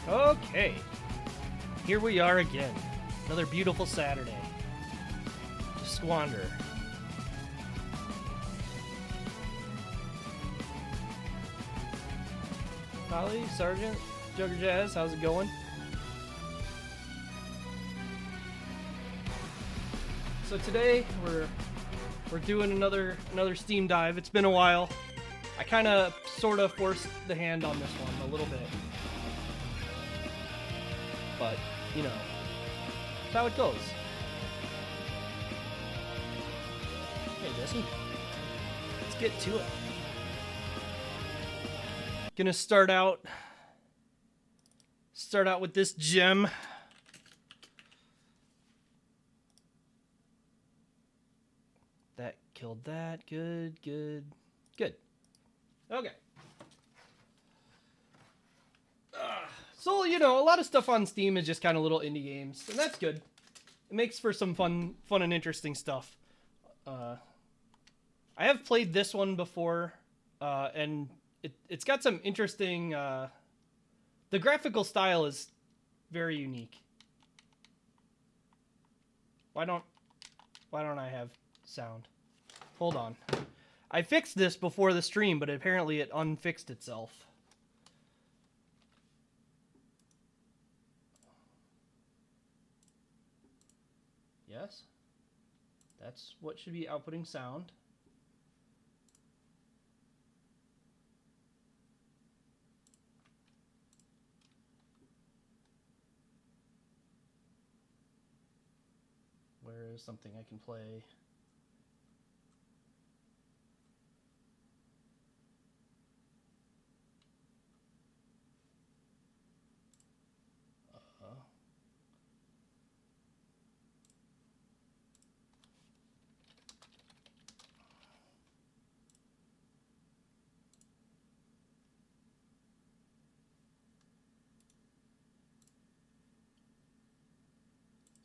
Okay, here we are again. Another beautiful Saturday to squander. Holly, Sergeant, Jugger Jazz, how's it going? So today we're doing another Steam dive. It's been a while. I kind of sort of forced the hand on this one a little bit. But, you know, that's how it goes. Hey, Jesse. Let's get to it. Gonna start out with this gem. That killed that. Good. Okay. So, you know, a lot of stuff on Steam is just kind of little indie games, and that's good. It makes for some fun and interesting stuff. I have played this one before, and it's got some interesting... the graphical style is very unique. Why don't I have sound? Hold on. I fixed this before the stream, but apparently it unfixed itself. Yes. That's what should be outputting sound. Where is something I can play?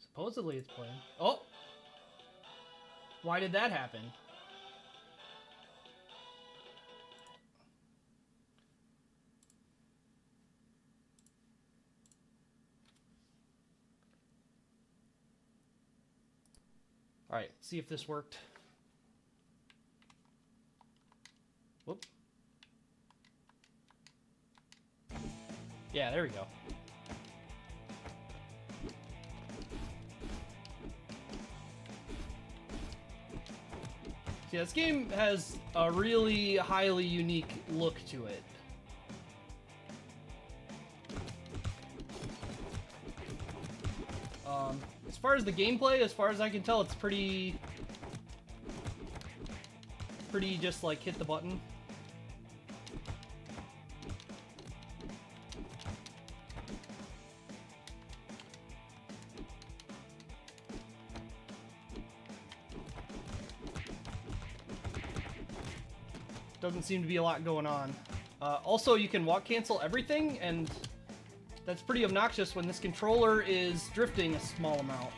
Supposedly it's playing. Oh! Why did that happen? Alright, see if this worked. Whoop. Yeah, there we go. See, this game has a really highly unique look to it. As far as the gameplay, as far as I can tell, it's pretty just like hit the button. Doesn't seem to be a lot going on. Also, you can walk cancel everything, and that's pretty obnoxious when this controller is drifting a small amount.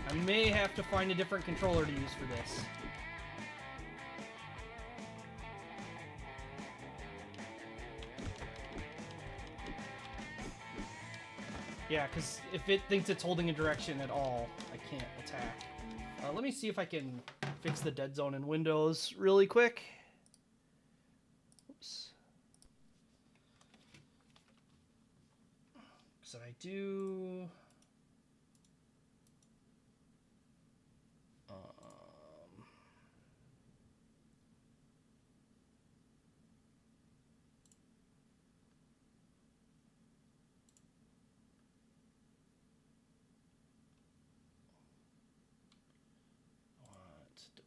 I may have to find a different controller to use for this. Yeah, because if it thinks it's holding a direction at all, I can't attack. Let me see if I can fix the dead zone in Windows really quick. Oops. So I do...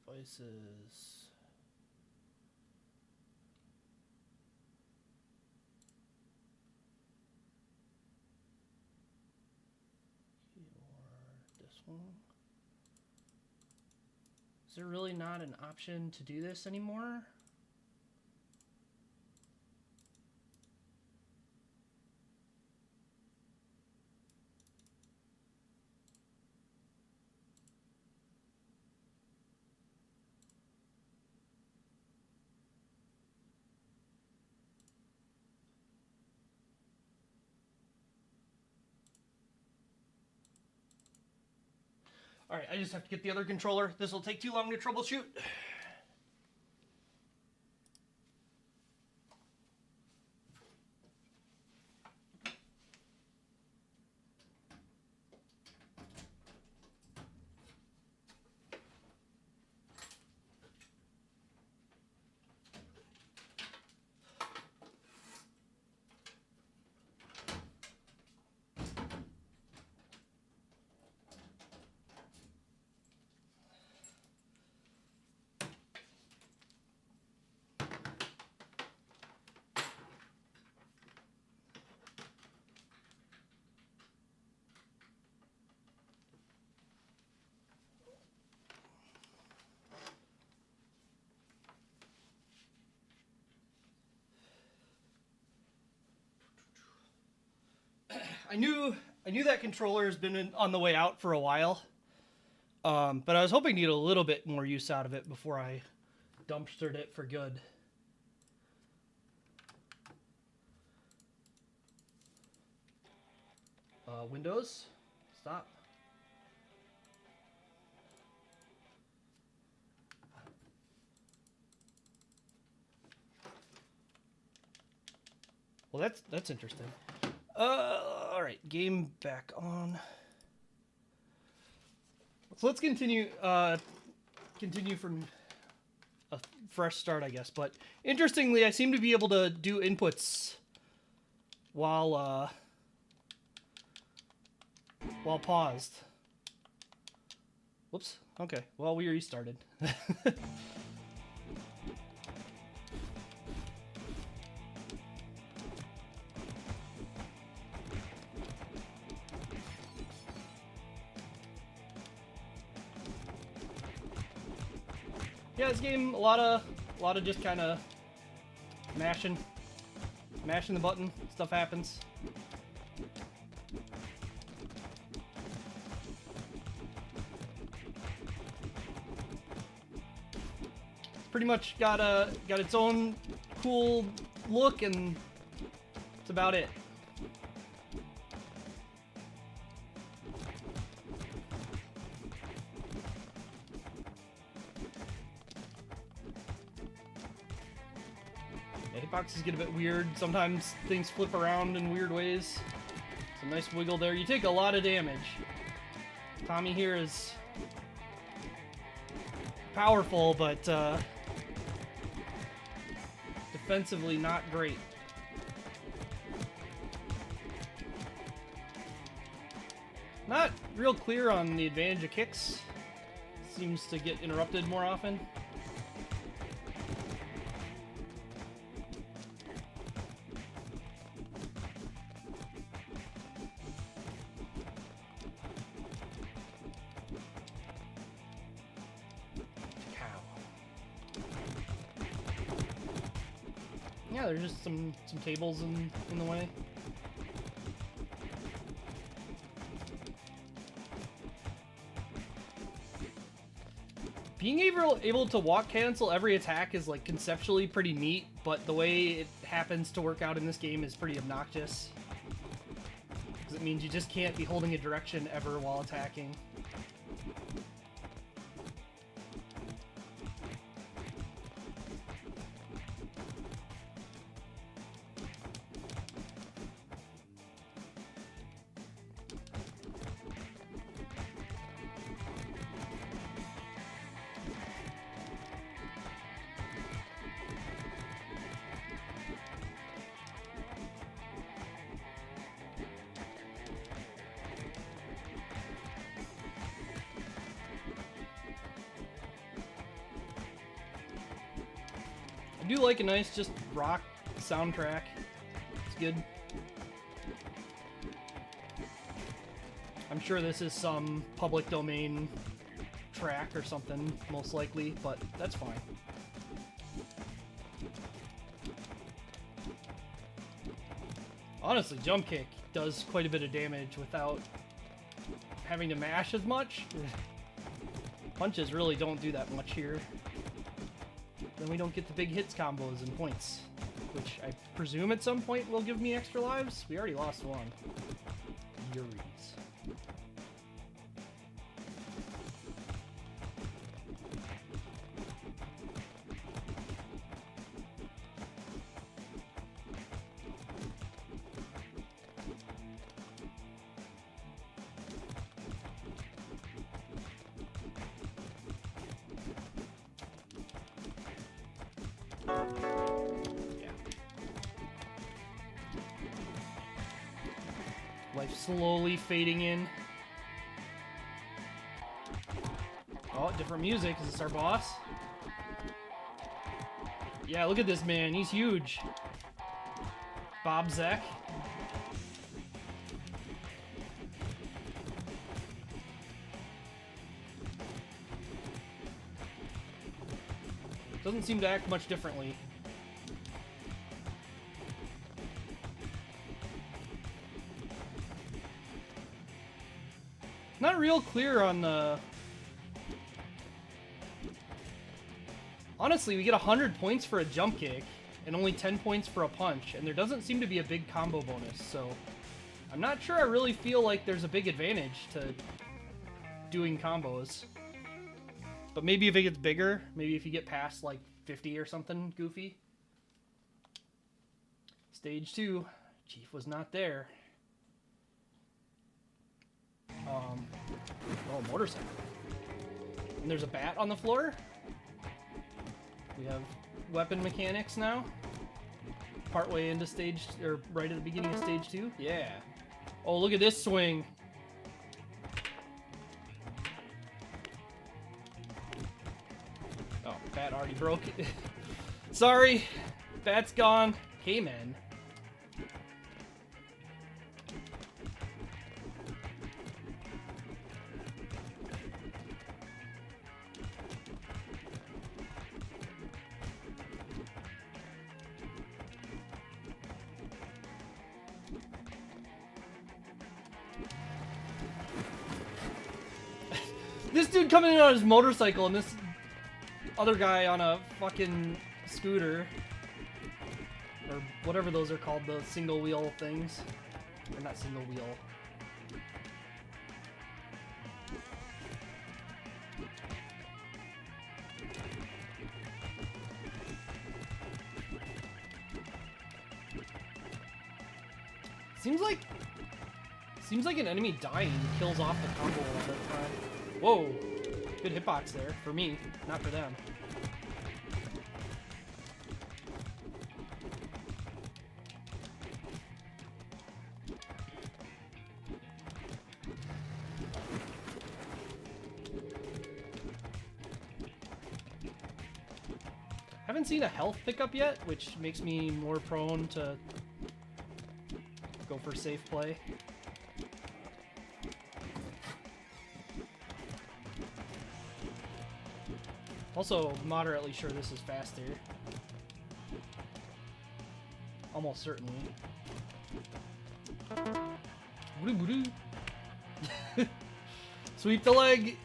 Devices. This one. Is there really not an option to do this anymore? Alright, I just have to get the other controller. This will take too long to troubleshoot. I knew that controller has been on the way out for a while, but I was hoping to get a little bit more use out of it before I dumpstered it for good. Windows, stop. Well, that's interesting. All right, game back on. So let's continue from a fresh start, I guess. But interestingly, I seem to be able to do inputs while paused. Whoops. Okay. Well, we restarted. Yeah, this game, a lot of just kind of mashing the button. Stuff happens. It's pretty much got its own cool look, and that's about it. Hitboxes get a bit weird. Sometimes things flip around in weird ways. Some nice wiggle there. You take a lot of damage. Tommy here is powerful, but defensively not great. Not real clear on the advantage of kicks. Seems to get interrupted more often. Yeah, there's just some tables in the way. Being able to walk cancel every attack is like conceptually pretty neat, but the way it happens to work out in this game is pretty obnoxious. Because it means you just can't be holding a direction ever while attacking. I do like a nice just rock soundtrack. It's good. I'm sure this is some public domain track or something, most likely, but that's fine. Honestly, jump kick does quite a bit of damage without having to mash as much. Punches really don't do that much here. Then we don't get the big hits combos and points, which I presume at some point will give me extra lives. We already lost one. Yuris. slowly fading in. Oh, different music. Is this our boss? Yeah, look at this man. He's huge. Bob Zek. Doesn't seem to act much differently. Not real clear on the... Honestly, we get 100 points for a jump kick and only 10 points for a punch, and there doesn't seem to be a big combo bonus, so I'm not sure I really feel like there's a big advantage to doing combos. But maybe if it gets bigger, maybe if you get past like 50 or something goofy. Stage 2. Chief was not there. Oh, motorcycle. And there's a bat on the floor. We have weapon mechanics now. Partway into stage, or right at the beginning of stage 2. Yeah. Oh, look at this swing. Oh, bat already broke it. Sorry, bat's gone. K-Man. This dude coming in on his motorcycle and this other guy on a fucking scooter. Or whatever those are called, the single wheel things. Or not single wheel. Seems like an enemy dying kills off the combo a lot of the time. Whoa! Good hitbox there. For me, not for them. Haven't seen a health pickup yet, which makes me more prone to go for safe play. Also, moderately sure this is faster. Almost certainly. Sweep the leg?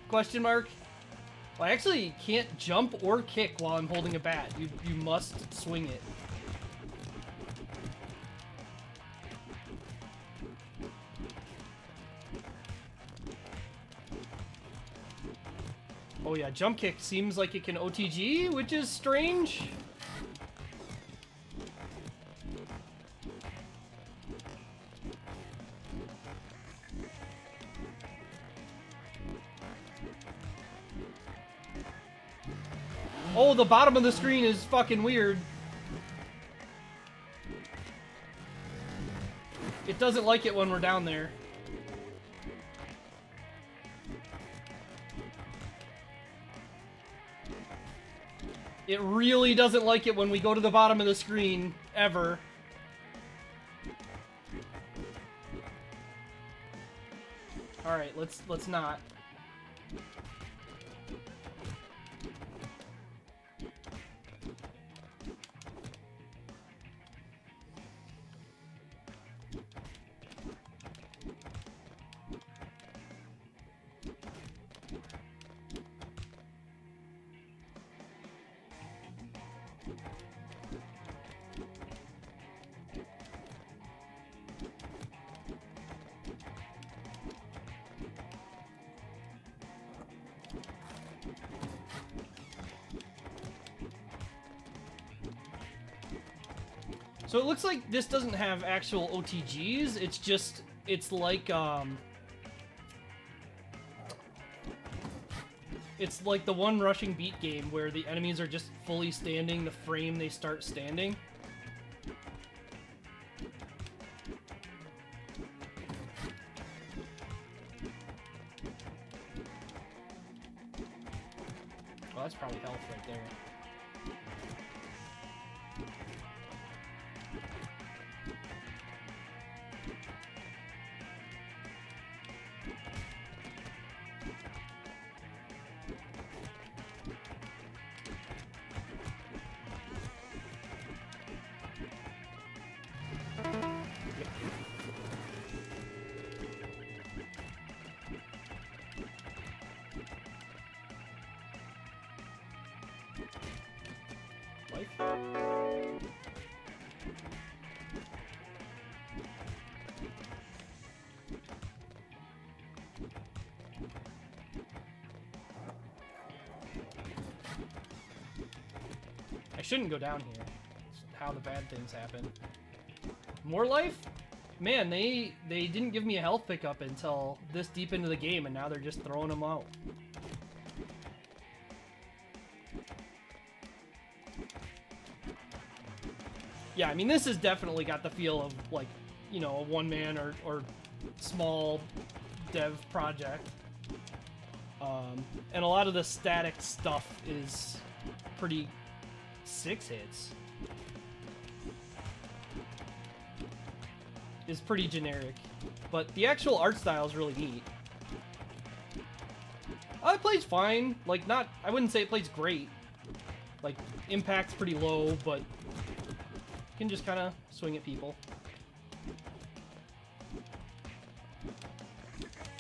Question mark. Well, I actually can't jump or kick while I'm holding a bat. You must swing it. Oh yeah, jump kick seems like it can OTG, which is strange. Oh, the bottom of the screen is fucking weird. It doesn't like it when we're down there. It really doesn't like it when we go to the bottom of the screen, ever. Alright, let's not. So it looks like this doesn't have actual OTGs, it's like, it's like the one rushing beat game where the enemies are just fully standing the frame they start standing. I shouldn't go down here. It's how the bad things happen. More life? Man, they didn't give me a health pickup until this deep into the game, and now they're just throwing them out. Yeah, I mean, this has definitely got the feel of, like, you know, a one-man or small dev project. And a lot of the static stuff is pretty 6 hits. Is pretty generic. But the actual art style is really neat. It plays fine. Like, not... I wouldn't say it plays great. Like, impact's pretty low, but... you can just kind of swing at people.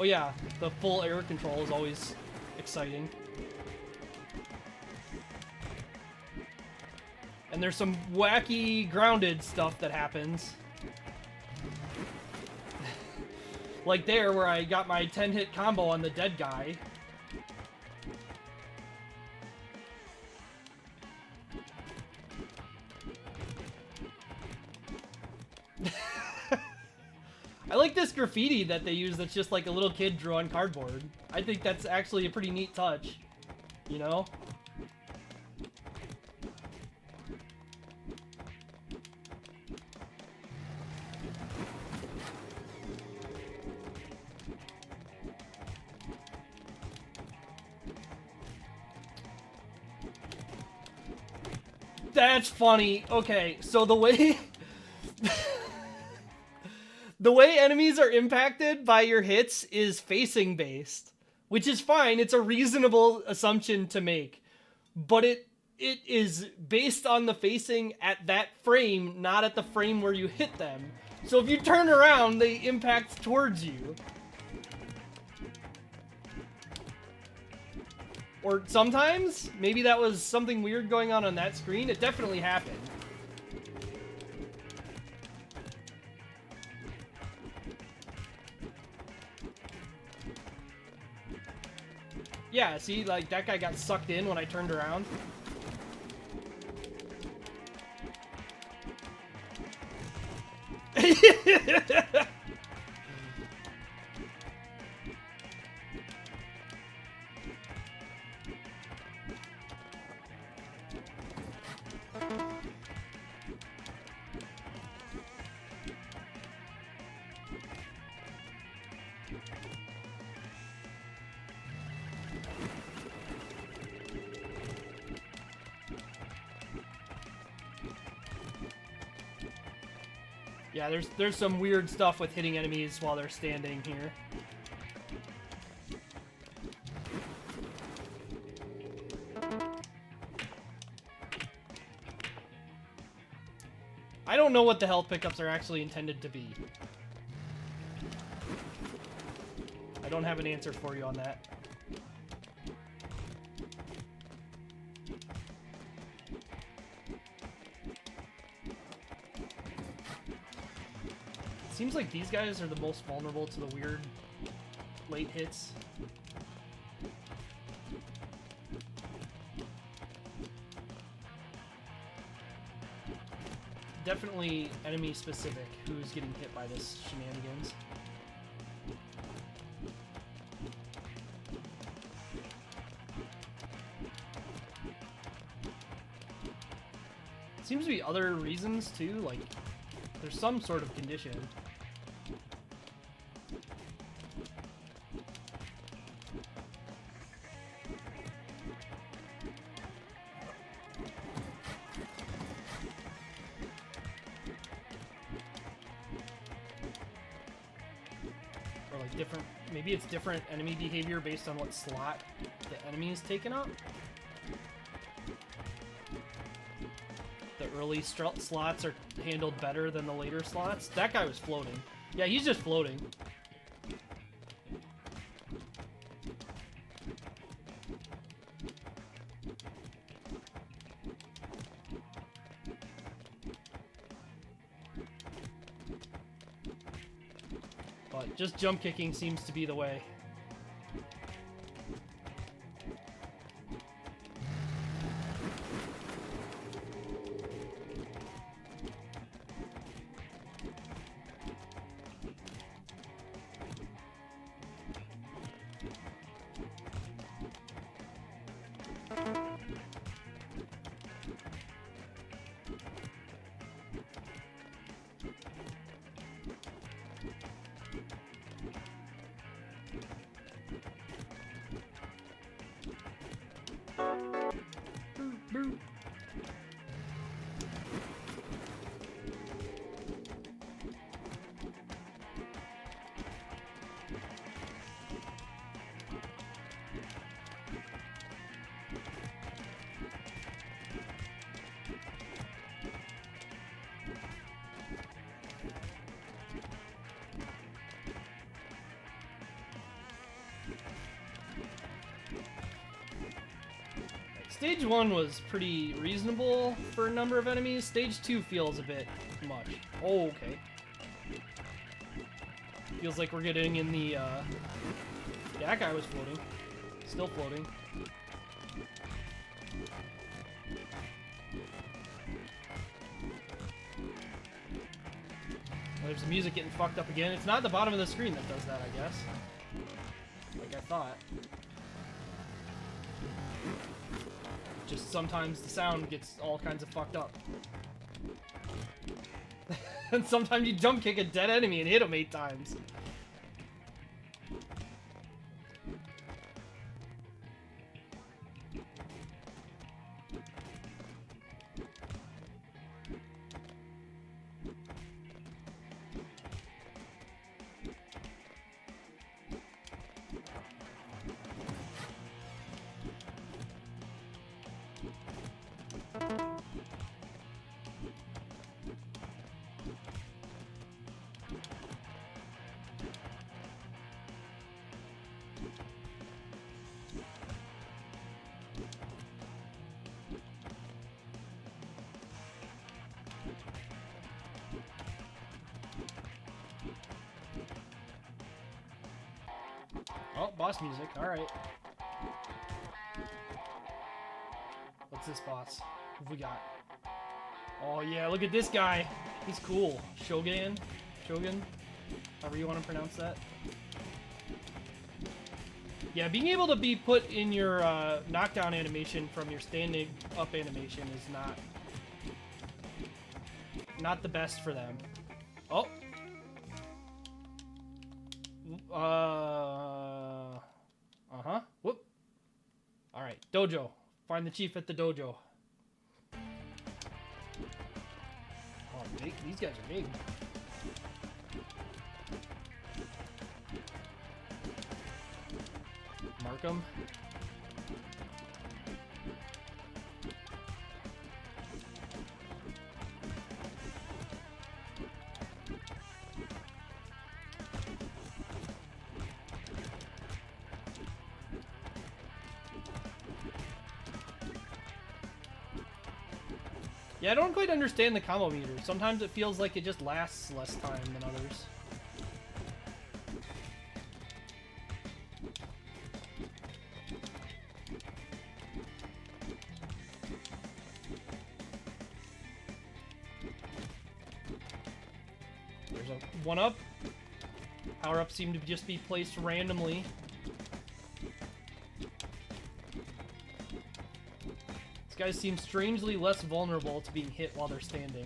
Oh yeah, the full air control is always exciting. And there's some wacky grounded stuff that happens. Like there, where I got my 10-hit combo on the dead guy. I like this graffiti that they use that's just like a little kid drew on cardboard. I think that's actually a pretty neat touch, you know? That's funny. Okay, so the way... the way enemies are impacted by your hits is facing based, which is fine. It's a reasonable assumption to make, but it is based on the facing at that frame, not at the frame where you hit them. So if you turn around, they impact towards you. Or sometimes, maybe that was something weird going on that screen. It definitely happened. Yeah, see, like, that guy got sucked in when I turned around. Yeah, there's some weird stuff with hitting enemies while they're standing here. I don't know what the health pickups are actually intended to be. I don't have an answer for you on that. Seems like these guys are the most vulnerable to the weird late hits. Definitely enemy specific who's getting hit by this shenanigans. Seems to be other reasons too, like there's some sort of condition. Or like different, maybe it's different enemy behavior based on what slot the enemy is taken up. The early slots are handled better than the later slots. That guy was floating. Yeah, he's just floating. But just jump kicking seems to be the way. Boo. Stage 1 was pretty reasonable for a number of enemies. Stage 2 feels a bit much. Oh, okay. Feels like we're getting in the, Yeah, that guy was floating. Still floating. Well, there's the music getting fucked up again. It's not the bottom of the screen that does that, I guess. Like I thought. Just sometimes the sound gets all kinds of fucked up. And sometimes you jump kick a dead enemy and hit him 8 times. Oh, boss music. Alright. What's this boss? What have we got? Oh yeah, look at this guy. He's cool. Shogun? Shogun? However you want to pronounce that. Yeah, being able to be put in your knockdown animation from your standing up animation is not the best for them. Oh. Uh-huh. Whoop. Alright, dojo. Find the chief at the dojo. Oh, big. These guys are big. Mark 'em. Yeah, I don't quite understand the combo meter. Sometimes it feels like it just lasts less time than others. There's a 1-up. Power-ups seem to just be placed randomly. Guys seem strangely less vulnerable to being hit while they're standing.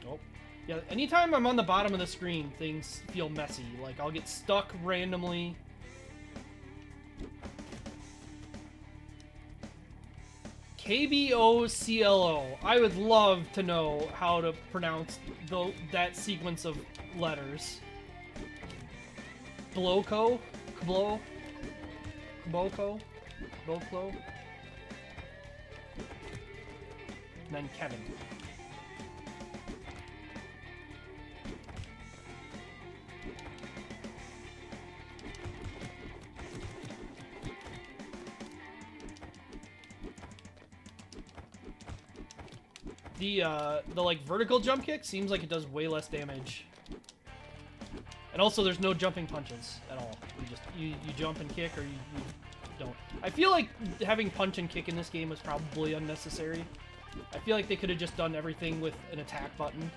Oh. Yeah, anytime I'm on the bottom of the screen, things feel messy. Like, I'll get stuck randomly. KBOCLO. I would love to know how to pronounce that sequence of letters. Bloko? Kblo? Kboko? Kboklo? And then Kevin. The like vertical jump kick seems like it does way less damage. And also there's no jumping punches at all. You jump and kick or you don't. I feel like having punch and kick in this game was probably unnecessary. I feel like they could have just done everything with an attack button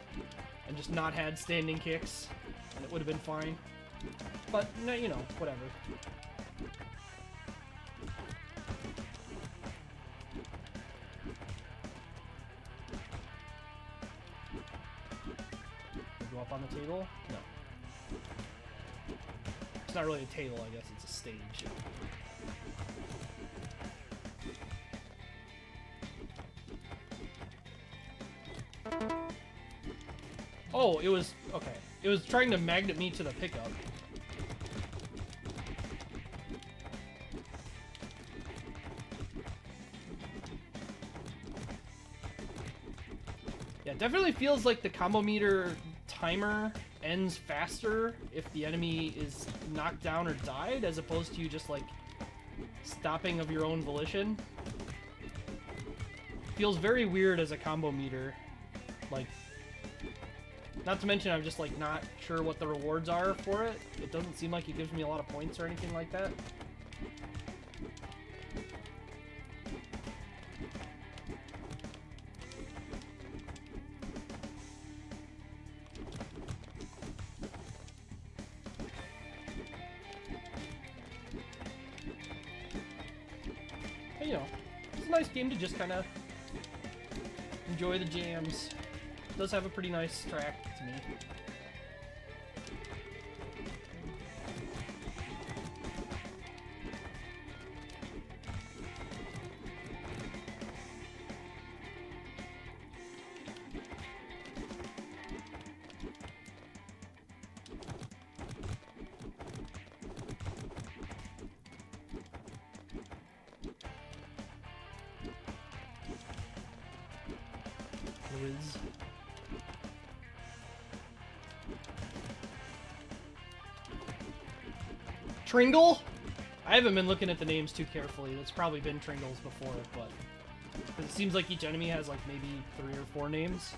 and just not had standing kicks and it would have been fine. But no, you know, whatever. up on the table? No. It's not really a table, I guess. It's a stage. Oh, it was... Okay. It was trying to magnet me to the pickup. Yeah, it definitely feels like the combo meter timer ends faster if the enemy is knocked down or died, as opposed to you just, like, stopping of your own volition. Feels very weird as a combo meter. Like, not to mention I'm just, like, not sure what the rewards are for it. It doesn't seem like it gives me a lot of points or anything like that. But, you know, it's a nice game to just kind of enjoy the jams. It does have a pretty nice track to me. Liz. Tringle? I haven't been looking at the names too carefully. It's probably been Tringles before, but... Because it seems like each enemy has, like, maybe 3 or 4 names.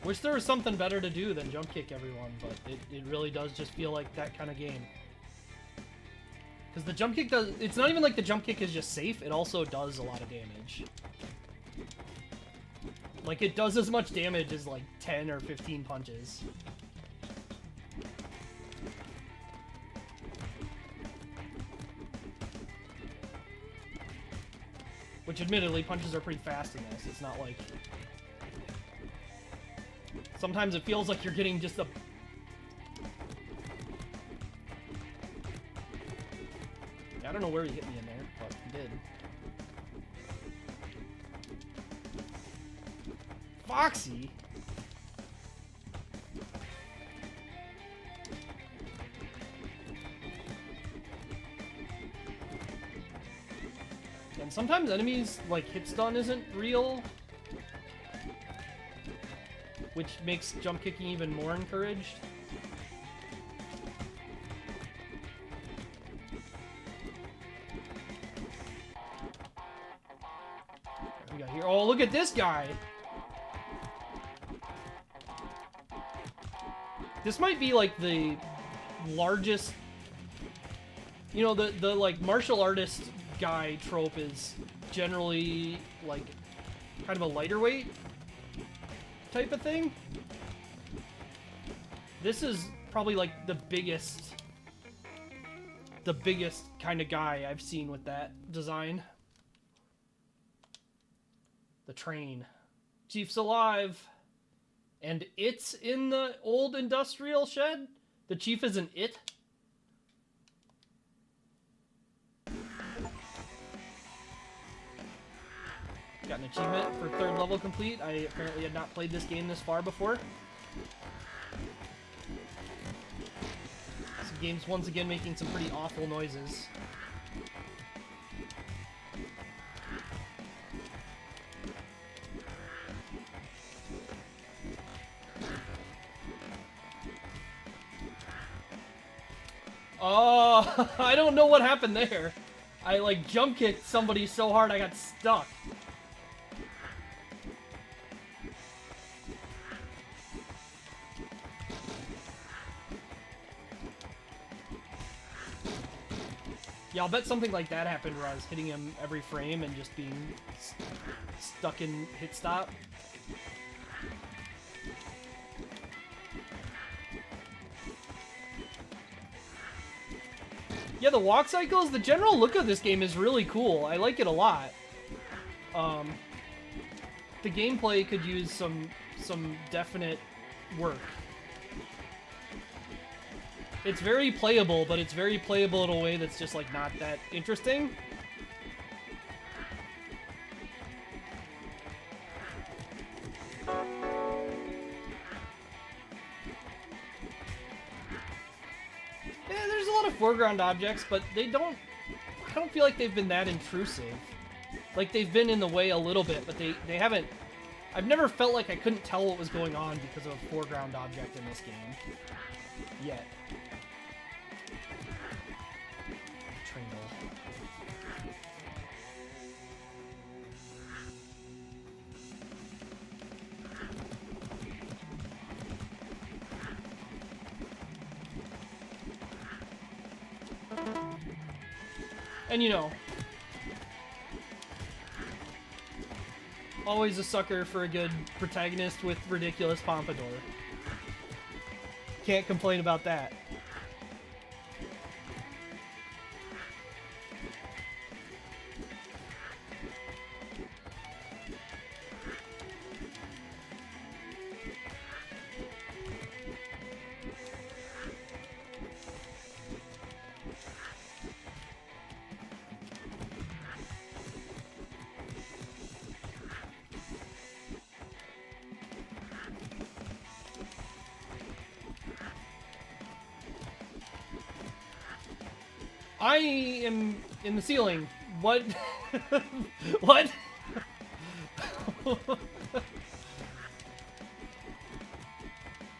Wish there was something better to do than jump kick everyone, but it really does just feel like that kind of game. Because the jump kick does... It's not even like the jump kick is just safe, it also does a lot of damage. Like, it does as much damage as, like, 10 or 15 punches. Which, admittedly, punches are pretty fast in this. It's not like... Sometimes it feels like you're getting just a... Yeah, I don't know where he hit me in there, but he did. Foxy? And sometimes enemies, like, hit stun isn't real, which makes jump kicking even more encouraged. What we got here? Oh, look at this guy! This might be like the largest... You know, the like martial artist guy trope is generally like kind of a lighter weight type of thing. This is probably like the biggest kind of guy I've seen with that design. The train. Chief's alive. And it's in the old industrial shed? The chief is an it? Got an achievement for 3rd level complete. I apparently had not played this game this far before. This game's once again making some pretty awful noises. Oh, I don't know what happened there. I like jump kicked somebody so hard I got stuck. Yeah, I'll bet something like that happened where I was hitting him every frame and just being stuck in hit stop. Yeah, the walk cycles, the general look of this game is really cool. I like it a lot. The gameplay could use some definite work. It's very playable, but it's very playable in a way that's just like not that interesting. Yeah, there's a lot of foreground objects, but I don't feel like they've been that intrusive. Like, they've been in the way a little bit, but they haven't... I've never felt like I couldn't tell what was going on because of a foreground object in this game. Yet. Tringle. And, you know... Always a sucker for a good protagonist with ridiculous pompadour. Can't complain about that. I am in the ceiling. What? What?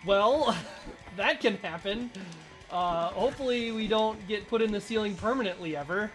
Well, that can happen. Hopefully we don't get put in the ceiling permanently ever.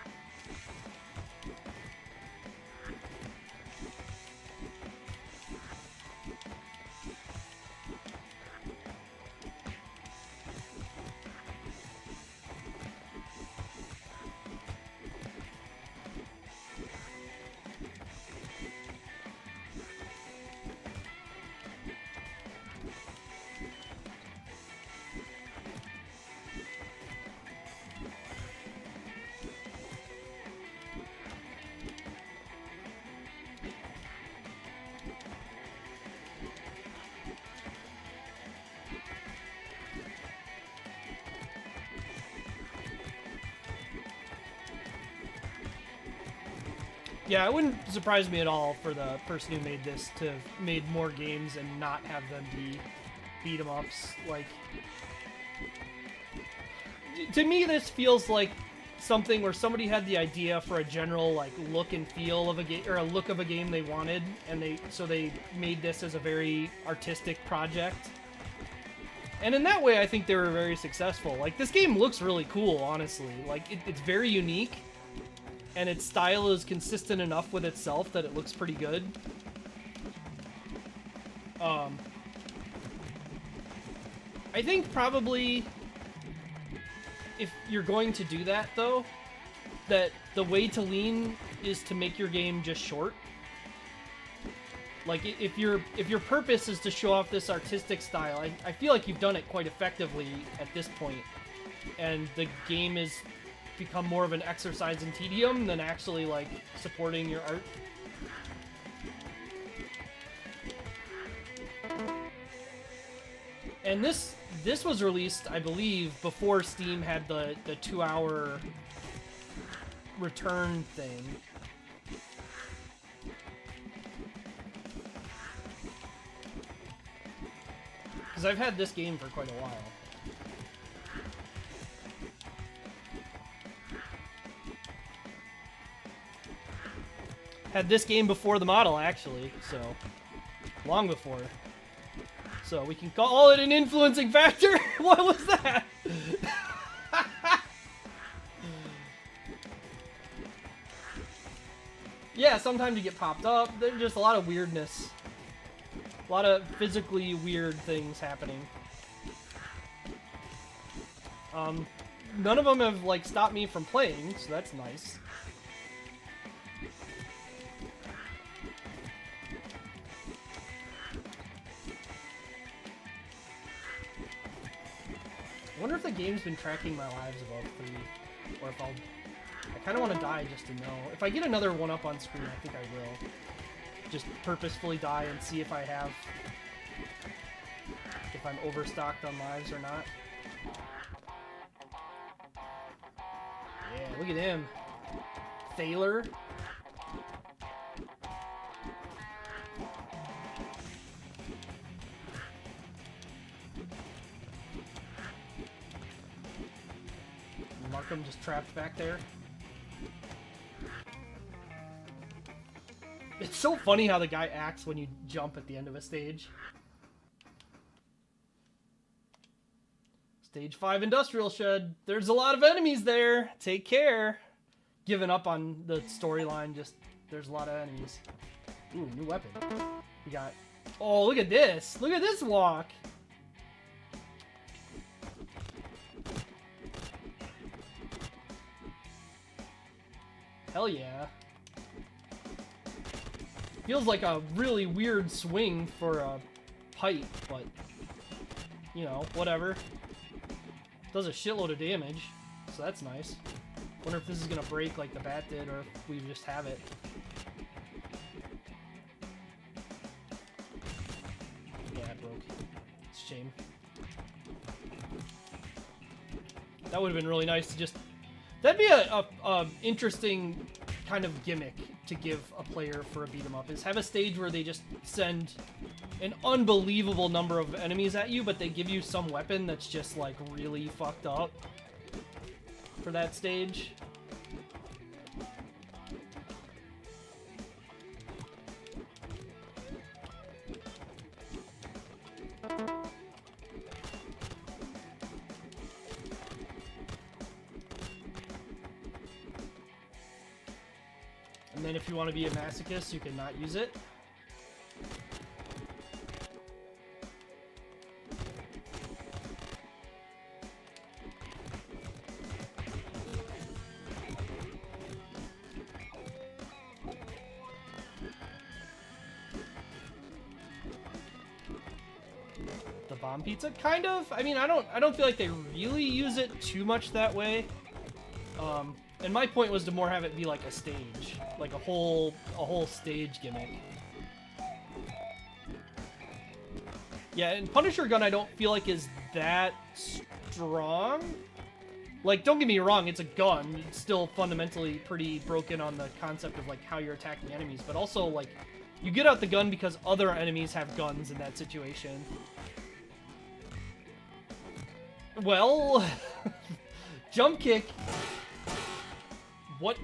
Yeah, it wouldn't surprise me at all for the person who made this to have made more games and not have them be beat 'em ups. Like, to me, this feels like something where somebody had the idea for a general like look and feel of a game, or a look of a game they wanted, and they made this as a very artistic project. And in that way, I think they were very successful. Like, this game looks really cool, honestly. Like, it's very unique. And its style is consistent enough with itself that it looks pretty good. I think probably if you're going to do that, though, that the way to lean is to make your game just short. Like, if your purpose is to show off this artistic style, I feel like you've done it quite effectively at this point. And the game is become more of an exercise in tedium than actually like supporting your art. And this was released, I believe, before Steam had the 2-hour return thing. Because I've had this game for quite a while. Had this game before the model, actually, so long before. So we can call it an influencing factor? What was that? Yeah, sometimes you get popped up. There's just a lot of weirdness. A lot of physically weird things happening. none of them have, like, stopped me from playing, so that's nice. I wonder if the game's been tracking my lives above 3, or if I'll... I kind of want to die just to know. If I get another 1-up on screen, I think I will. Just purposefully die and see if I have... if I'm overstocked on lives or not. Yeah, look at him. Thaler. Markham just trapped back there. It's so funny how the guy acts when you jump at the end of a stage. Stage 5 Industrial Shed. There's a lot of enemies there. Take care. Giving up on the storyline, just there's a lot of enemies. Ooh, new weapon. We got... Oh, look at this. Look at this walk. Hell yeah. Feels like a really weird swing for a height, but, you know, whatever. Does a shitload of damage, so that's nice. Wonder if this is gonna break like the bat did, or if we just have it. Yeah, it broke. It's a shame. That would have been really nice to just... That'd be a interesting kind of gimmick to give a player for a beat 'em up, is have a stage where they just send an unbelievable number of enemies at you, but they give you some weapon that's just like really fucked up for that stage. And then if you want to be a masochist, you can not use it. The bomb pizza, kind of. I mean, I don't feel like they really use it too much that way. And my point was to more have it be like a stage, like a whole stage gimmick. Yeah, and Punisher Gun I don't feel like is that strong. Like, don't get me wrong, it's a gun. It's still fundamentally pretty broken on the concept of like how you're attacking enemies, but also like you get out the gun because other enemies have guns in that situation. Well, jump kick. What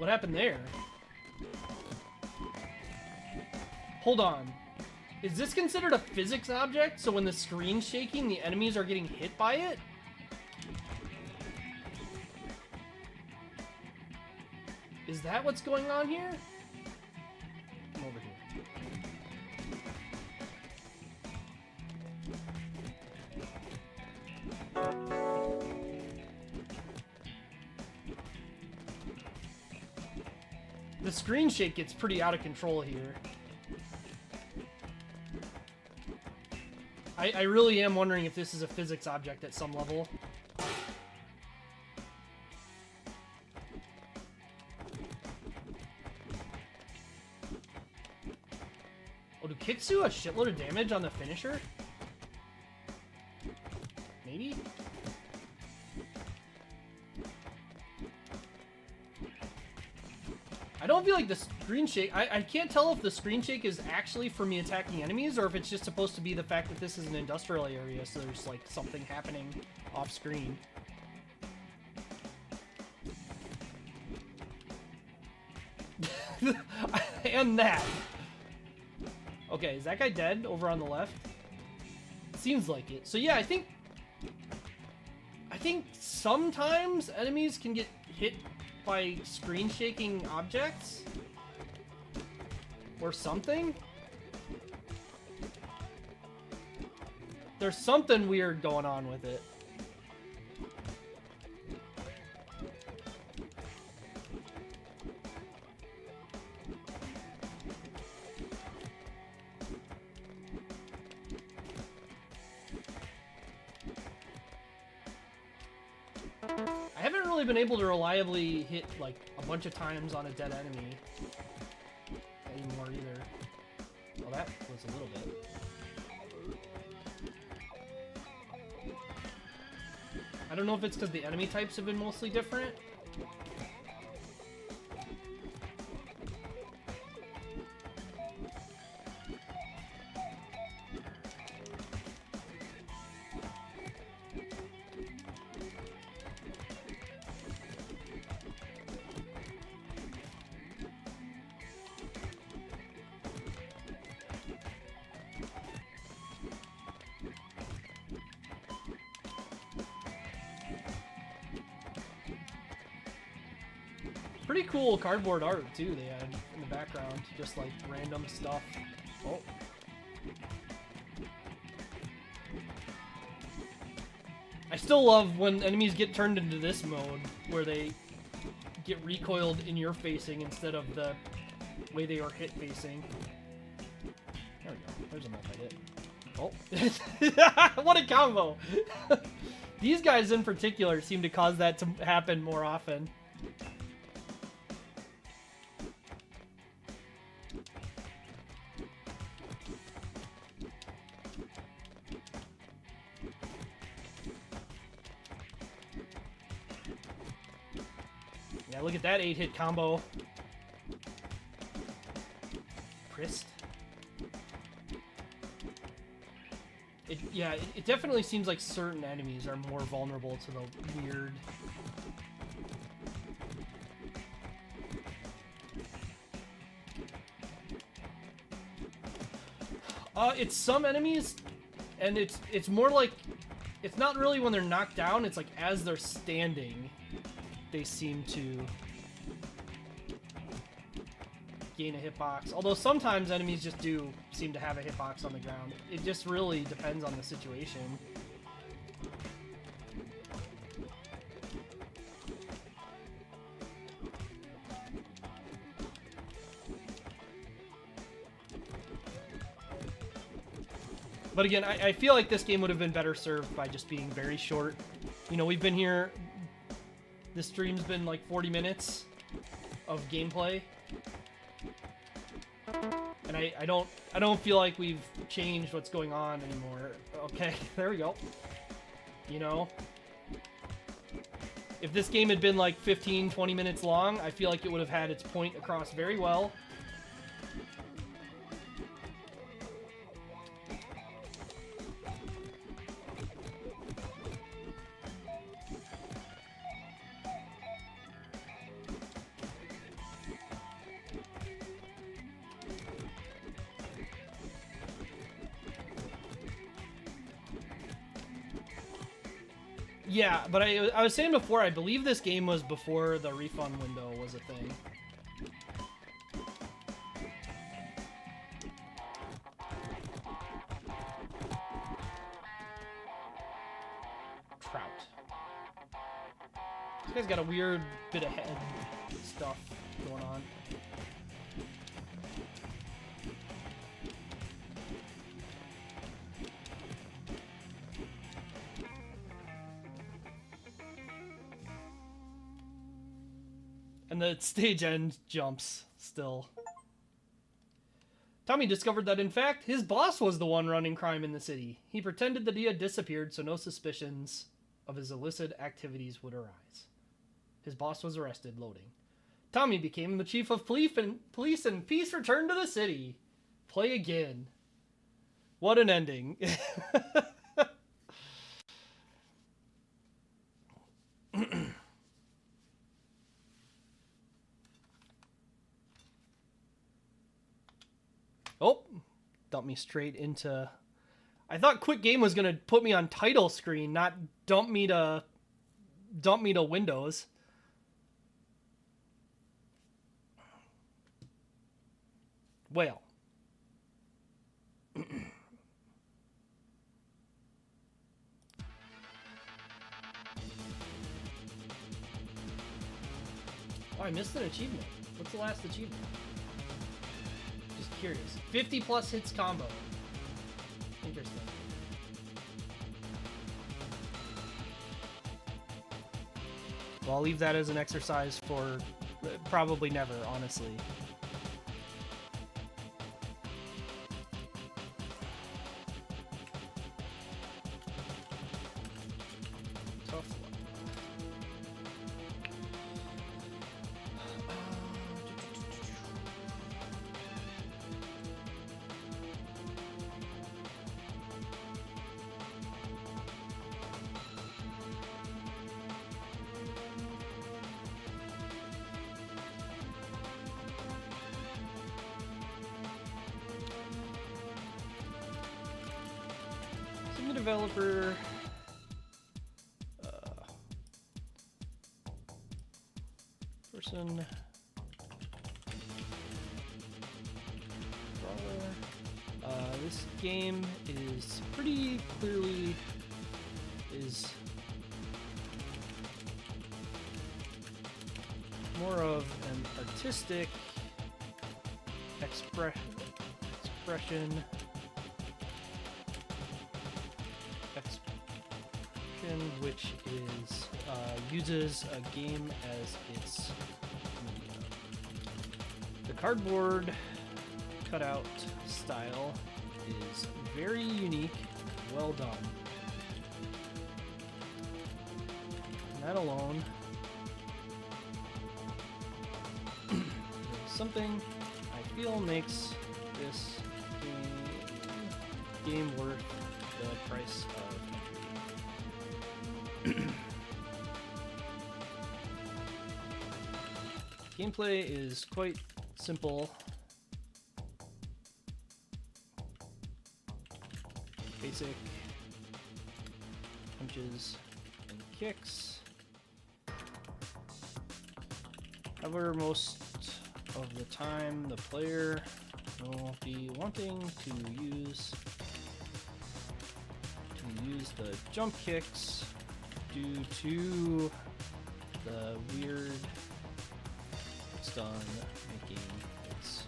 happened there? Hold on. Is this considered a physics object? So when the screen's shaking, the enemies are getting hit by it? Is that what's going on here? Come over here. The screen shake gets pretty out of control here. I really am wondering if this is a physics object at some level. Oh, do kicks do a shitload of damage on the finisher? Maybe? I don't feel like the screen shake... I can't tell if the screen shake is actually for me attacking enemies, or if it's just supposed to be the fact that this is an industrial area, so there's, like, something happening off-screen. And that. Okay, is that guy dead over on the left? Seems like it. So yeah, I think sometimes enemies can get hit by screen shaking objects or something. There's something weird going on with it. really been able to reliably hit like a bunch of times on a dead enemy anymore either. Well, that was a little bit. I don't know if it's because the enemy types have been mostly different. Pretty cool cardboard art too they had in the background, just like random stuff. Oh. I still love when enemies get turned into this mode where they get recoiled in your facing instead of the way they are hit facing. There we go. There's a multi-hit. Oh. What a combo! These guys in particular seem to cause that to happen more often. Yeah, look at that 8-hit combo. Prist. It definitely seems like certain enemies are more vulnerable to the weird... It's some enemies, and it's more like... It's not really when they're knocked down, it's like as they're standing, they seem to gain a hitbox. Although sometimes enemies just do seem to have a hitbox on the ground. It just really depends on the situation. But again, I feel like this game would have been better served by just being very short. You know, we've been here... This stream's been like 40 minutes of gameplay. And I don't feel like we've changed what's going on anymore. Okay, there we go. You know? If this game had been like 15, 20 minutes long, I feel like it would have had its point across very well. Yeah, but I was saying before, I believe this game was before the refund window was a thing. Trout. This guy's got a weird bit of head stuff going on. And the stage end jumps still. Tommy discovered that, in fact, his boss was the one running crime in the city. He pretended that he had disappeared so no suspicions of his illicit activities would arise. His boss was arrested, loading. Tommy became the chief of police and peace returned to the city. Play again. What an ending. Oh, dump me straight into... I thought Quick Game was going to put me on title screen, not dump me to Windows. Well. Oh, I missed an achievement. What's the last achievement? Just curious. 50 plus hits combo. Interesting. So I'll leave that as an exercise for probably never, honestly. Tough one. Senior developer. Person. This game is pretty clearly more of an artistic expression, which is uses a game as its medium. The cardboard cutout style is very unique, well done. And that alone is something I feel makes this game worth the price of entry. Gameplay is quite simple. Basic punches and kicks. However, most of the time the player will be wanting to use the jump kicks due to the weird stun making its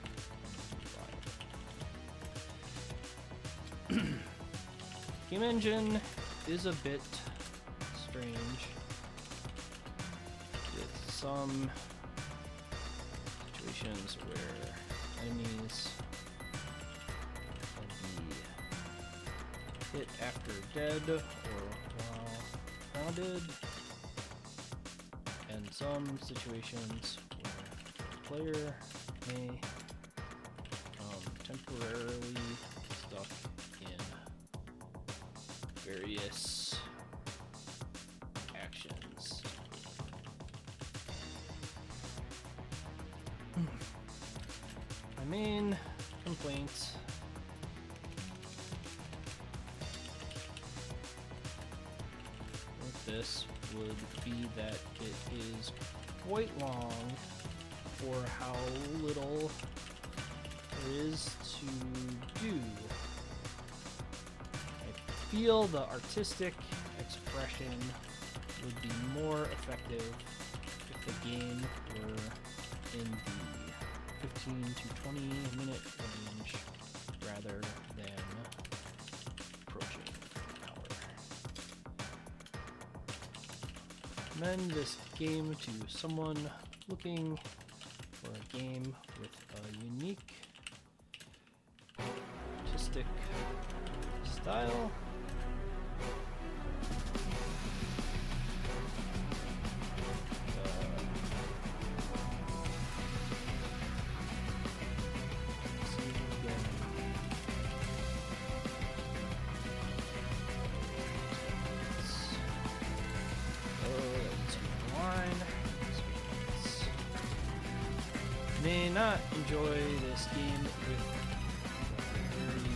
life. Game engine is a bit strange with some situations where enemies can be hit after dead or while grounded, and some situations where the player may become temporarily stuck in various actions. My main complaint with this would be that it is quite long for how little there is to do. I feel the artistic expression would be more effective if the game were in the 15 to 20 minute range rather than approaching an hour. Recommend this game to someone looking for a game with a unique artistic style. May not enjoy this game with very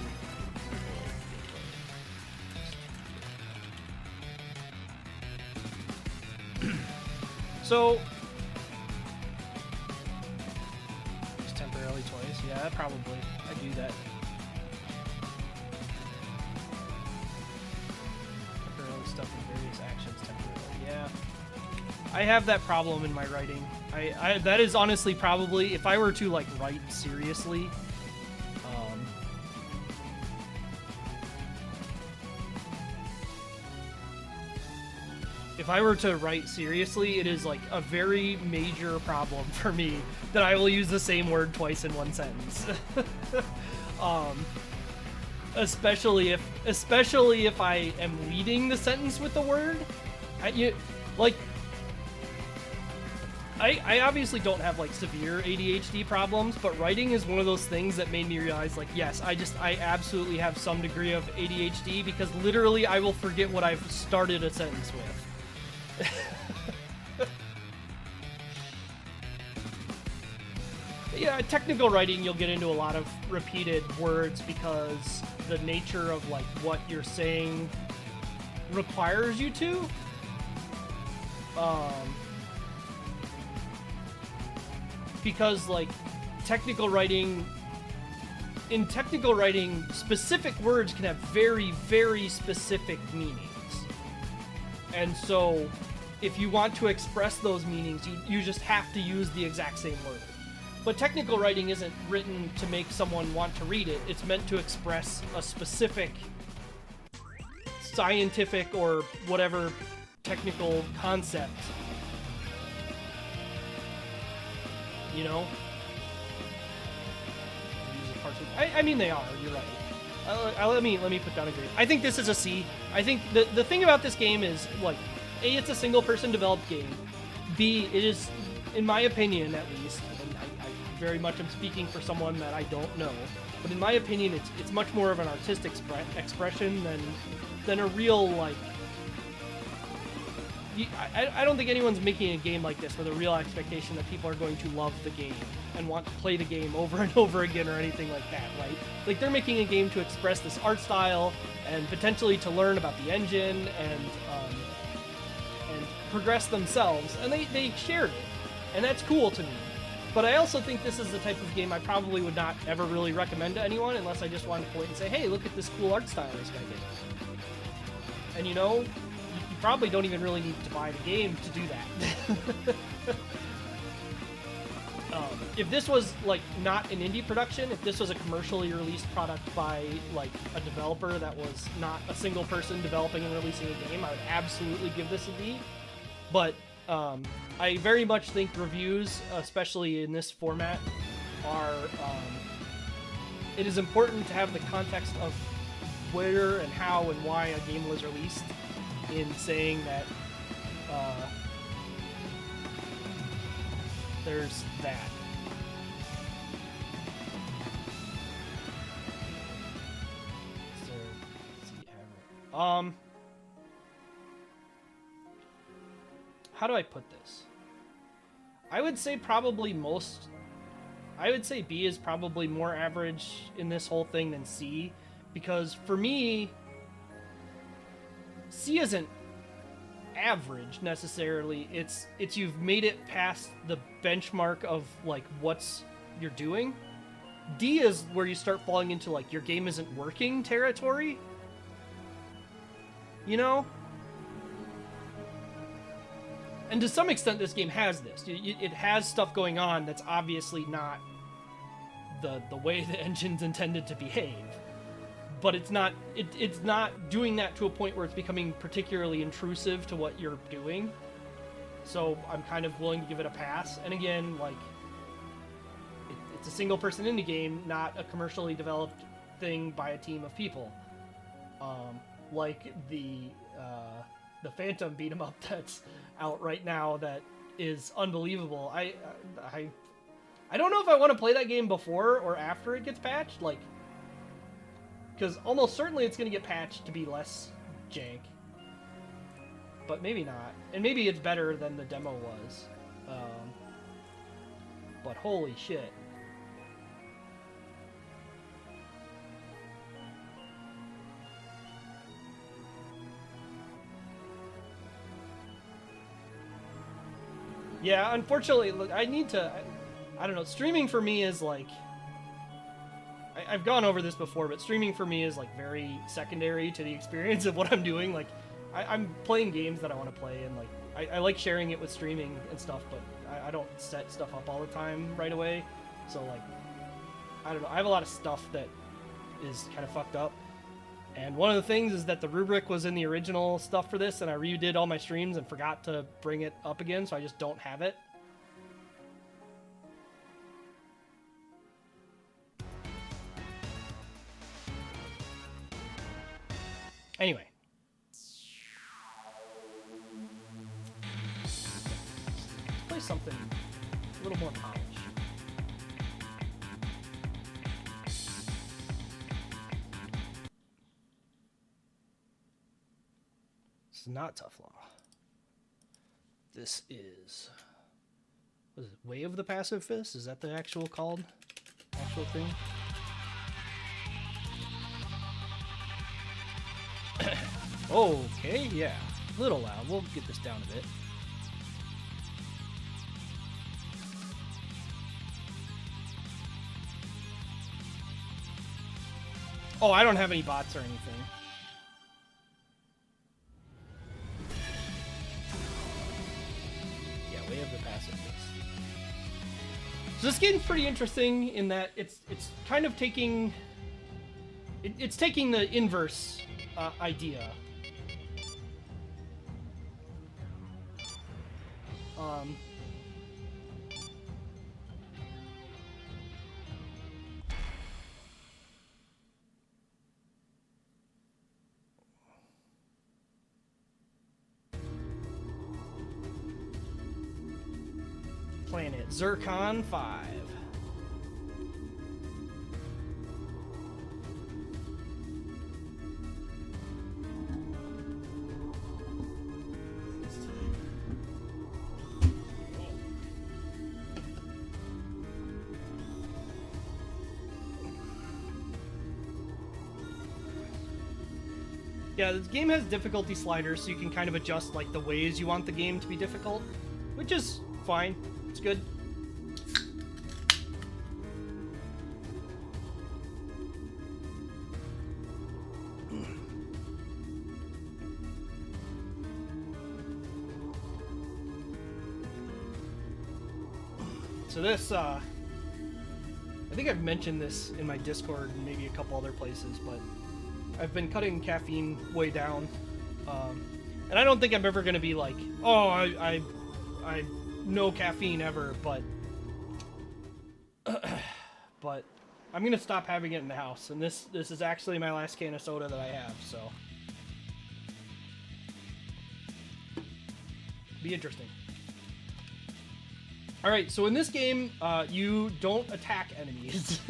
little. So, just temporarily twice. Yeah, probably. I do that. Temporarily stuck in various actions temporarily. Yeah. I have that problem in my writing. I that is honestly probably, if I were to like write seriously, if I were to write seriously, it is like a very major problem for me that I will use the same word twice in one sentence. Especially if I am leading the sentence with the word. I obviously don't have like severe ADHD problems, but writing is one of those things that made me realize, like, yes, I absolutely have some degree of ADHD, because literally I will forget what I've started a sentence with. Yeah, technical writing, you'll get into a lot of repeated words because the nature of like what you're saying requires you to. Because like in technical writing, specific words can have very, very specific meanings. And so if you want to express those meanings, you just have to use the exact same word. But technical writing isn't written to make someone want to read it. It's meant to express a specific scientific or whatever technical concept. You know? I mean, they are. You're right. Let me put down a grade. I think this is a C. I think the thing about this game is, like, A, it's a single-person developed game. B, it is, in my opinion at least, and I very much am speaking for someone that I don't know, but in my opinion, it's much more of an artistic expression than a real, like... I don't think anyone's making a game like this with a real expectation that people are going to love the game and want to play the game over and over again or anything like that, right? Like, they're making a game to express this art style and potentially to learn about the engine and progress themselves, and they shared it, and that's cool to me. But I also think this is the type of game I probably would not ever really recommend to anyone unless I just wanted to point and say, hey, look at this cool art style this guy did. And you know, you probably don't even really need to buy the game to do that. If this was like not an indie production, if this was a commercially released product by like a developer that was not a single person developing and releasing a game, I would absolutely give this a D. But I very much think reviews, especially in this format, are it is important to have the context of where and how and why a game was released in saying that there's that. So, let's see, how do I put this? I would say I would say B is probably more average in this whole thing than C, because for me, C isn't average necessarily. It's you've made it past the benchmark of like what's you're doing. D is where you start falling into like your game isn't working territory. You know? And to some extent, this game has this. It has stuff going on that's obviously not the way the engine's intended to behave. But it's not doing that to a point where it's becoming particularly intrusive to what you're doing. So I'm kind of willing to give it a pass. And again, like, it's a single-person indie game, not a commercially developed thing by a team of people. Like the Phantom beat-em-up that's out right now that is unbelievable. I don't know if I want to play that game before or after it gets patched, like, because almost certainly it's going to get patched to be less jank, but maybe not, and maybe it's better than the demo was, but holy shit. Yeah, unfortunately, look, I don't know, streaming for me is like, I've gone over this before, but streaming for me is like very secondary to the experience of what I'm doing. Like, I'm playing games that I want to play, and like, I like sharing it with streaming and stuff, but I don't set stuff up all the time right away. So like, I don't know, I have a lot of stuff that is kind of fucked up. And one of the things is that the rubric was in the original stuff for this, and I redid all my streams and forgot to bring it up again, so I just don't have it. Anyway. Let's play something a little more polished. This is not Tough Law. This is... What is it? Way of the Passive Fist? Is that the actual thing? Okay, yeah. A little loud. We'll get this down a bit. Oh, I don't have any bots or anything. Yeah, Way of the Passive Fist. So this game's pretty interesting in that it's kind of taking... It's taking the inverse idea. Planet Zircon 5. Yeah, this game has difficulty sliders, so you can kind of adjust like the ways you want the game to be difficult, which is fine. It's good. So this, I think I've mentioned this in my Discord and maybe a couple other places, but I've been cutting caffeine way down, and I don't think I'm ever going to be like, oh, I no caffeine ever, but but I'm going to stop having it in the house, and this is actually my last can of soda that I have, so be interesting. Alright, so in this game, you don't attack enemies.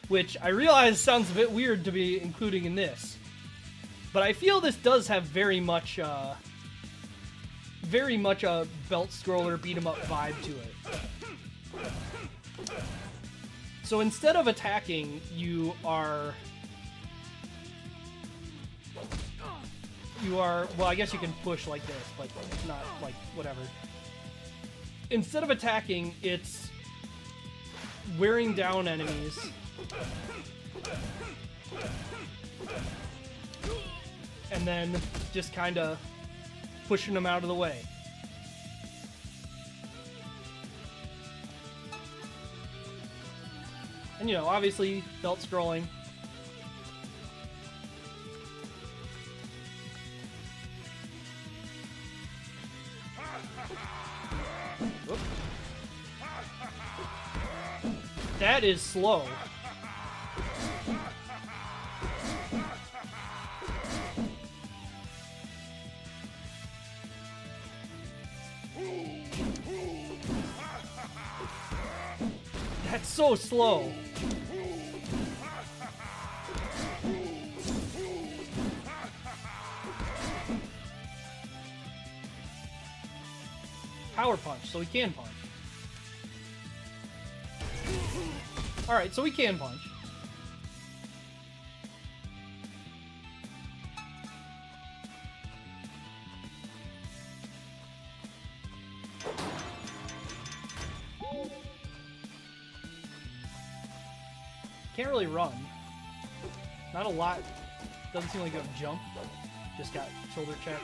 Which I realize sounds a bit weird to be including in this. But I feel this does have very much a belt scroller beat 'em up vibe to it. So instead of attacking, you are well, I guess you can push like this, but not like whatever. Instead of attacking, it's wearing down enemies. And then just kind of pushing them out of the way. And you know, obviously, belt scrolling. Whoop. That is slow. That's so slow. Power punch, so he can punch. Alright, so we can punch. Can't really run. Not a lot. Doesn't seem like you have jump. Just got shoulder check.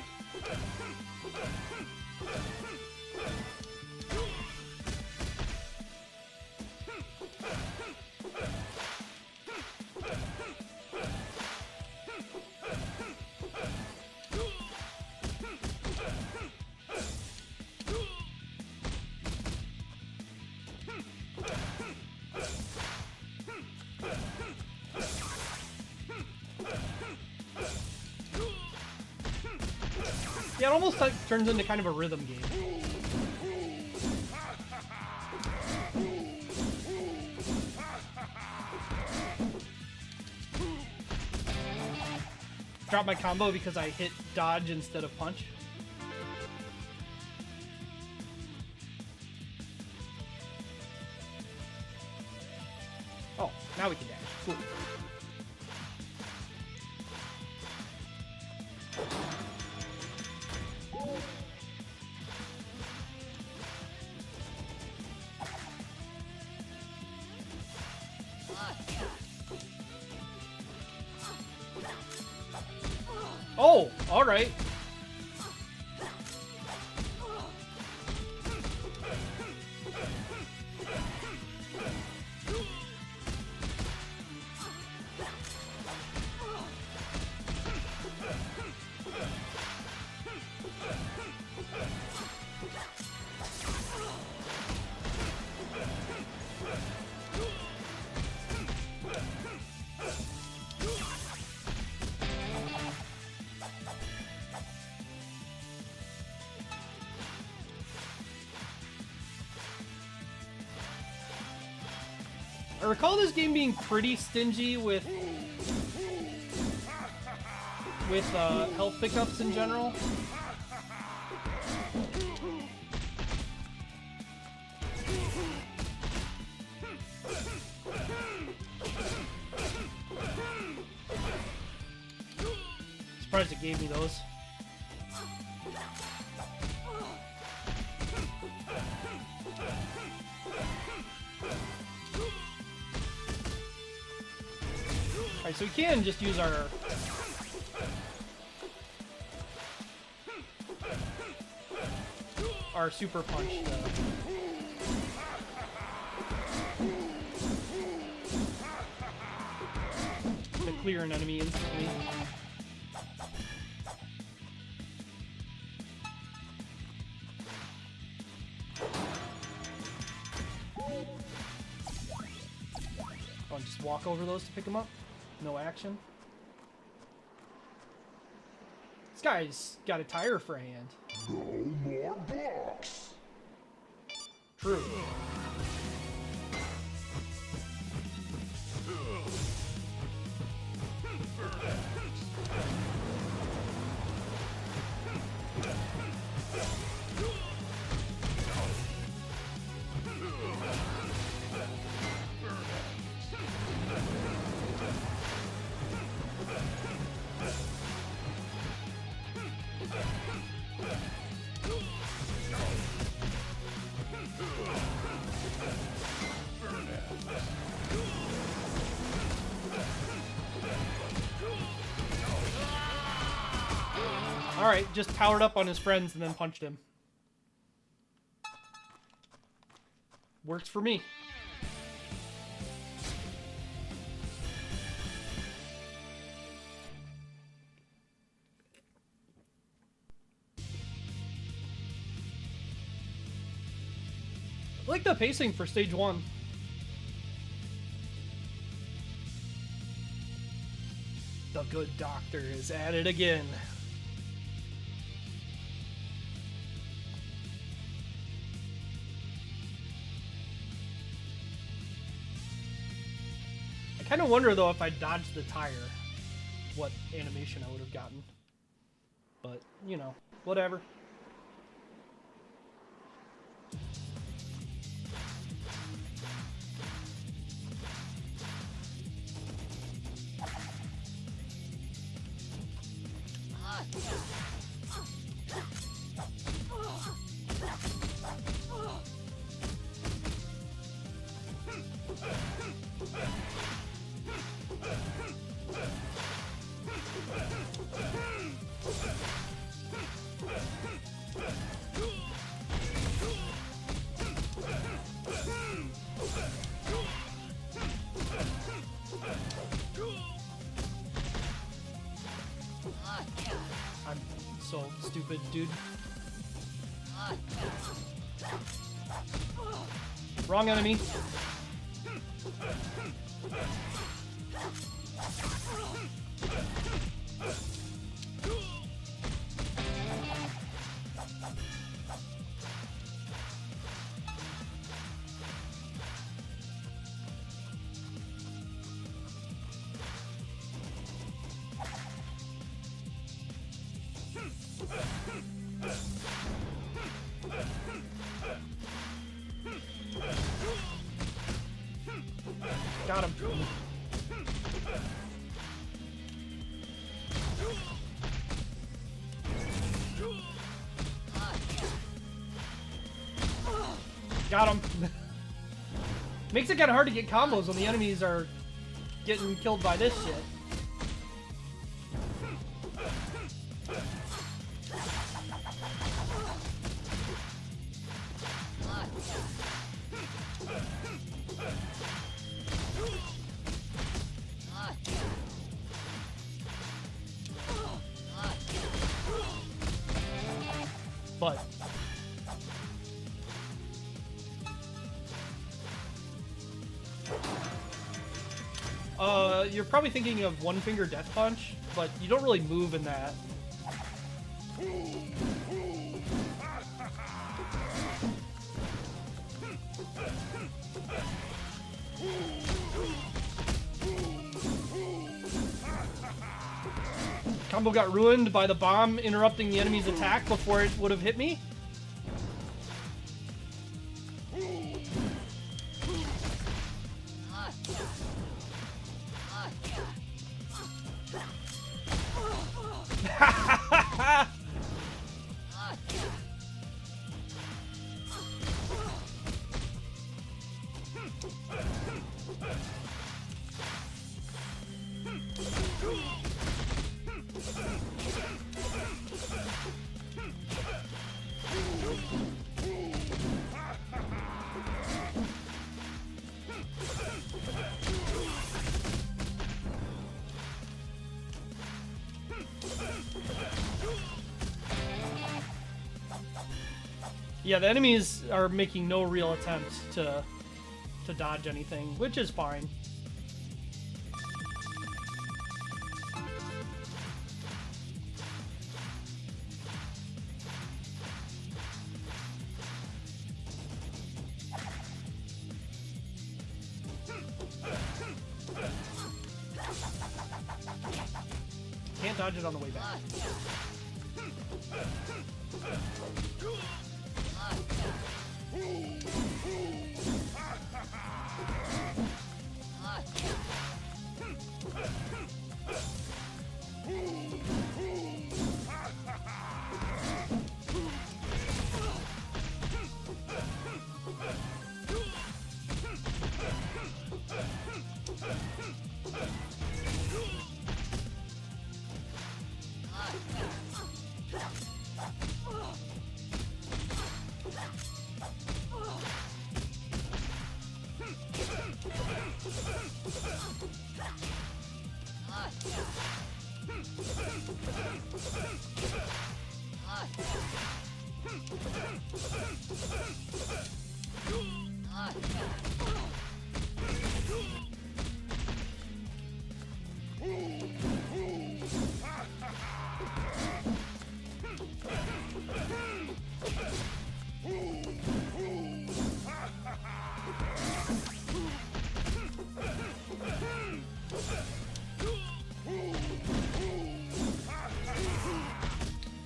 Yeah, it almost like turns into kind of a rhythm game. Drop my combo because I hit dodge instead of punch. Oh, now we can dash. Cool. Oh, all right. I recall this game being pretty stingy with health pickups in general. Surprised it gave me those. Alright, so we can just use our super punch to clear an enemy instantly. Oh, and just walk over those to pick them up? No action. This guy's got a tire for a hand. No more blocks. True. Alright, just powered up on his friends and then punched him. Works for me. I like the pacing for stage 1. The good doctor is at it again. I kind of wonder though if I dodged the tire, what animation I would have gotten. But, you know, whatever. I'm so stupid, dude. Wrong enemy. Got him. Makes it kind of hard to get combos when the enemies are getting killed by this shit. But you're probably thinking of One Finger Death Punch, but you don't really move in that. Combo got ruined by the bomb interrupting the enemy's attack before it would have hit me. Yeah, the enemies are making no real attempt to dodge anything, which is fine. Can't dodge it on the way back.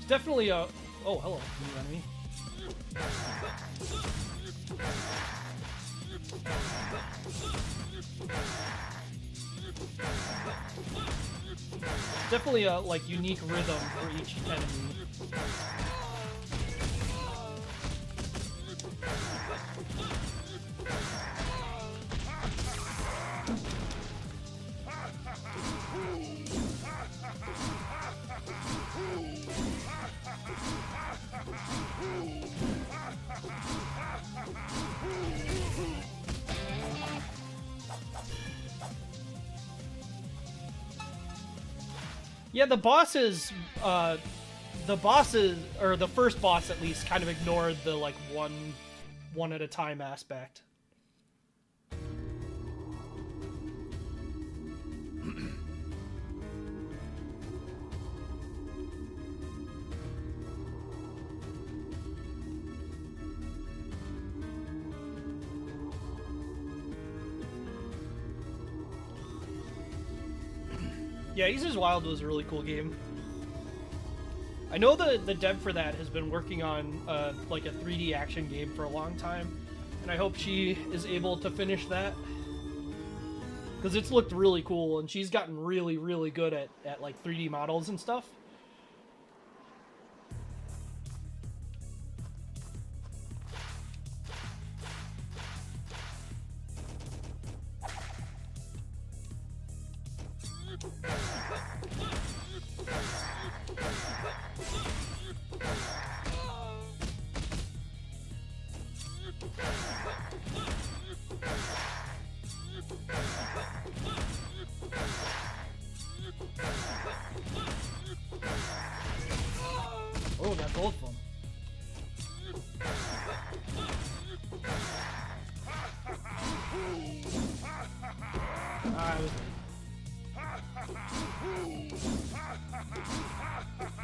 Definitely a... Oh, hello, new enemy. Definitely a, like, unique rhythm for each enemy. Yeah, the bosses, or the first boss at least, kind of ignored the, like, one at a time aspect. Yeah, Aces Wild was a really cool game. I know the dev for that has been working on like a 3D action game for a long time, and I hope she is able to finish that, because it's looked really cool, and she's gotten really, really good at like 3D models and stuff. Oh, got both of them. I was late.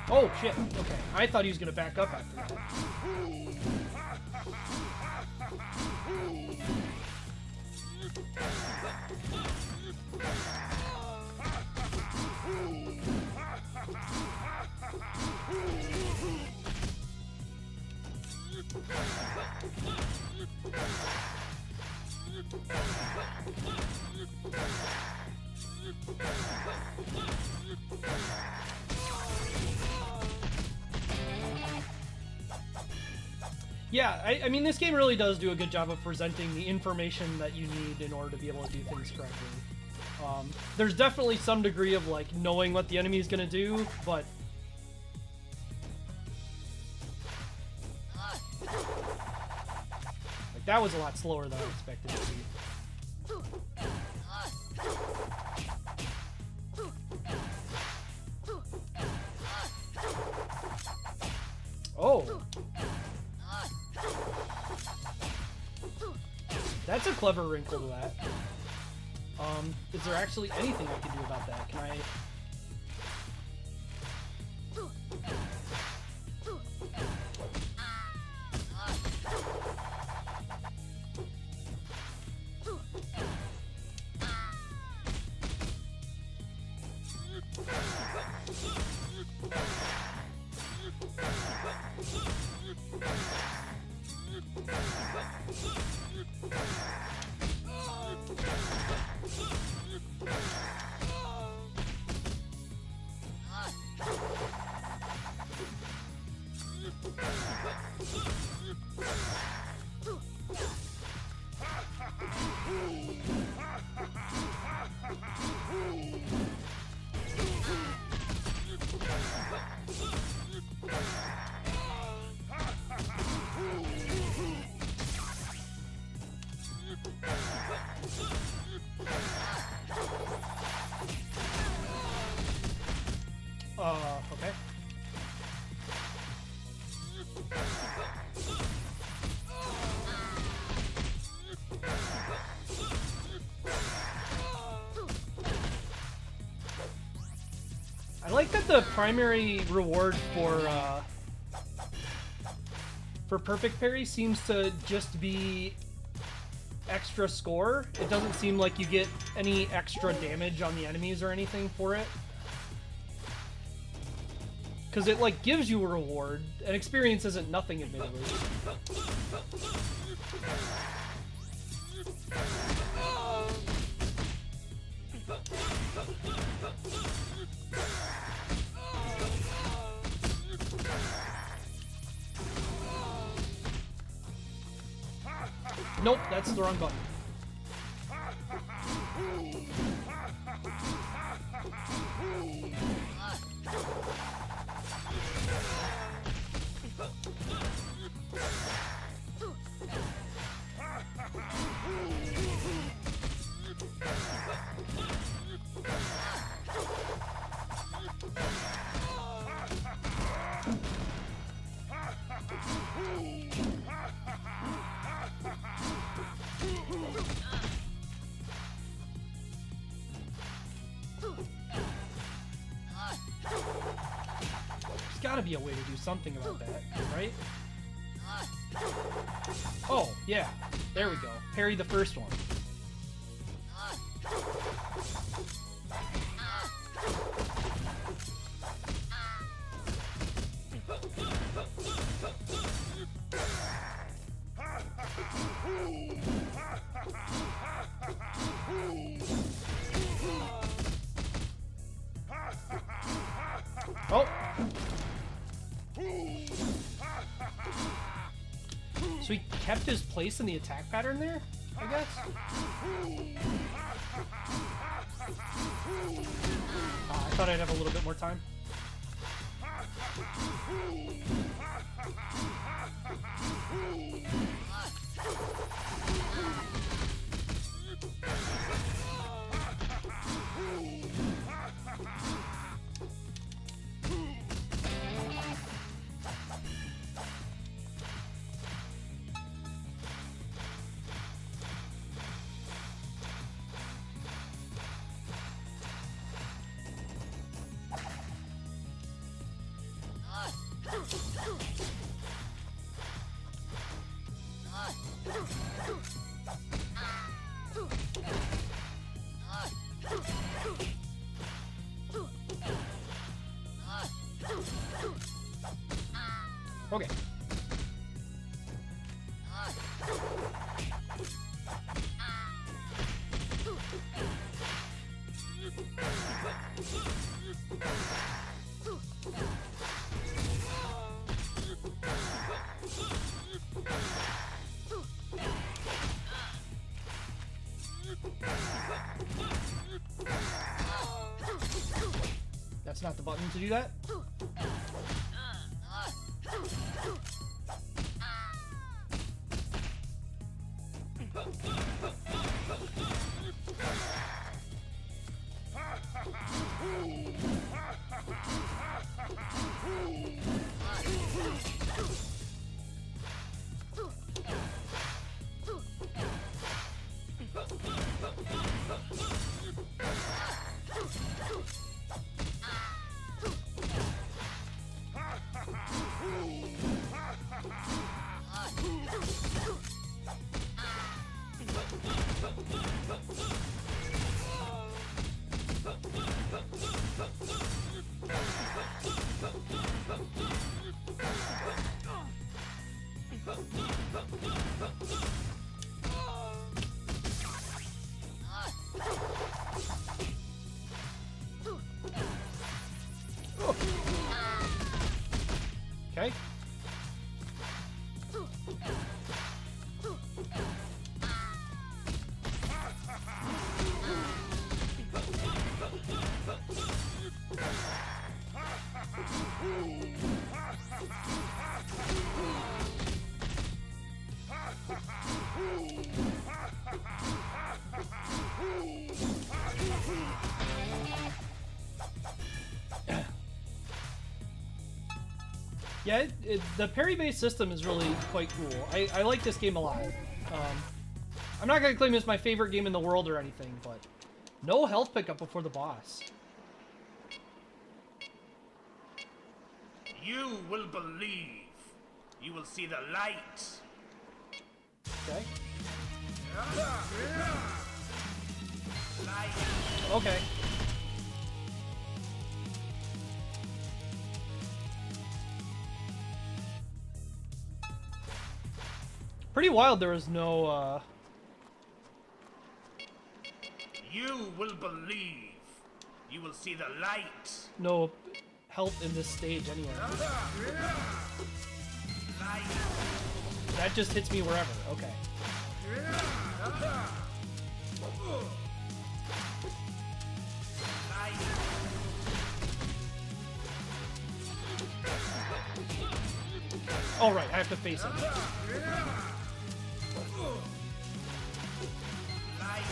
Oh, shit. Okay. I thought he was going to back up after that. Yeah, I mean, this game really does do a good job of presenting the information that you need in order to be able to do things correctly. There's definitely some degree of, like, knowing what the enemy is going to do, but... like, that was a lot slower than I expected it to be. Oh! That's a clever wrinkle to that. Is there actually anything I can do about that? Can I... okay. I like that the primary reward for perfect parry seems to just be extra score. It doesn't seem like you get any extra damage on the enemies or anything for it. Because it, like, gives you a reward, and experience isn't nothing, admittedly. Nope, that's the wrong button. There's gotta be a way to do something about that, right? Oh, yeah. There we go. Parry the first one. Oh! So he kept his place in the attack pattern there, I guess? I thought I'd have a little bit more time. Okay. That's not the button to do that? Okay. Yeah, the parry-based system is really quite cool. I like this game a lot. I'm not going to claim it's my favorite game in the world or anything, but no health pickup before the boss. You will believe. You will see the light. Okay. Light. Okay. Pretty wild there was no, You will believe. You will see the light. no health in this stage anyway. Light. That just hits me wherever. Okay. Light. Oh, right. I have to face it. Light.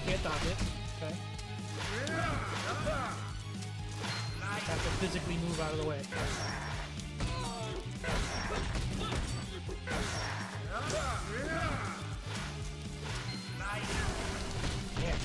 Can't dodge it. Okay. Have to physically move out of the way. Yeah.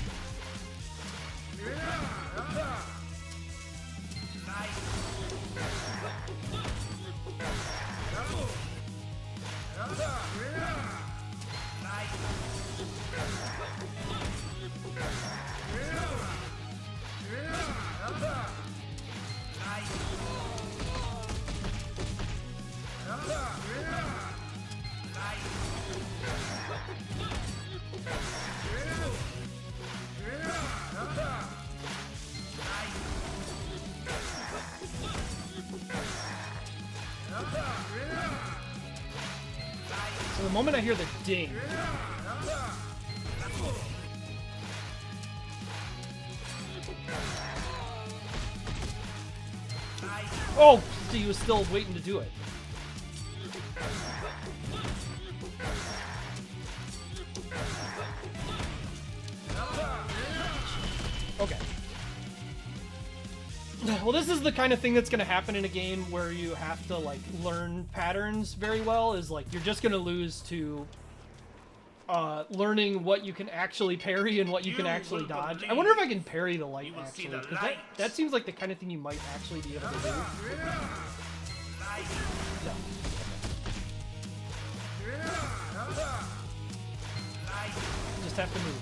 So the moment I hear the ding, oh, so he was still waiting to do it. Okay. Well, this is the kind of thing that's going to happen in a game where you have to, like, learn patterns very well, is, like, you're just going to lose to learning what you can actually parry and what you can actually dodge. I wonder if I can parry the light, actually, because that seems like the kind of thing you might actually be able to do. No. Just have to move.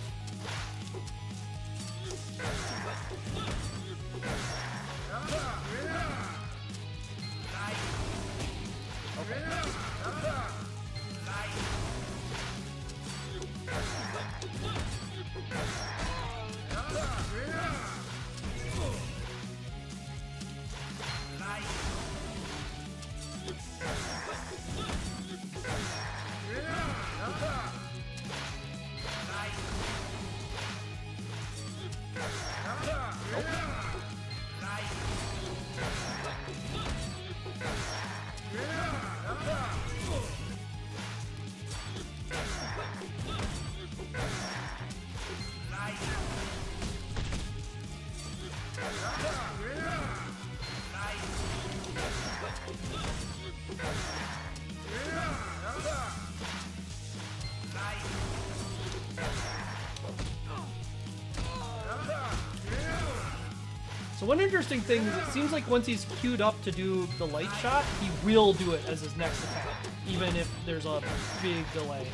So one interesting thing is it seems like once he's queued up to do the light shot, he will do it as his next attack, even if there's a big delay.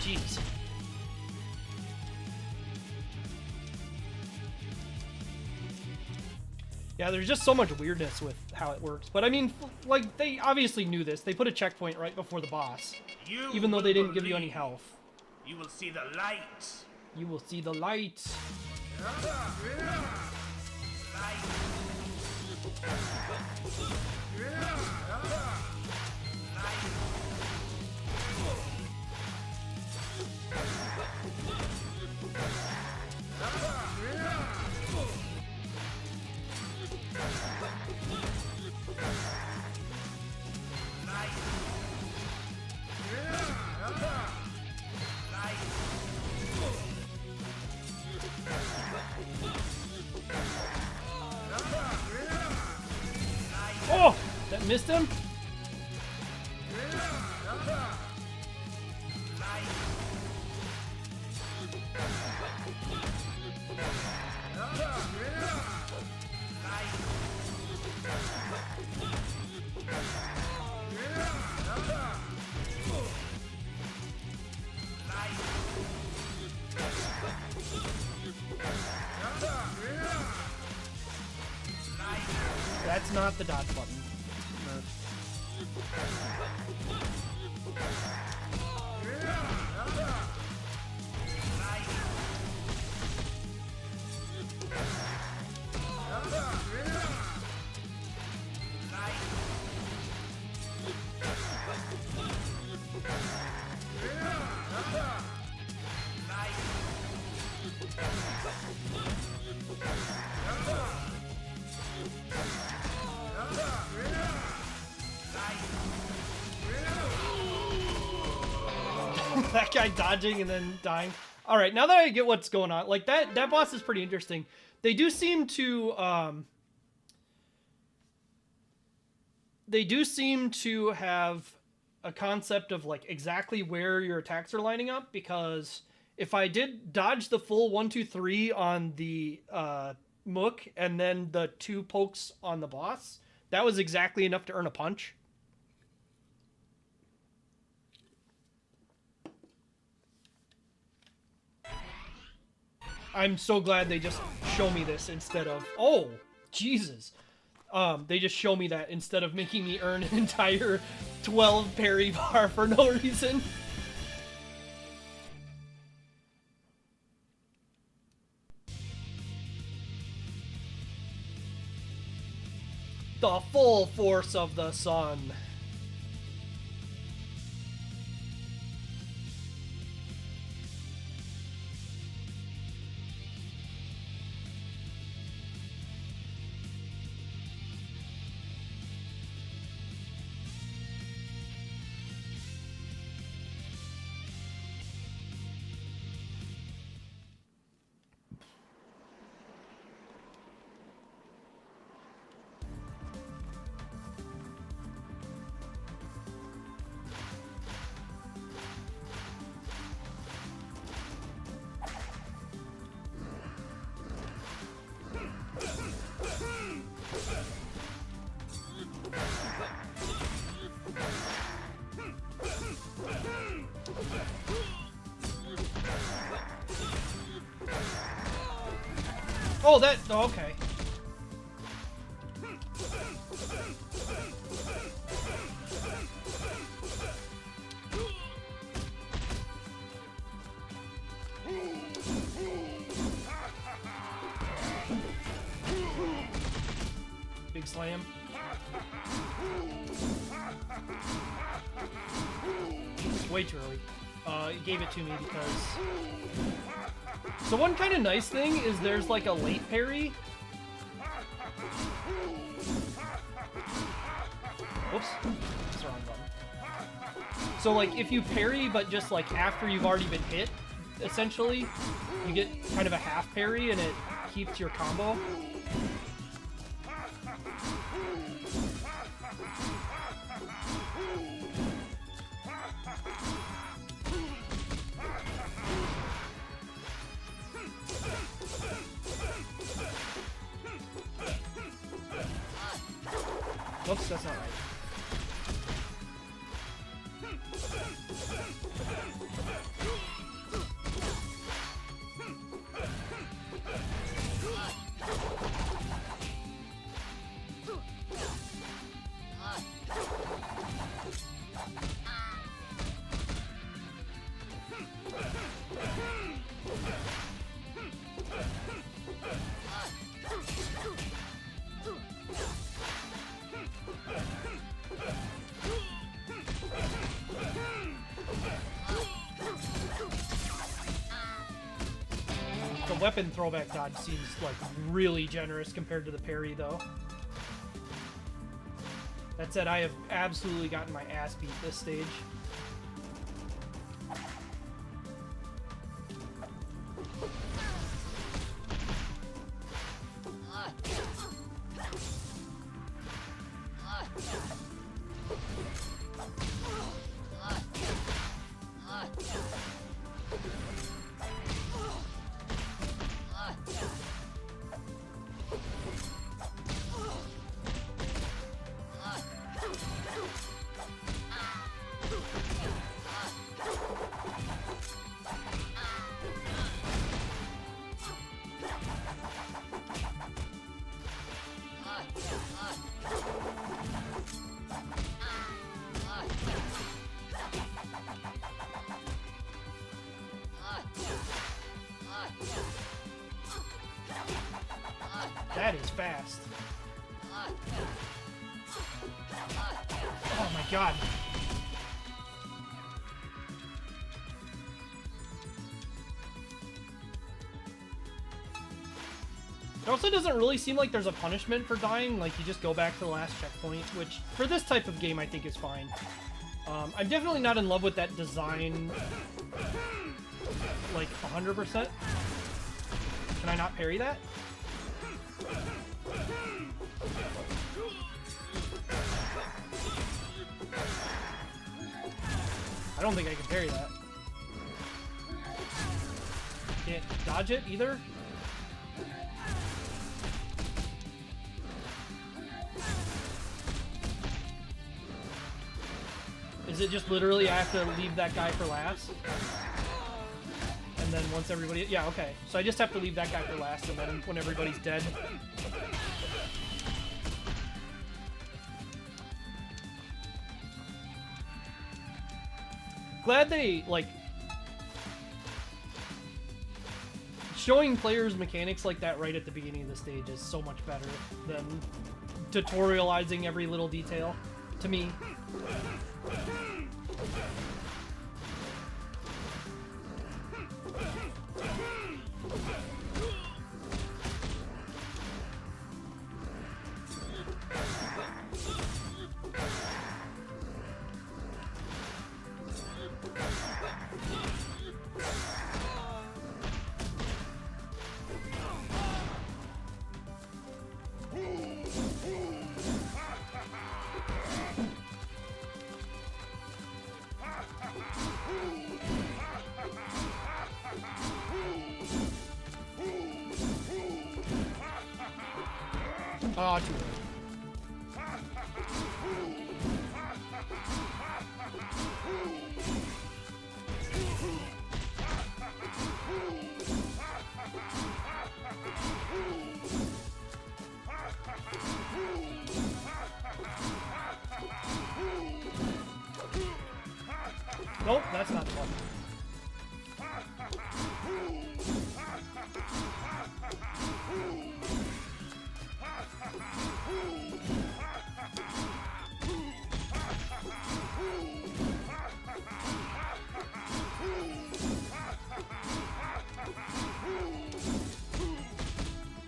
Jeez. Yeah, there's just so much weirdness with how it works. But I mean, like, they obviously knew this. They put a checkpoint right before the boss. Even though they didn't give you any health. You will see the light. You will see the light. Oh! That missed him? That's not the dodge button. That guy dodging and then dying. All right, now that I get what's going on, like that boss is pretty interesting. They do seem to have a concept of like exactly where your attacks are lining up, because if I did dodge the full 1, 2, 3 on the Mook and then the 2 pokes on the boss, that was exactly enough to earn a punch. I'm so glad they just show me this instead of... Oh, Jesus. They just show me that instead of making me earn an entire 12 parry bar for no reason. The full force of the sun. Oh, that... Oh, okay. Big slam. It's way too early. It gave it to me because... So one kind of nice thing is there's like a late parry. Whoops. That's the wrong button. So like if you parry but just like after you've already been hit, essentially, you get kind of a half parry and it keeps your combo. Whoops, that's not right. The weapon throwback dodge seems like really generous compared to the parry, though. That said, I have absolutely gotten my ass beat this stage. That is fast. Oh my god. It also doesn't really seem like there's a punishment for dying, like you just go back to the last checkpoint, which for this type of game I think is fine. I'm definitely not in love with that design, like 100%. Can I not parry that? I don't think I can parry that. Can't dodge it either? Is it just literally I have to leave that guy for last? And then once everybody... Yeah, okay. So I just have to leave that guy for last, and then when everybody's dead... Glad they, like... Showing players mechanics like that right at the beginning of the stage is so much better than tutorializing every little detail, to me. Oh, too late. Nope, that's not fun.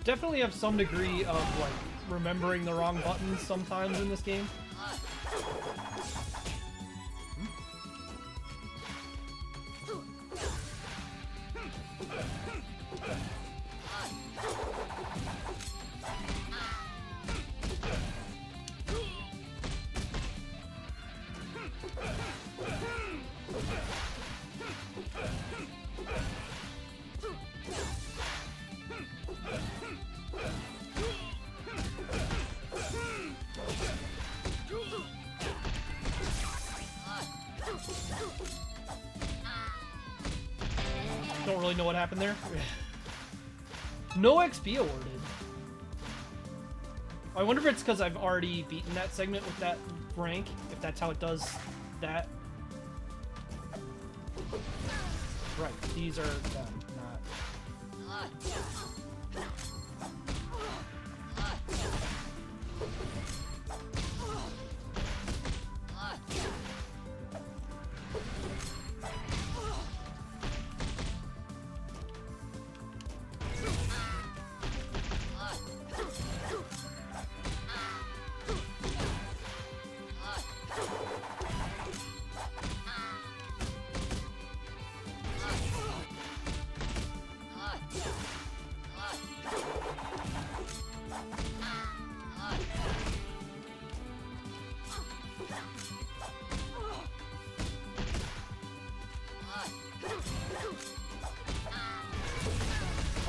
Definitely have some degree of like remembering the wrong buttons sometimes in this game. Don't really know what happened there. No XP awarded. I wonder if it's because I've already beaten that segment with that rank, if that's how it does that. Right, these are them, not...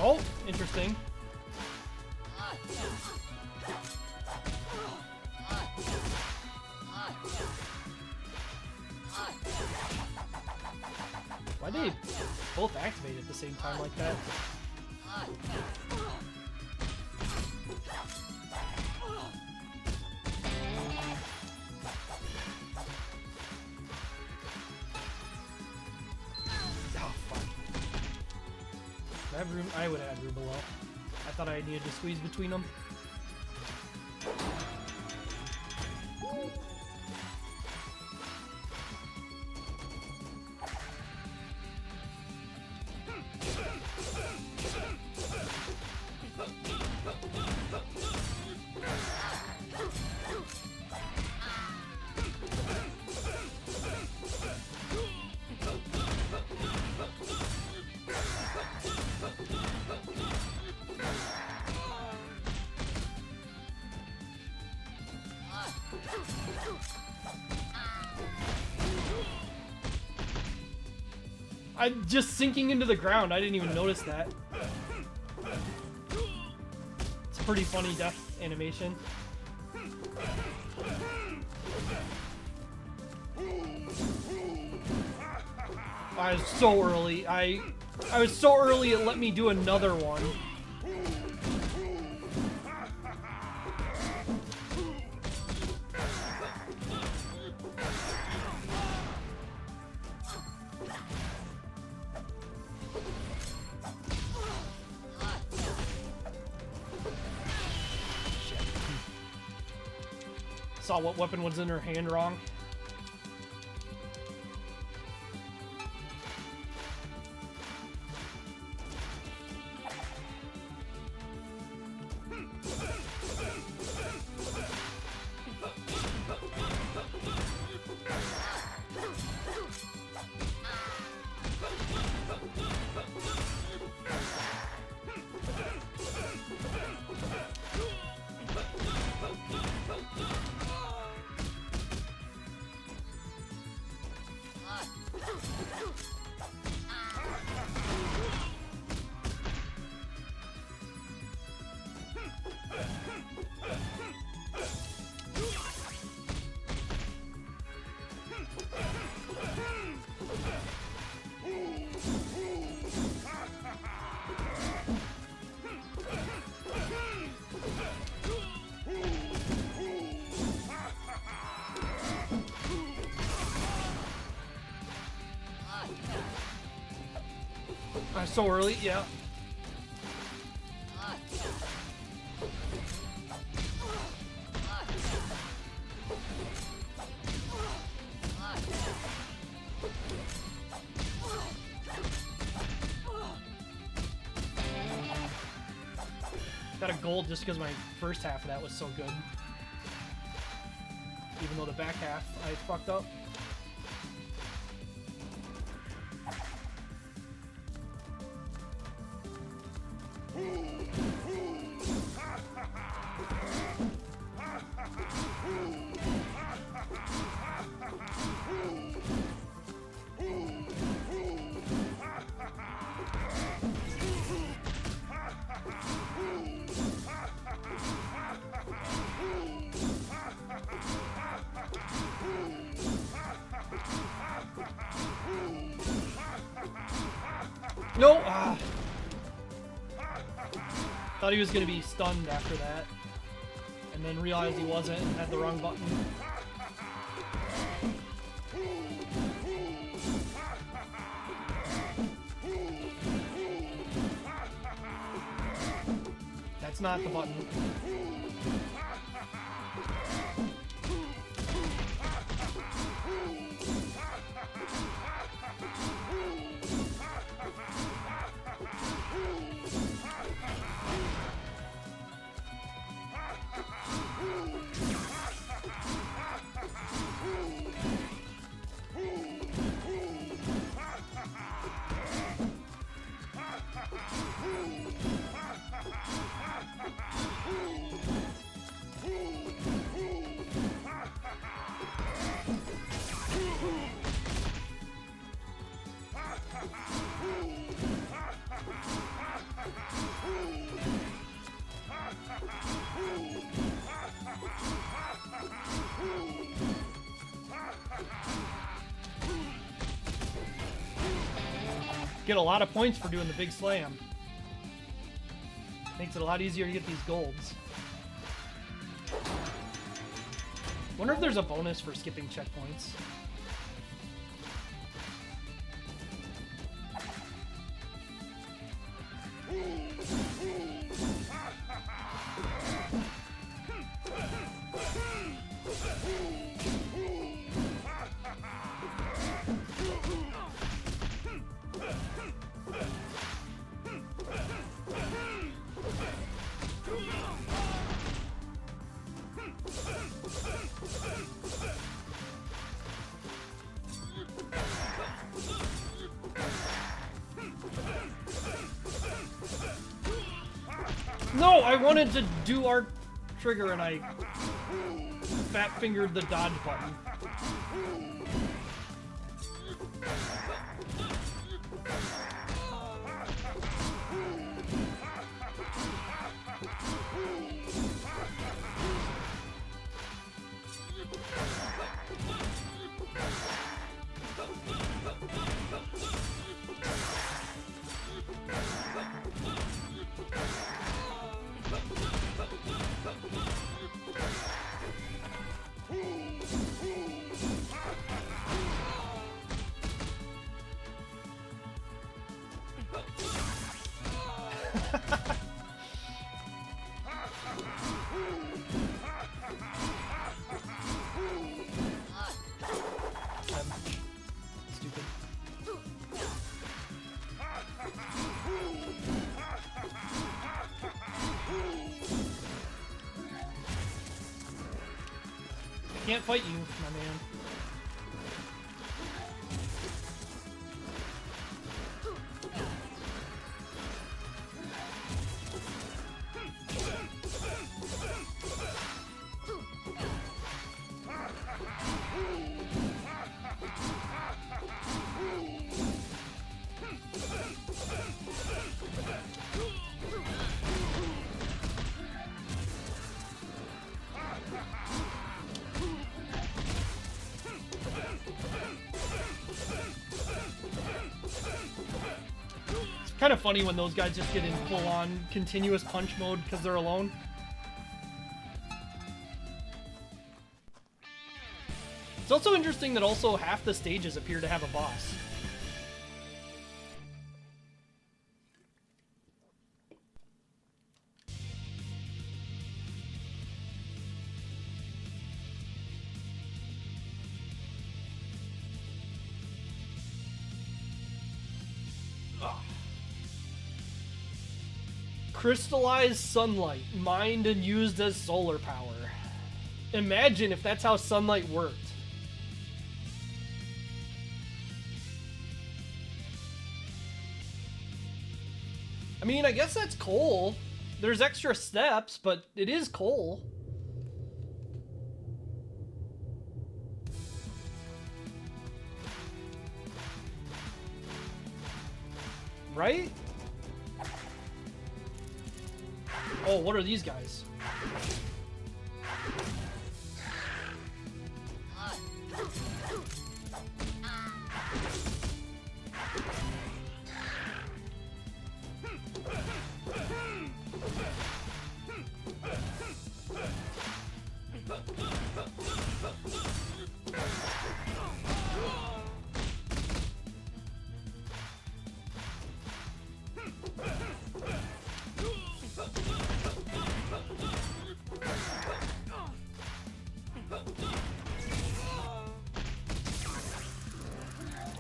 Oh, interesting. Why'd they both activate at the same time like that? I have room. I would have had room below. I thought I needed to squeeze between them. I'm just sinking into the ground. I didn't even notice that. It's a pretty funny death animation. I was so early. I was so early it let me do another one. Saw what weapon was in her hand wrong. so early, yeah. Got a gold just because my first half of that was so good. Even though the back half I fucked up. No! Ah. Thought he was gonna be stunned after that. And then realized he wasn't and had the wrong button. That's not the button. Get a lot of points for doing the big slam. Makes it a lot easier to get these golds. Wonder if there's a bonus for skipping checkpoints. No, I wanted to do our trigger and I fat fingered the dodge button. Stupid. Can't fight you, my man. Kind of funny when those guys just get in full-on continuous punch mode because they're alone. It's also interesting that also half the stages appear to have a boss. Crystallized sunlight, mined and used as solar power. Imagine if that's how sunlight worked. I mean, I guess that's coal. There's extra steps, but it is coal. Right? Oh, what are these guys?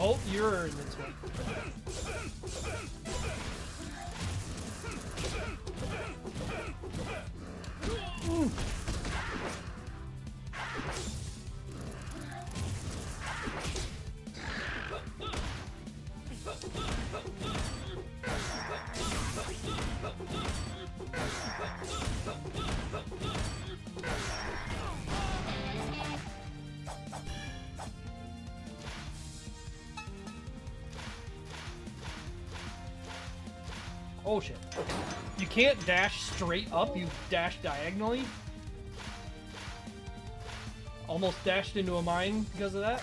Oh, you're in this one. Oh shit. You can't dash straight up, you dash diagonally. Almost dashed into a mine because of that.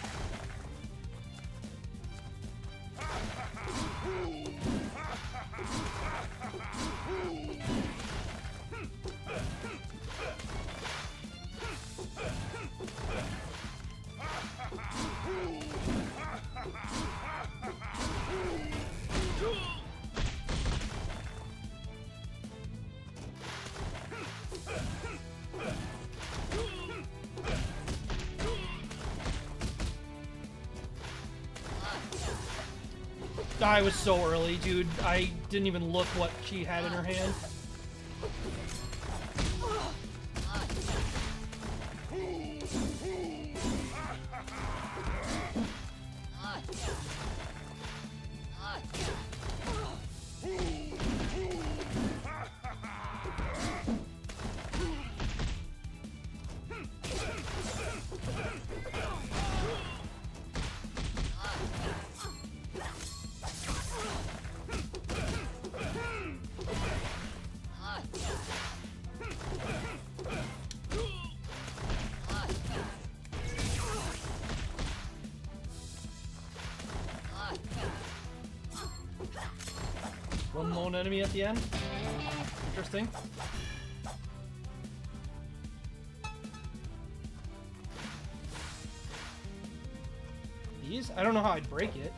I was so early, dude. I didn't even look what she had in her hand. One lone enemy at the end. Interesting. These? I don't know how I'd break it.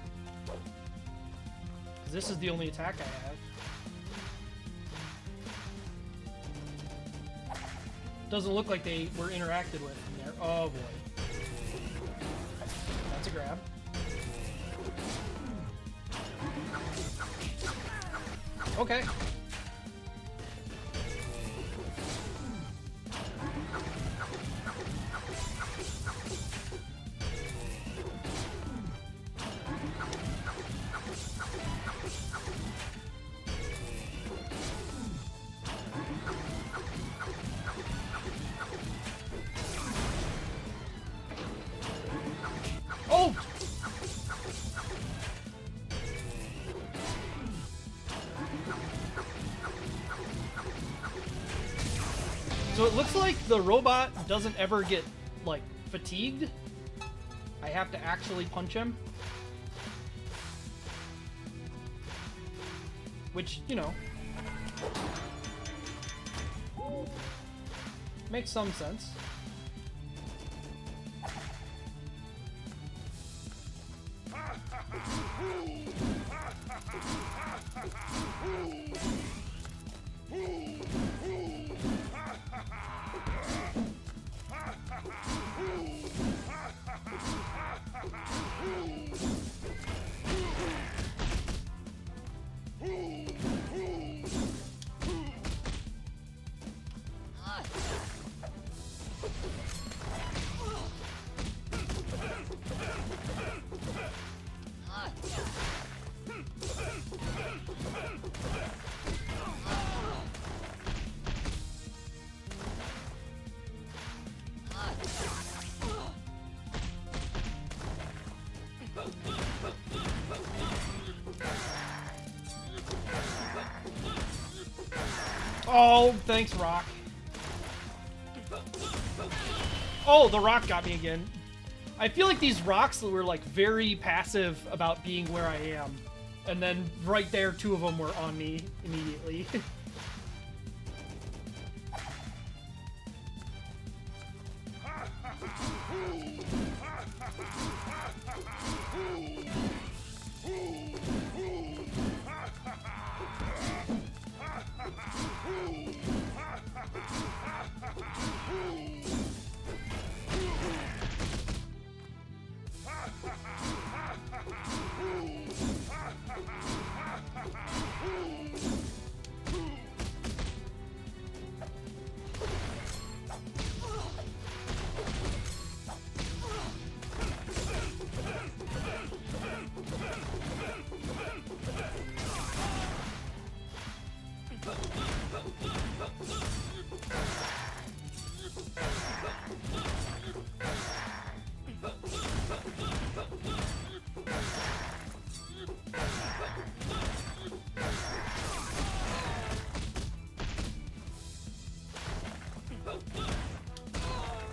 'Cause this is the only attack I have. Doesn't look like they were interacted with in there. Oh boy. That's a grab. Okay. Oh! So it looks like the robot doesn't ever get, like, fatigued. I have to actually punch him. Which, you know, makes some sense. Oh, thanks, Rock. Oh, the rock got me again. I feel like these rocks were like very passive about being where I am. And then right there, 2 of them were on me immediately.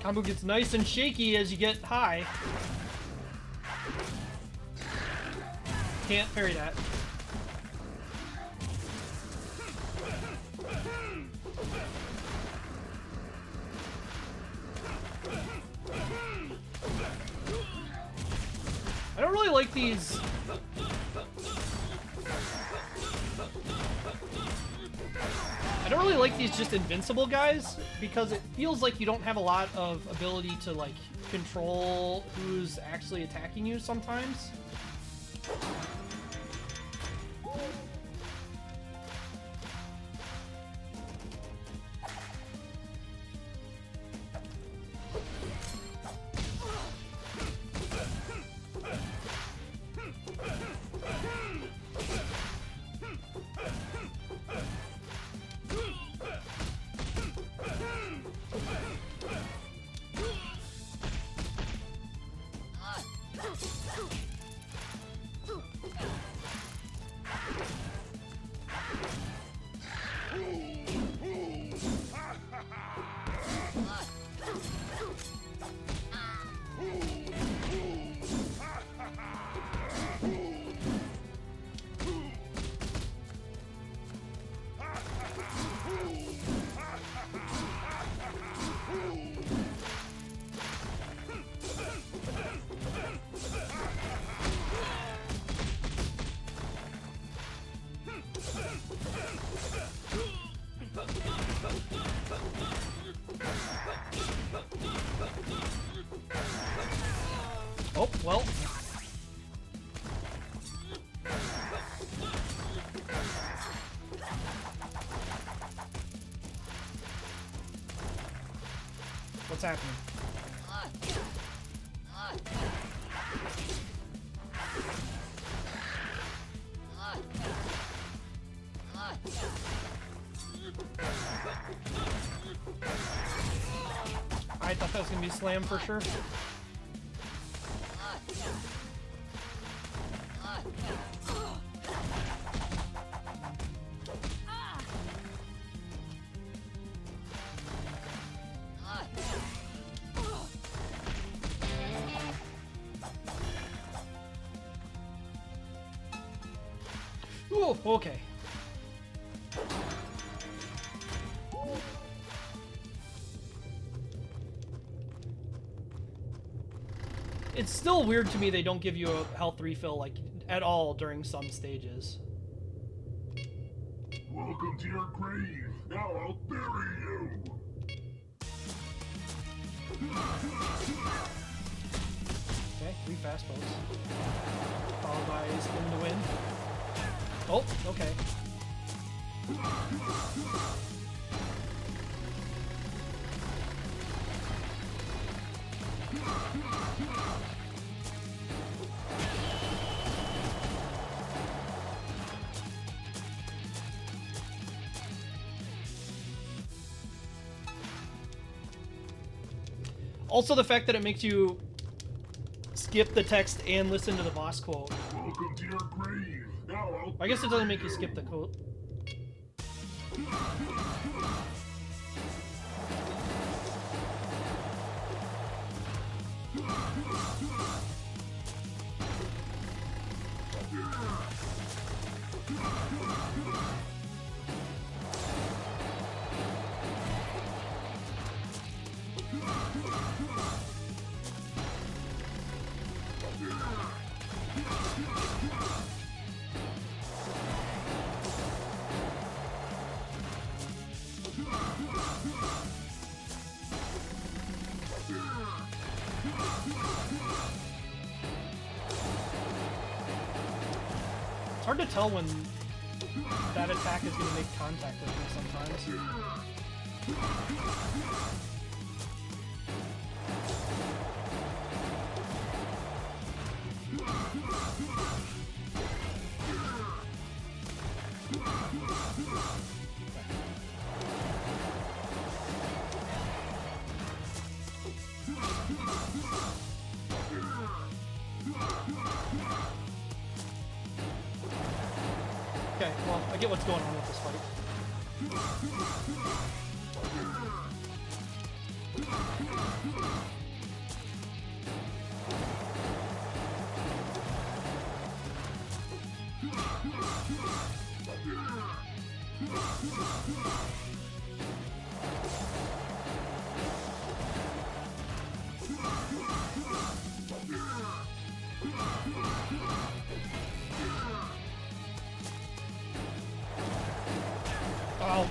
Combo gets nice and shaky as you get high. Can't parry that. I don't really like these. I don't really like these just invincible guys because it feels like you don't have a lot of ability to like control who's actually attacking you sometimes. Oh, well. What's happening? I thought that was gonna be slam for sure. Ooh, okay. It's still weird to me they don't give you a health refill, like, at all during some stages. Welcome to your grave. Now I'll bury you. Okay, 3 fast bows. Followed by spin to win. Oh, okay. Also, the fact that it makes you skip the text and listen to the boss quote. Welcome to your grave. Now I'll I guess it doesn't make you skip the quote. It's hard to tell when that attack is going to make contact with me sometimes. Okay, well, I get what's going on with this fight. Oh.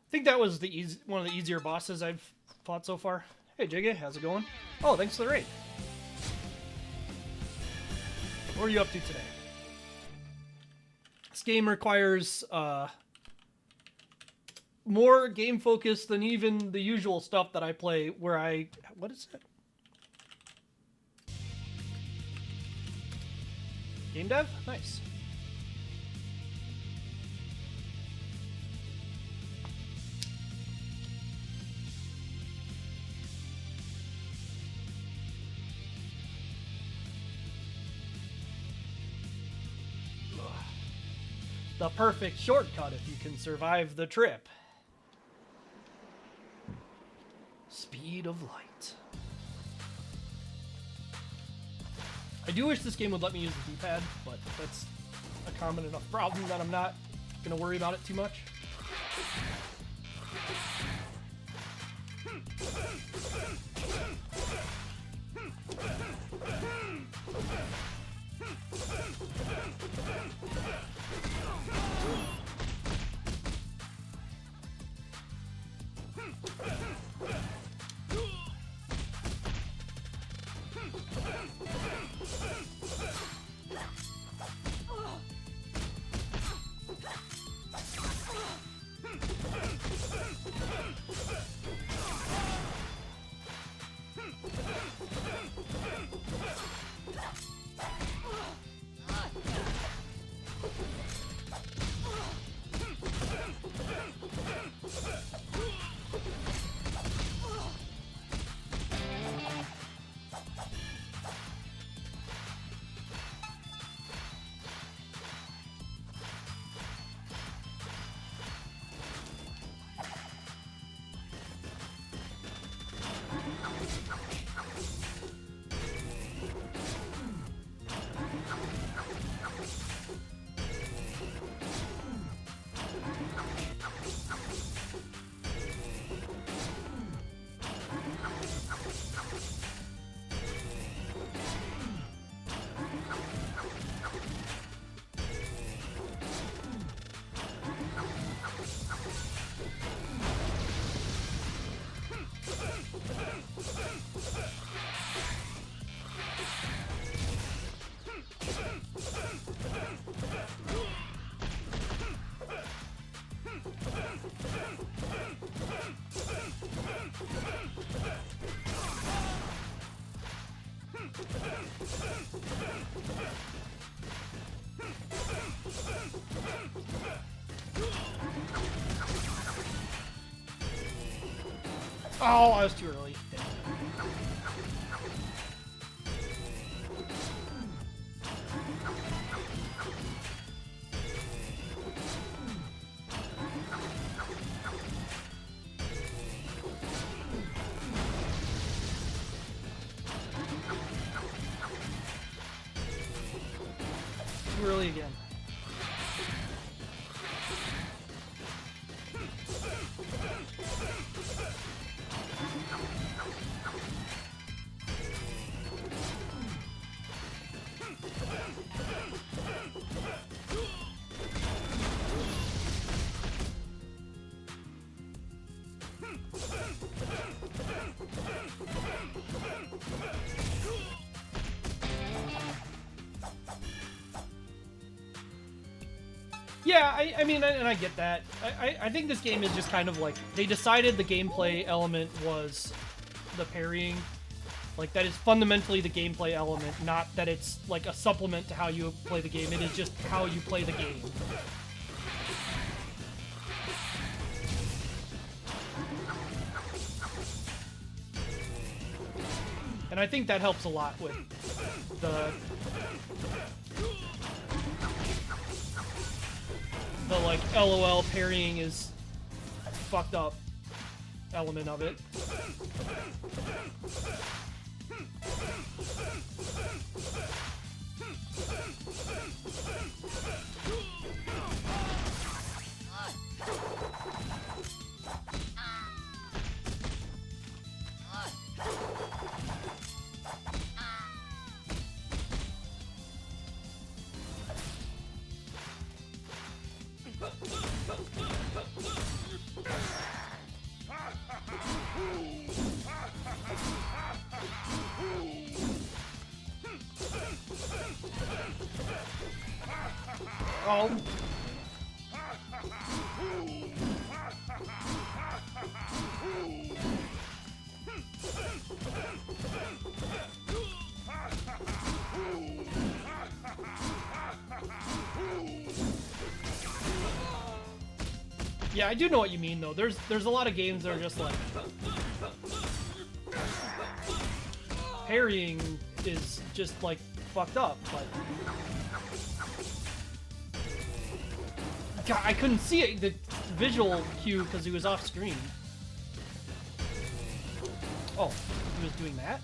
I think that was the one of the easier bosses I've fought so far. Hey Jigga, how's it going? Oh, thanks for the raid. What are you up to today? This game requires more game focus than even the usual stuff that I play where what is it? Game dev? Nice. The perfect shortcut if you can survive the trip. Speed of light. I do wish this game would let me use the D-pad, but that's a common enough problem that I'm not going to worry about it too much. Oh, I was too early. Damn. Too early again. Yeah, I mean, and I get that. I think this game is just kind of like, they decided the gameplay element was the parrying. Like, that is fundamentally the gameplay element, not that it's like a supplement to how you play the game. It is just how you play the game. And I think that helps a lot with the like LOL parrying is fucked up element of it. Oh. Yeah, I do know what you mean though. There's a lot of games that are just like parrying is just like fucked up, but God, I couldn't see it, the visual cue because he was off screen. Oh, he was doing that?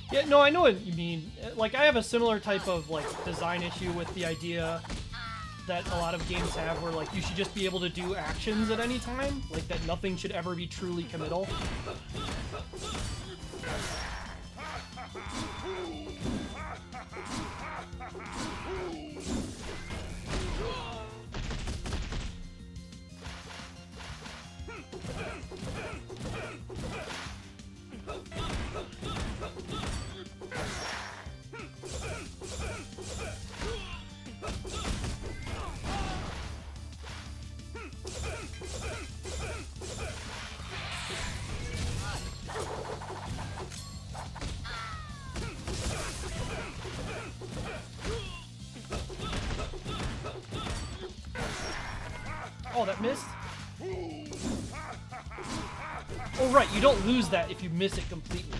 Yeah, no, I know what you mean. Like, I have a similar type of, like, design issue with the idea that a lot of games have where, like, you should just be able to do actions at any time. Like, that nothing should ever be truly committal. Oh, that missed? Oh, right, you don't lose that if you miss it completely.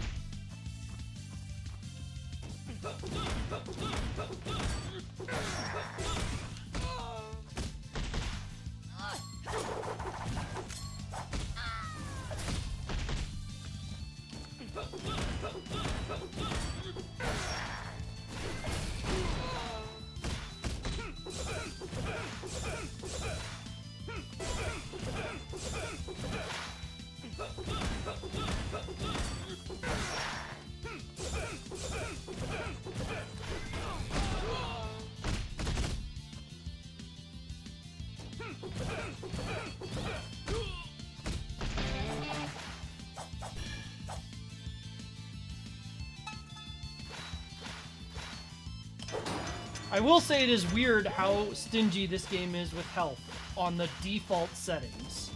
I will say it is weird how stingy this game is with health on the default settings.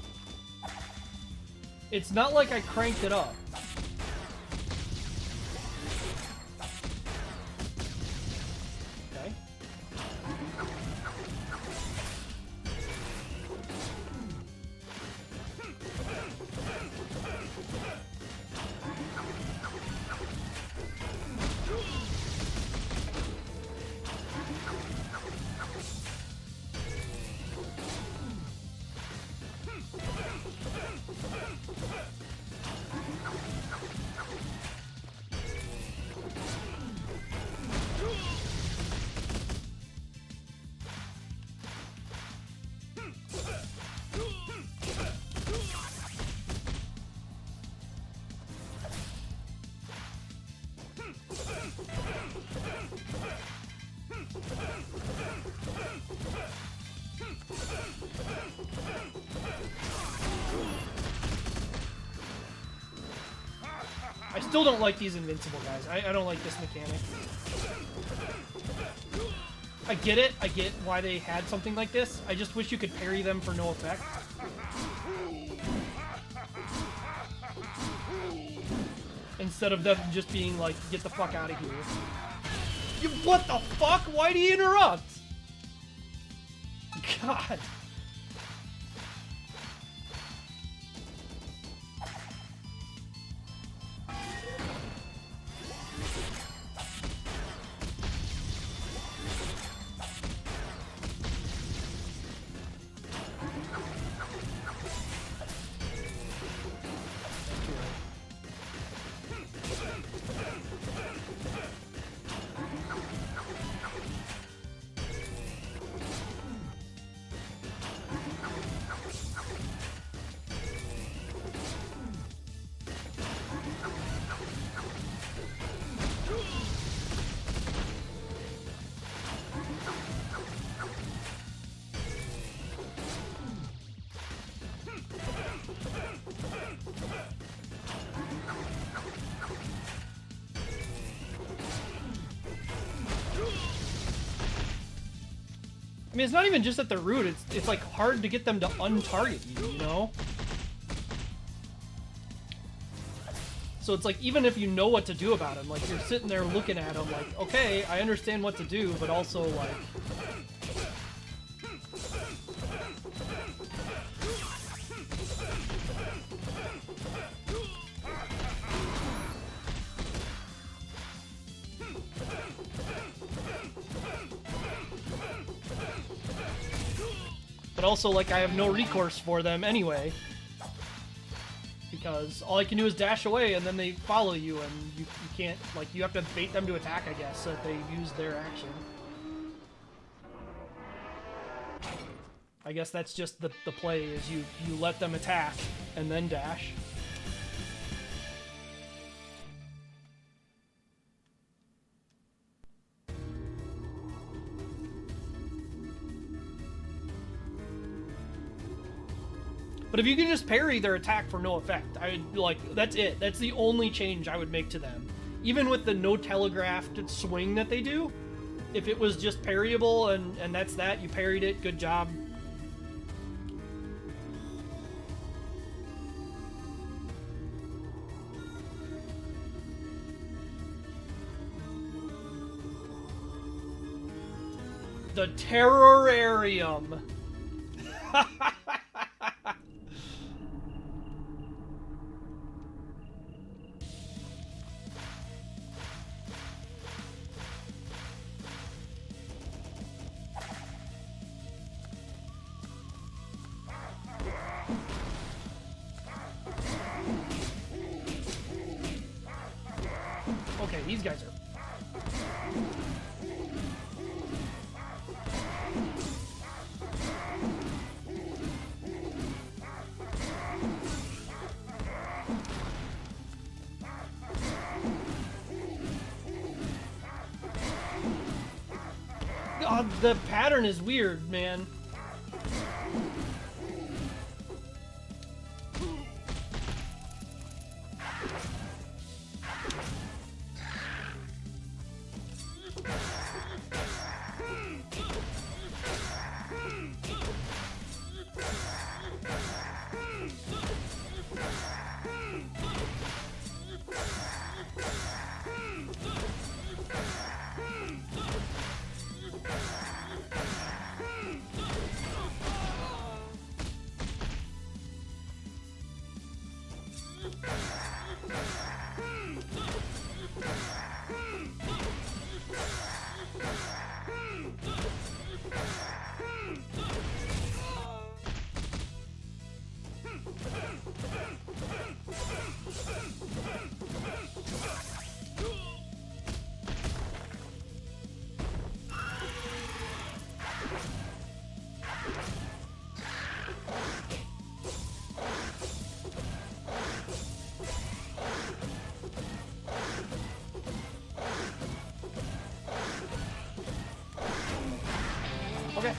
It's not like I cranked it up. Okay. I still don't like these invincible guys. I don't like this mechanic. I get it. I get why they had something like this. I just wish you could parry them for no effect. Instead of them just being like, get the fuck out of here. What the fuck? Why do you interrupt? God. I mean, it's not even just that they're rude, it's like hard to get them to untarget you, you know? So it's like, even if you know what to do about him, like, you're sitting there looking at him like, okay, I understand what to do, but also, like... But also, like, I have no recourse for them anyway. Because all I can do is dash away and then they follow you and you can't, like, you have to bait them to attack, I guess, so that they use their action. I guess that's just the play, is you let them attack and then dash. But if you can just parry their attack for no effect, I would, like, that's it. That's the only change I would make to them. Even with the no telegraphed swing that they do, if it was just parryable and that's that, you parried it, good job. The Terrarium. Okay, these guys are... The pattern is weird, man. Okay.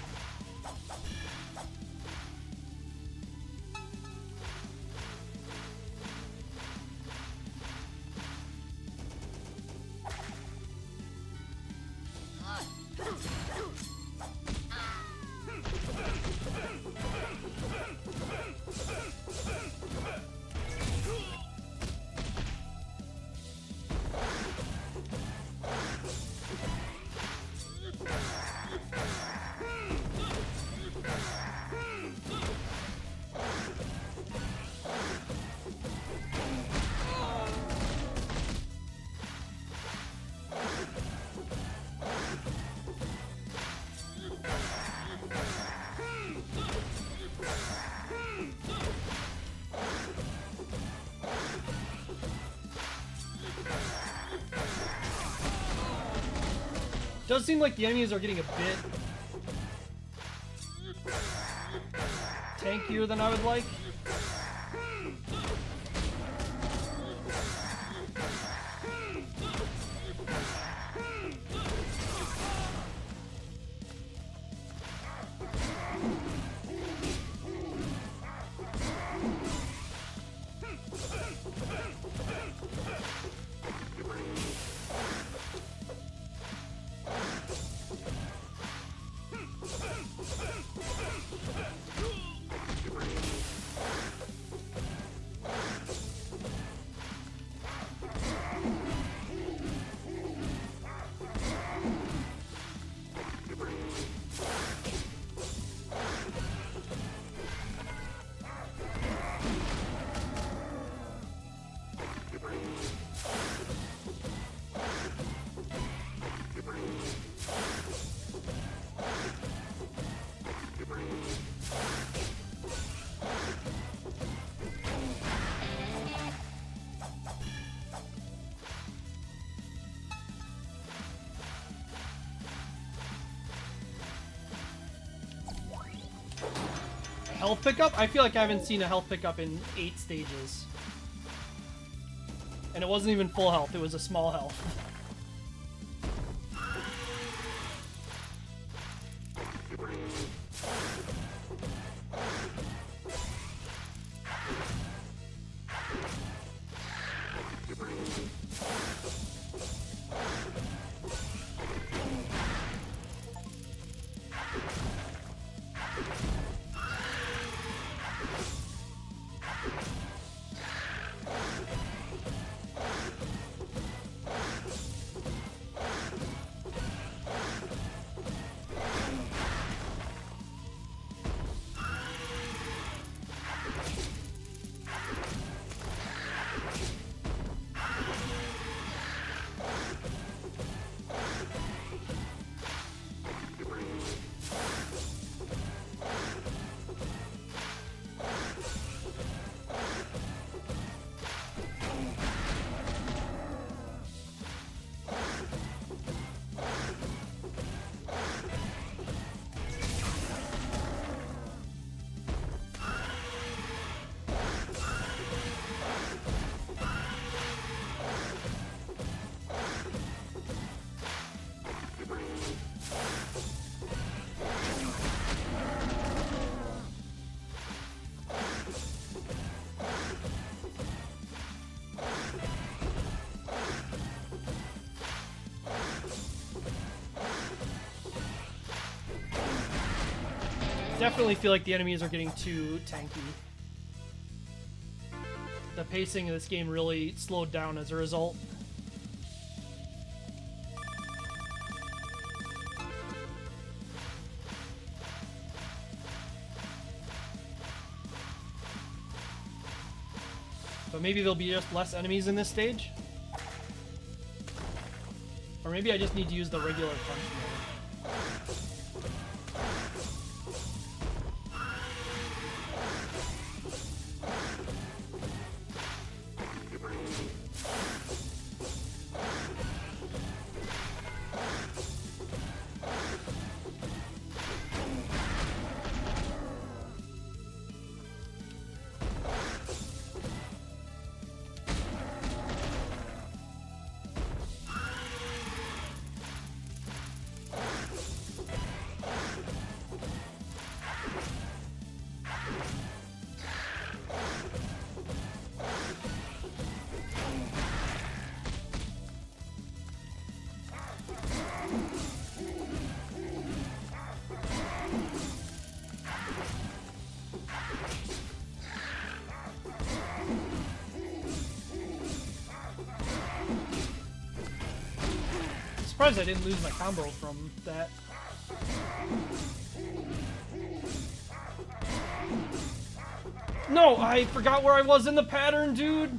Does seem like the enemies are getting a bit tankier than I would like. Health pickup? I feel like I haven't seen a health pickup in 8 stages. And it wasn't even full health, it was a small health. definitely feel like the enemies are getting too tanky. The pacing of this game really slowed down as a result. But maybe there'll be just less enemies in this stage? Or maybe I just need to use the regular punch mode. Surprised I didn't lose my combo from that. No, I forgot where I was in the pattern, dude.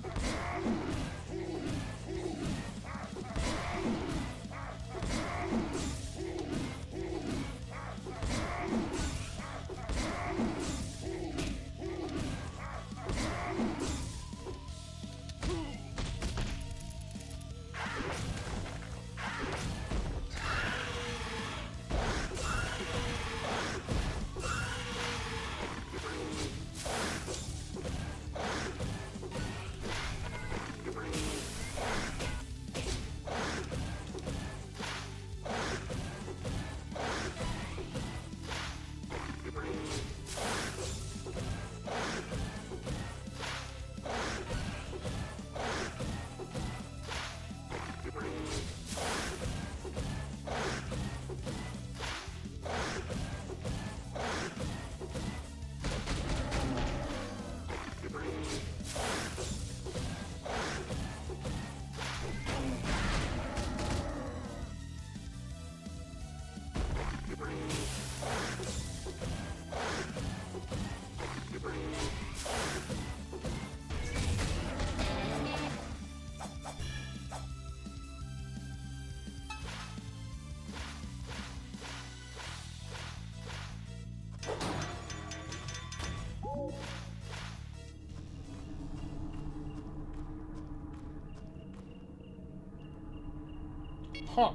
Huh.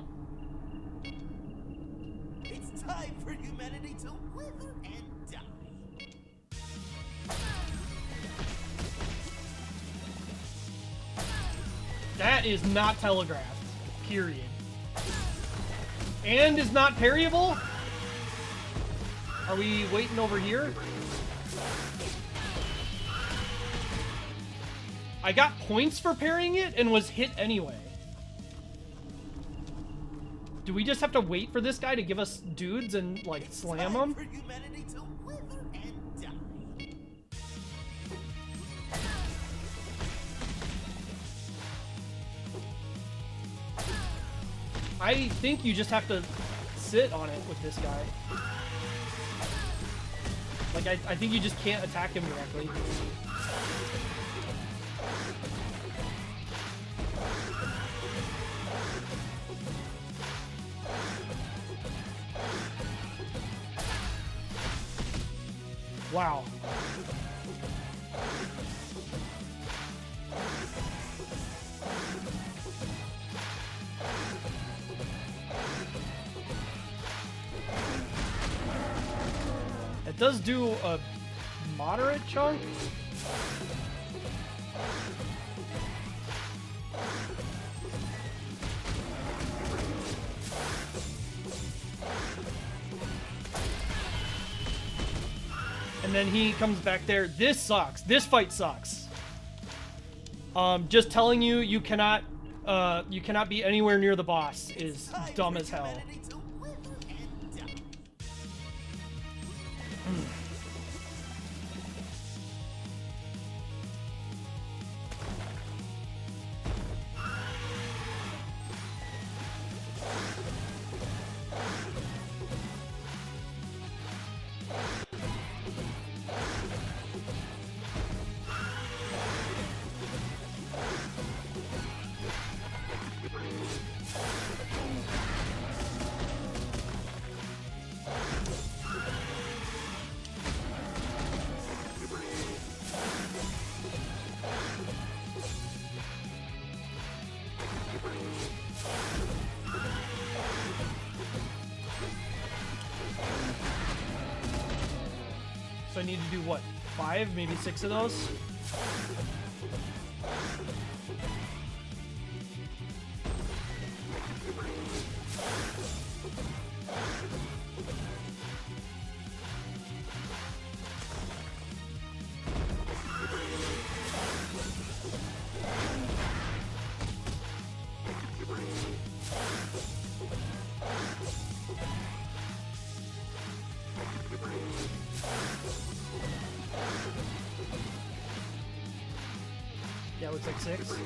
It's time for humanity to wither and die. That is not telegraphed. Period. And is not parryable? Are we waiting over here? I got points for parrying it and was hit anyway. Do we just have to wait for this guy to give us dudes and, like, slam them? For humanity to wither and die. I think you just have to sit on it with this guy. Like, I think you just can't attack him directly. Wow. It does do a moderate chunk. And then he comes back there. This sucks. This fight sucks. Just telling you, you cannot be anywhere near the boss is dumb as hell. Humanity to wither and die. need to do what? 5, maybe 6 of those? Yeah, looks like 6.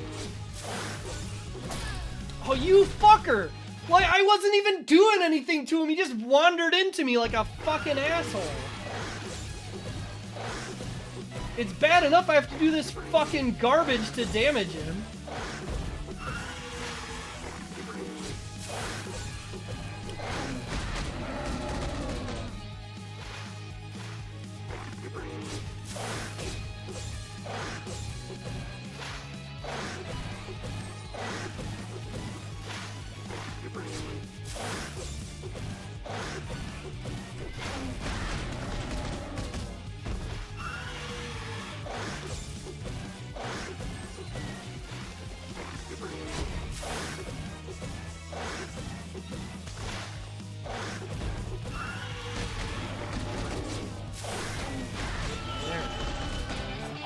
Oh, you fucker! Like, I wasn't even doing anything to him. He just wandered into me like a fucking asshole. It's bad enough I have to do this fucking garbage to damage him.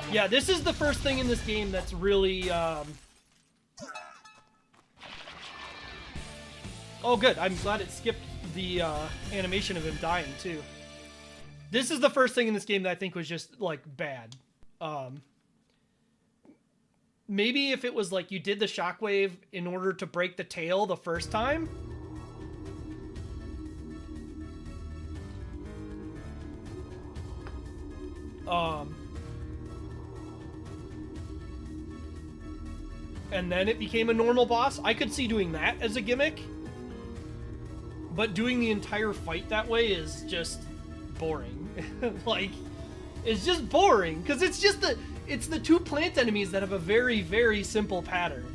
Yeah, this is the first thing in this game that's really, Oh, good. I'm glad it skipped the animation of him dying, too. This is the first thing in this game that I think was just, like, bad. Maybe if it was, like, you did the shockwave in order to break the tail the first time. And then it became a normal boss. I could see doing that as a gimmick. But doing the entire fight that way is just boring. Like, it's just boring. Because it's just it's the 2 plant enemies that have a very, very simple pattern.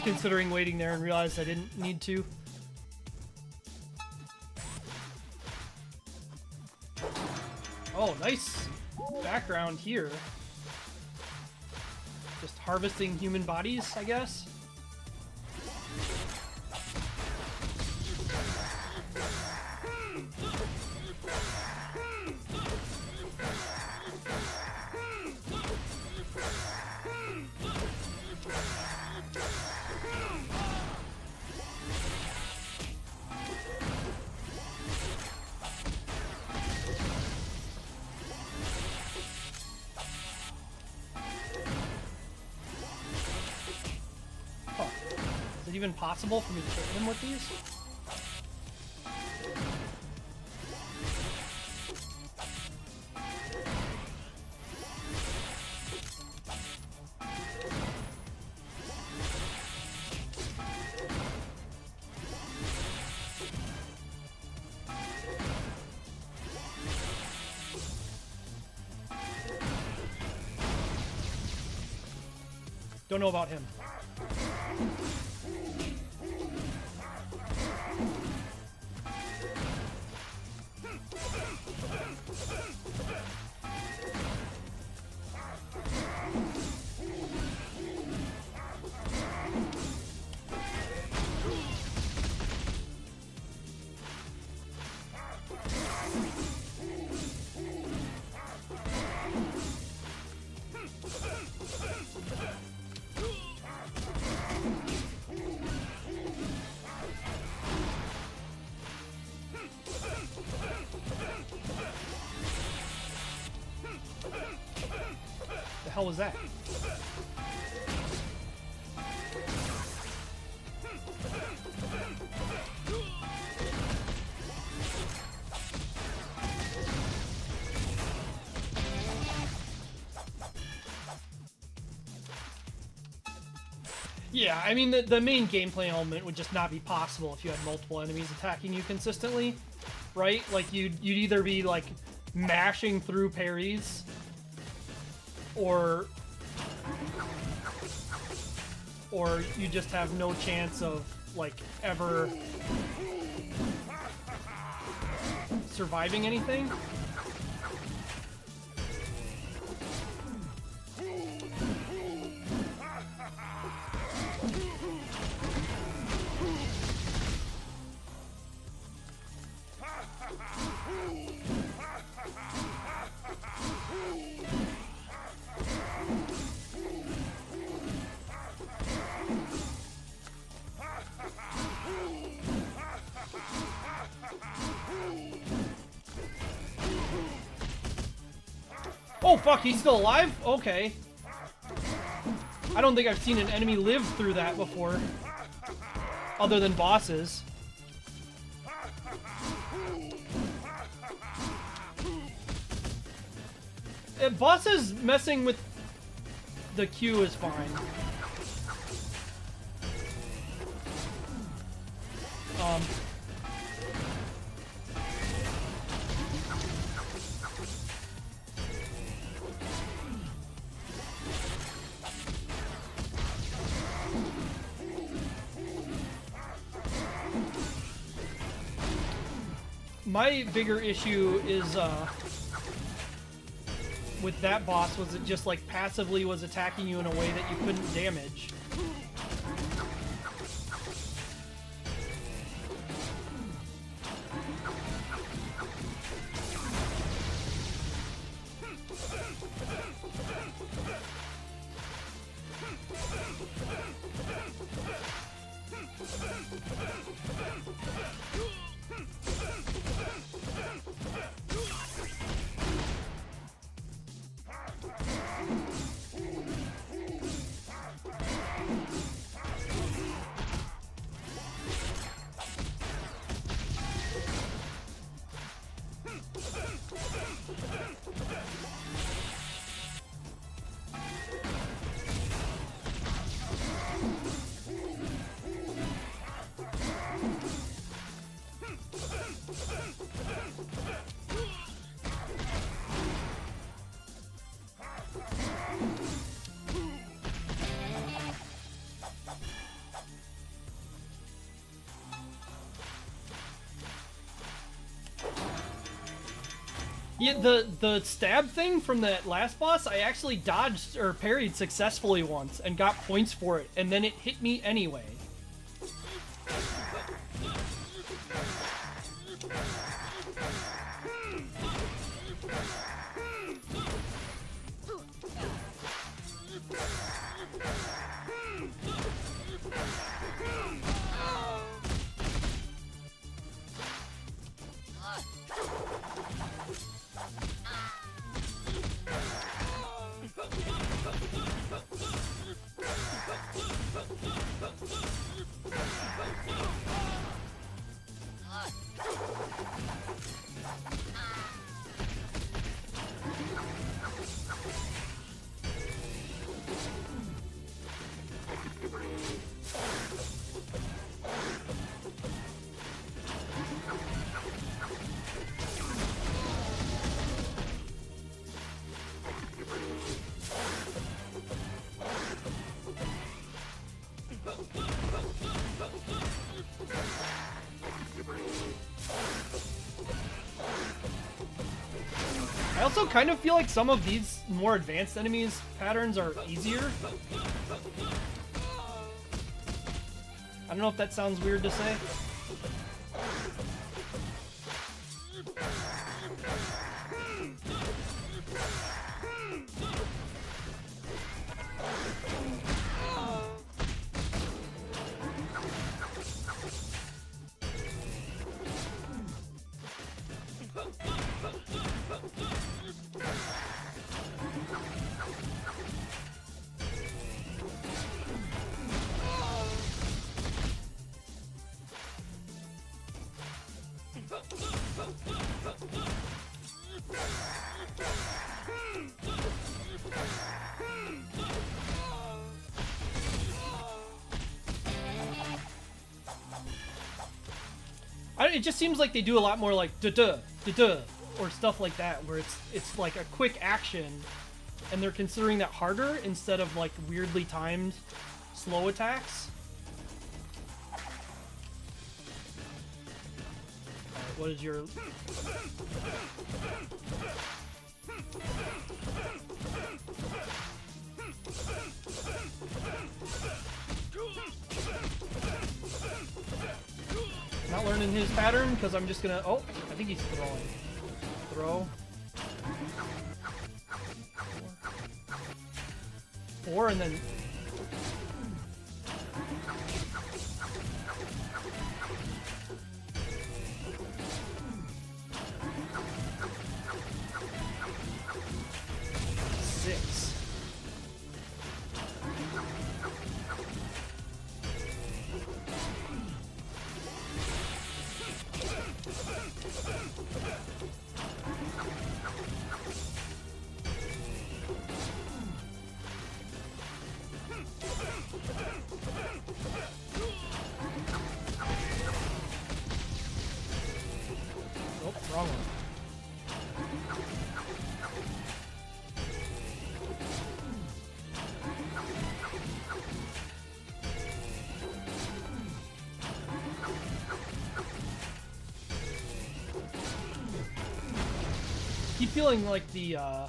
Considering waiting there and realized I didn't need to. Oh, nice background here. Just harvesting human bodies, I guess. even possible for me to hit him with these? Don't know about him. The hell was that? Yeah, I mean, the main gameplay element would just not be possible if you had multiple enemies attacking you consistently, right? Like, you'd either be, like, mashing through parries, or you just have no chance of, like, ever surviving anything. Oh fuck, he's still alive? Okay. I don't think I've seen an enemy live through that before. Other than bosses. Bosses messing with the Q is fine. My bigger issue is with that boss was it just like passively was attacking you in a way that you couldn't damage. Yeah, the stab thing from that last boss, I actually dodged or parried successfully once and got points for it, and then it hit me anyway. I also kind of feel like some of these more advanced enemies patterns are easier. I don't know if that sounds weird to say. It just seems like they do a lot more like da-duh, da-duh, or stuff like that, where it's like a quick action, and they're considering that harder instead of like weirdly timed slow attacks. Alright, what is your... Not learning his pattern because I'm just gonna. Oh, I think he's throwing. Throw. Four and then. Six. Oh, wrong one. Keep feeling like the I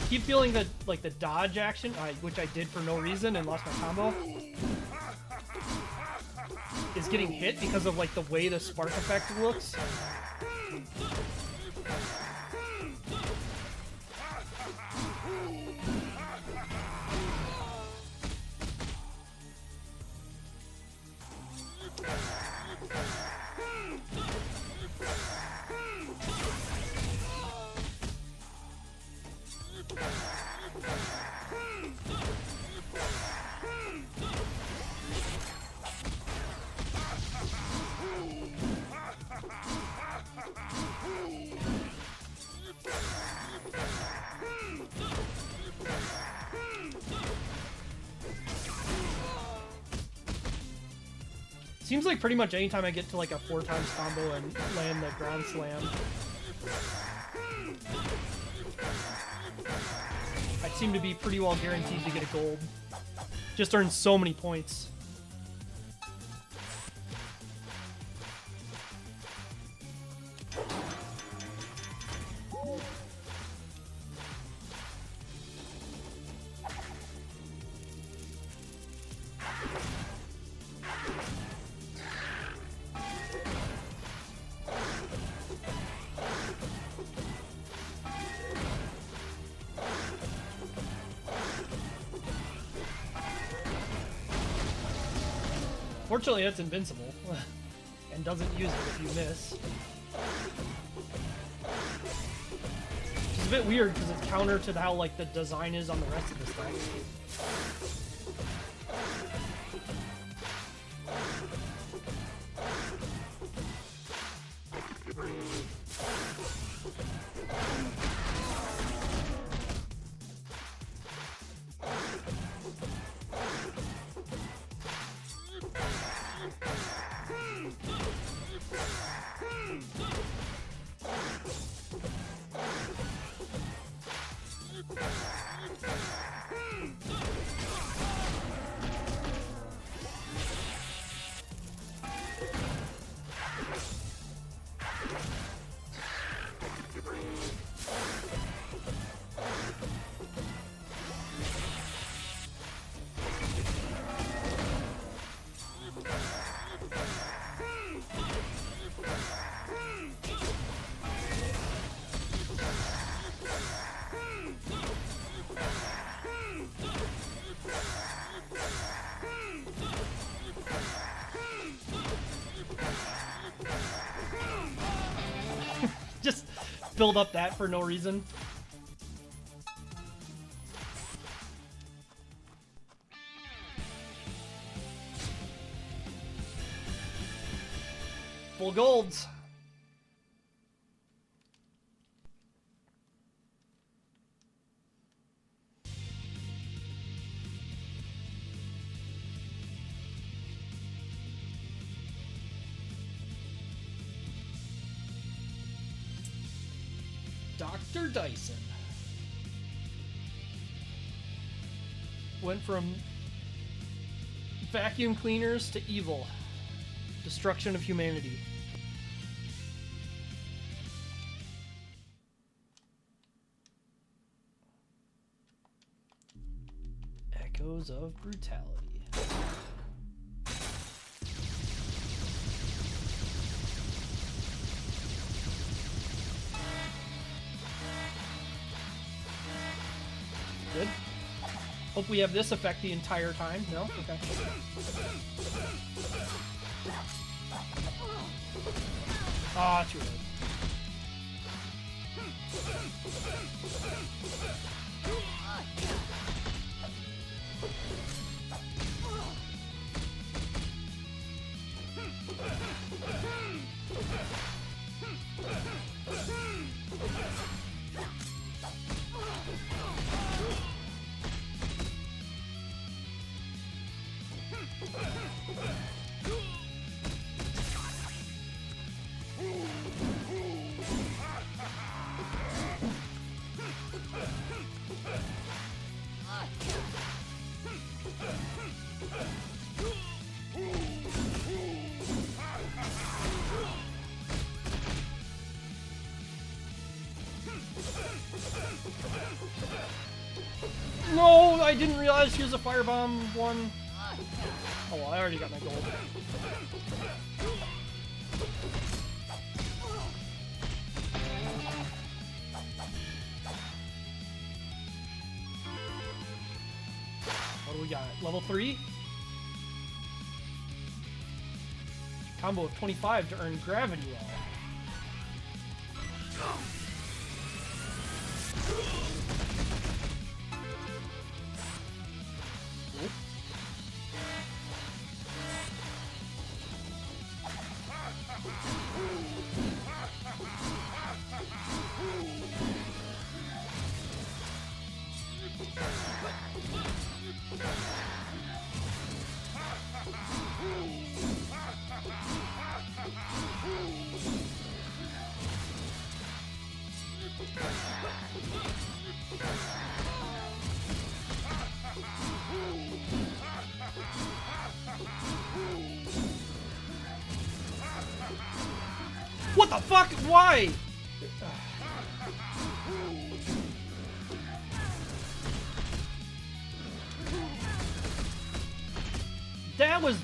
keep feeling that like the dodge action, which I did for no reason and lost my combo, is getting hit because of like the way the spark effect looks. Seems like pretty much anytime I get to like a 4 times combo and land the ground slam, I seem to be pretty well guaranteed to get a gold. Just earn so many points. Fortunately, that's invincible, and doesn't use it if you miss. Which is a bit weird, because it's counter to how, like, the design is on the rest of this deck. Just build up that for no reason. Full golds. Dr. Dyson went from vacuum cleaners to evil. Destruction of humanity. Echoes of brutality. Good. Hope we have this effect the entire time. No? Okay. Ah, too late. No, I didn't realize she was a firebomb one. Oh well, I already got my gold. What do we got? Level 3? Combo of 25 to earn Gravity Well. What the fuck? Why? That was...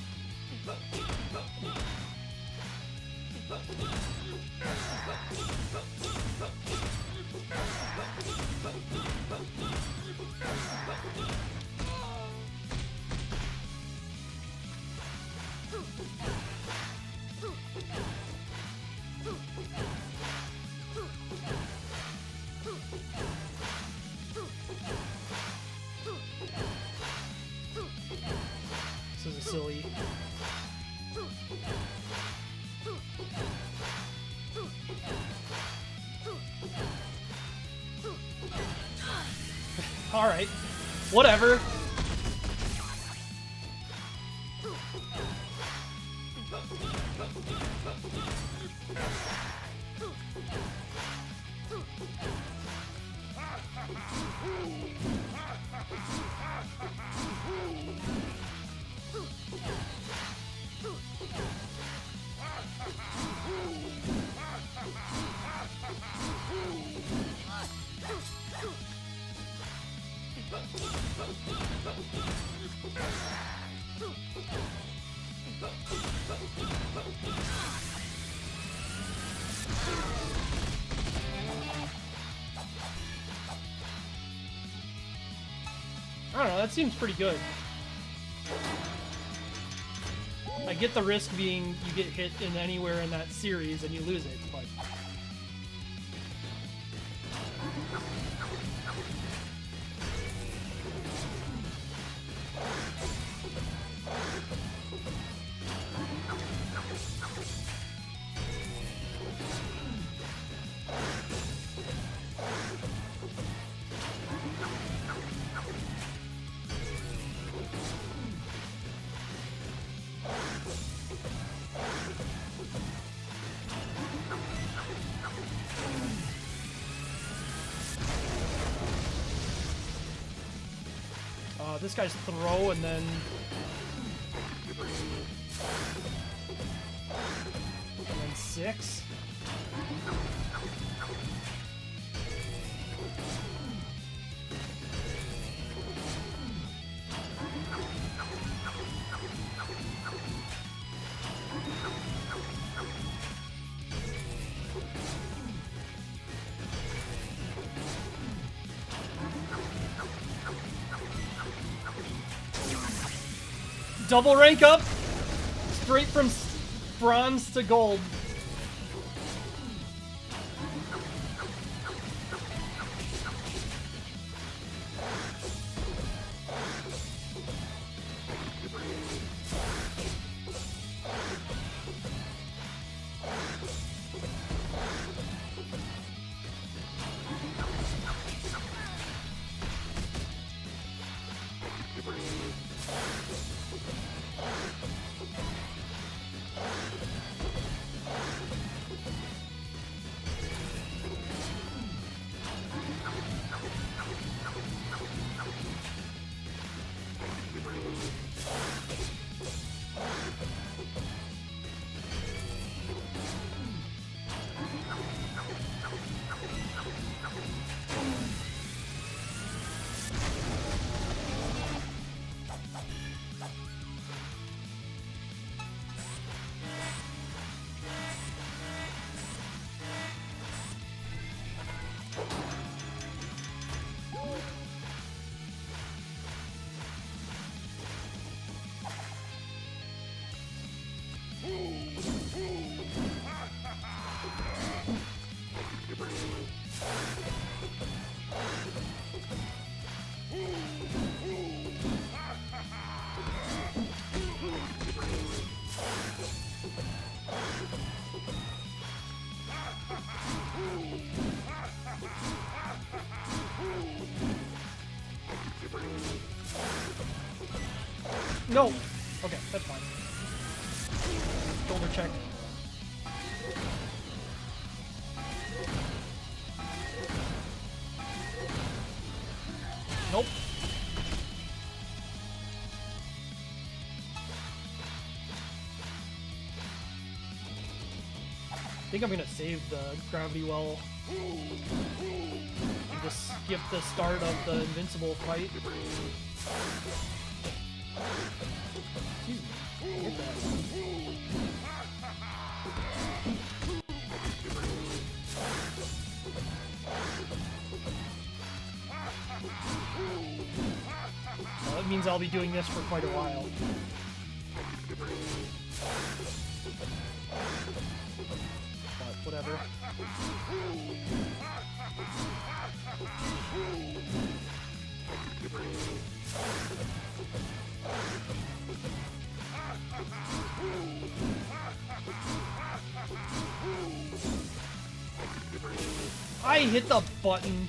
This is a silly... Alright, whatever. I don't know, that seems pretty good. I get the risk being you get hit in anywhere in that series and you lose it, but This guy's throw and then... And then 6. Double rank up, straight from bronze to gold. No! Okay, that's fine. Shoulder check. Nope. I think I'm gonna save the gravity well and just skip the start of the invincible fight. Excuse me. Get that. Well, that means I'll be doing this for quite a while. But whatever. I hit the button.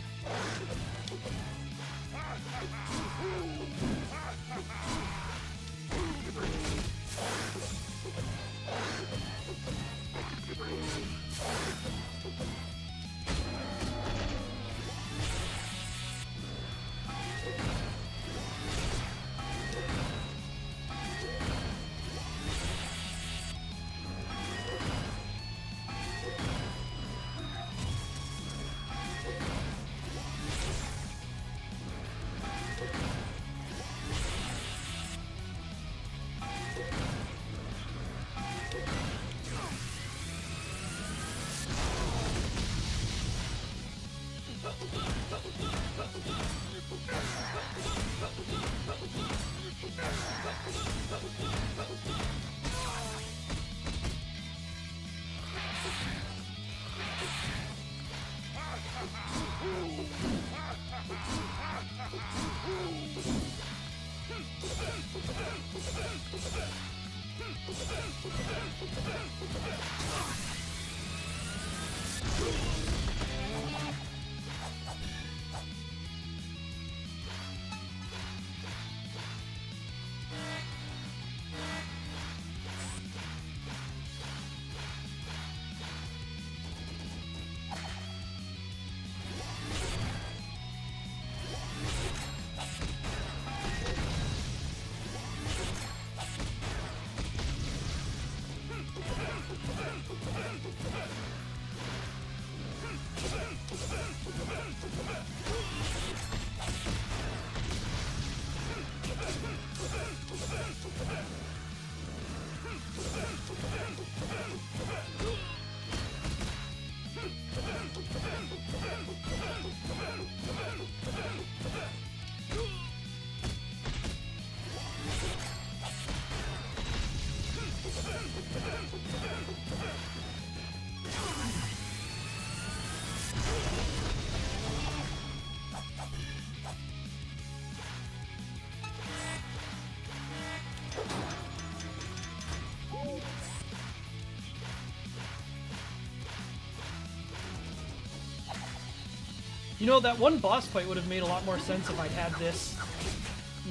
You know, that one boss fight would have made a lot more sense if I'd had this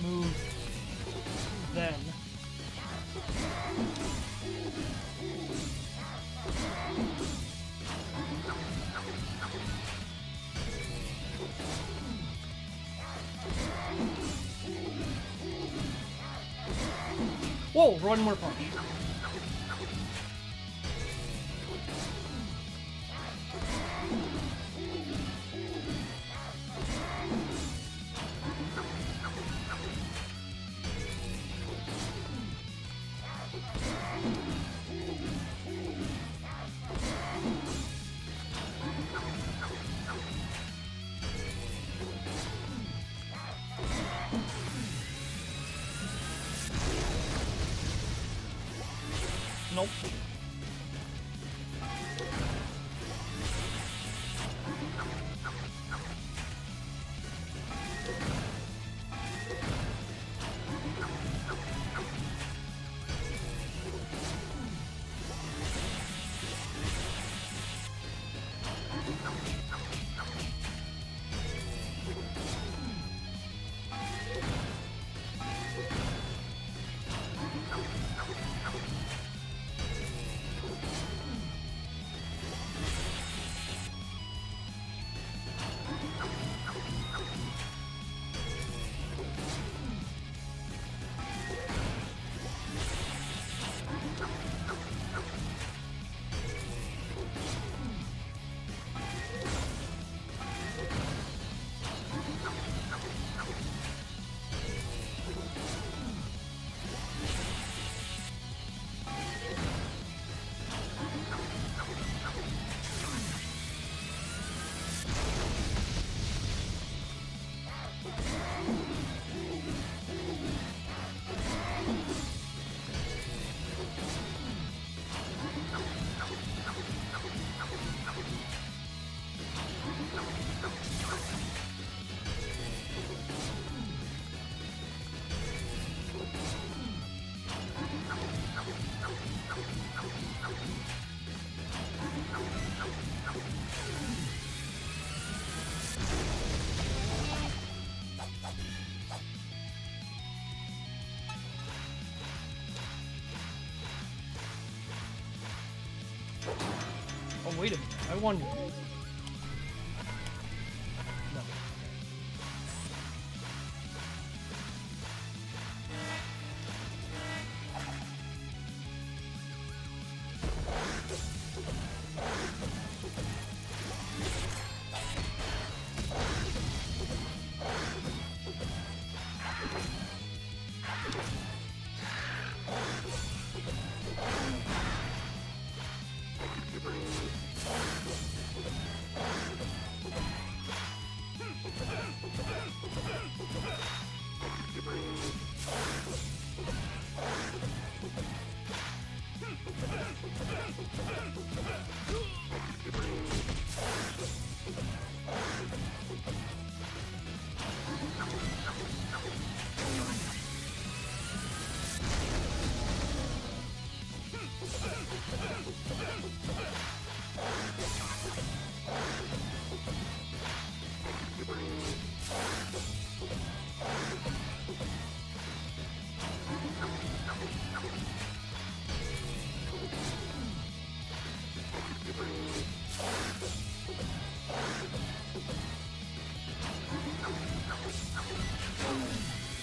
move then. Whoa, one more punch. Nope. Oh, wait a minute. I wonder. No.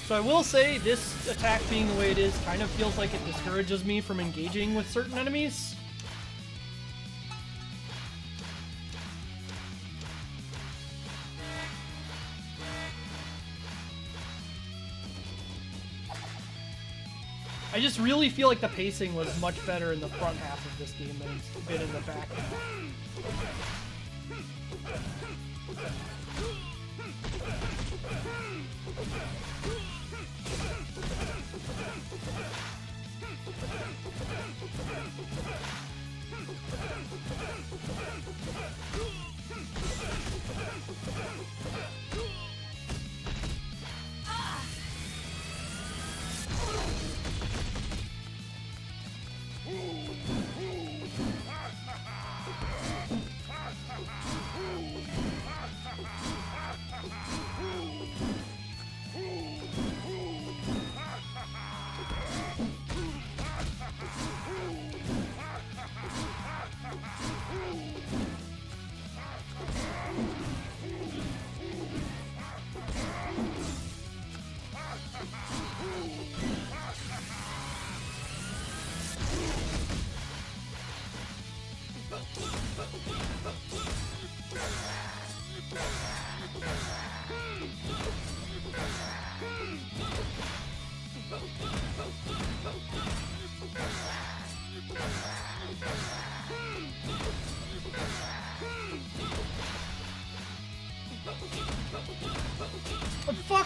So I will say, this attack being the way it is kind of feels like it discourages me from engaging with certain enemies. I just really feel like the pacing was much better in the front half of this game than it's been in the back half.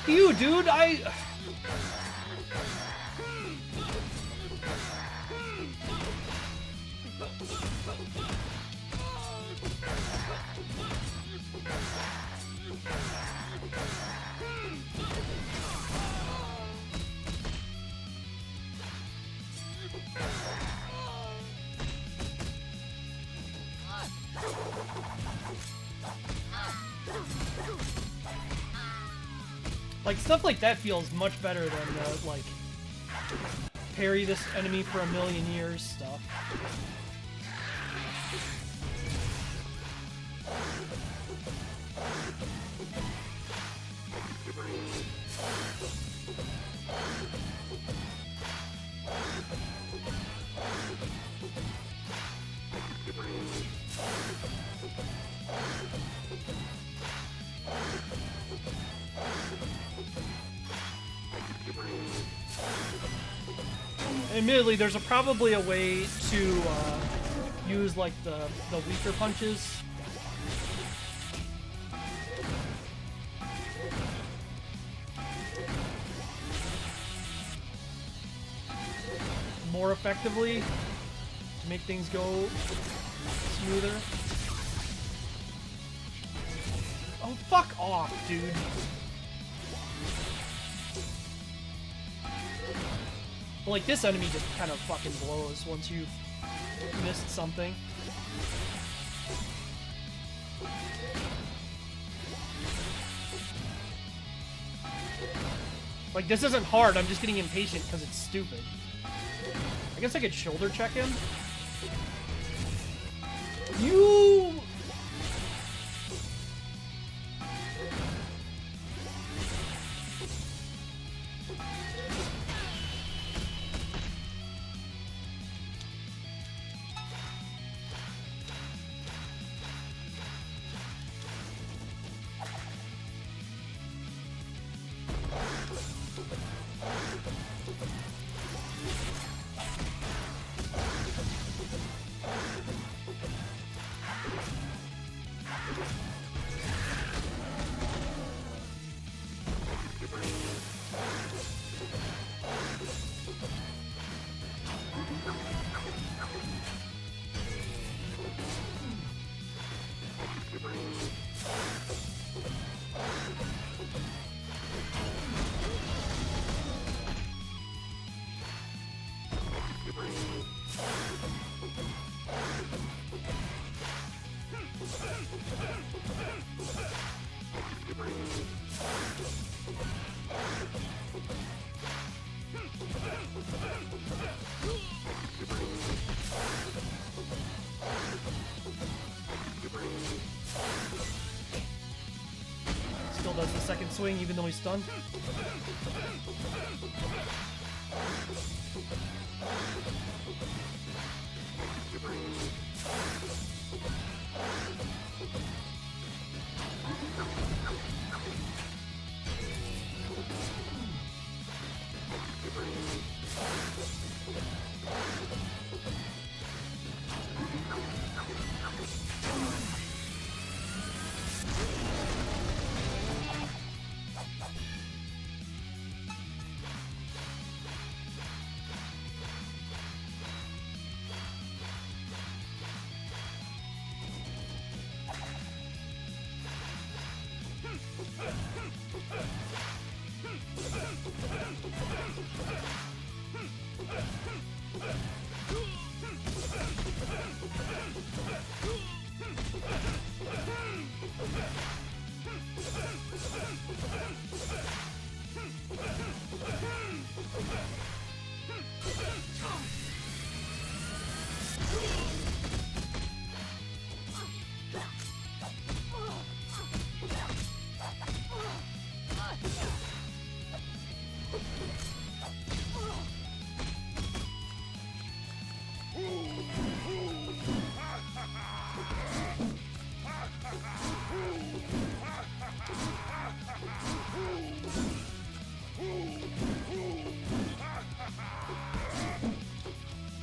you, dude. Like, stuff like that feels much better than the, like, parry this enemy for a million years stuff. Admittedly, there's probably a way to use like the weaker punches. More effectively to make things go smoother. Oh, fuck off, dude. But, like, this enemy just kind of fucking blows once you've missed something. Like, this isn't hard, I'm just getting impatient because it's stupid. I guess I could shoulder check him. You... Still does the second swing even though he's stunned.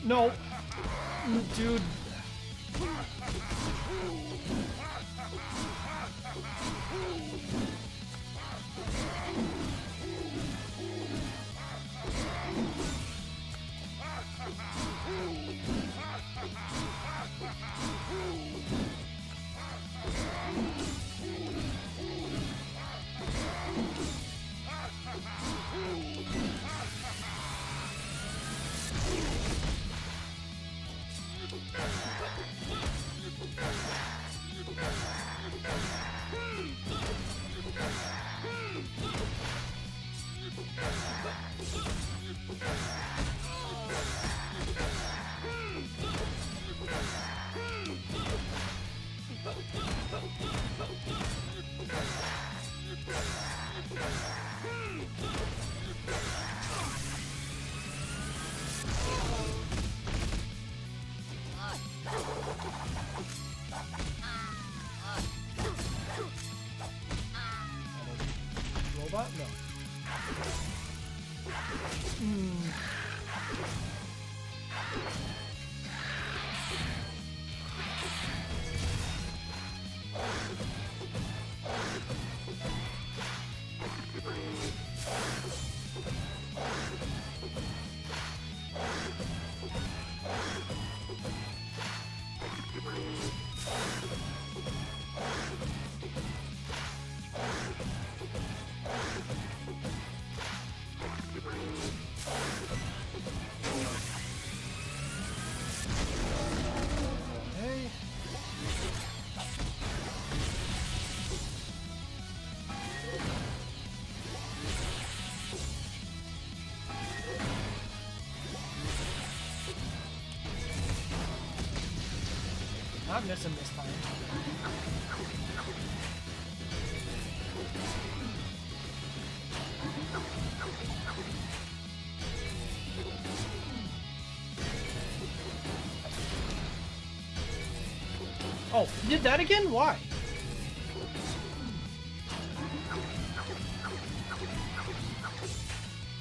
No. Dude. Robot? No. Okay. Not missing this time. Oh, you did that again? Why?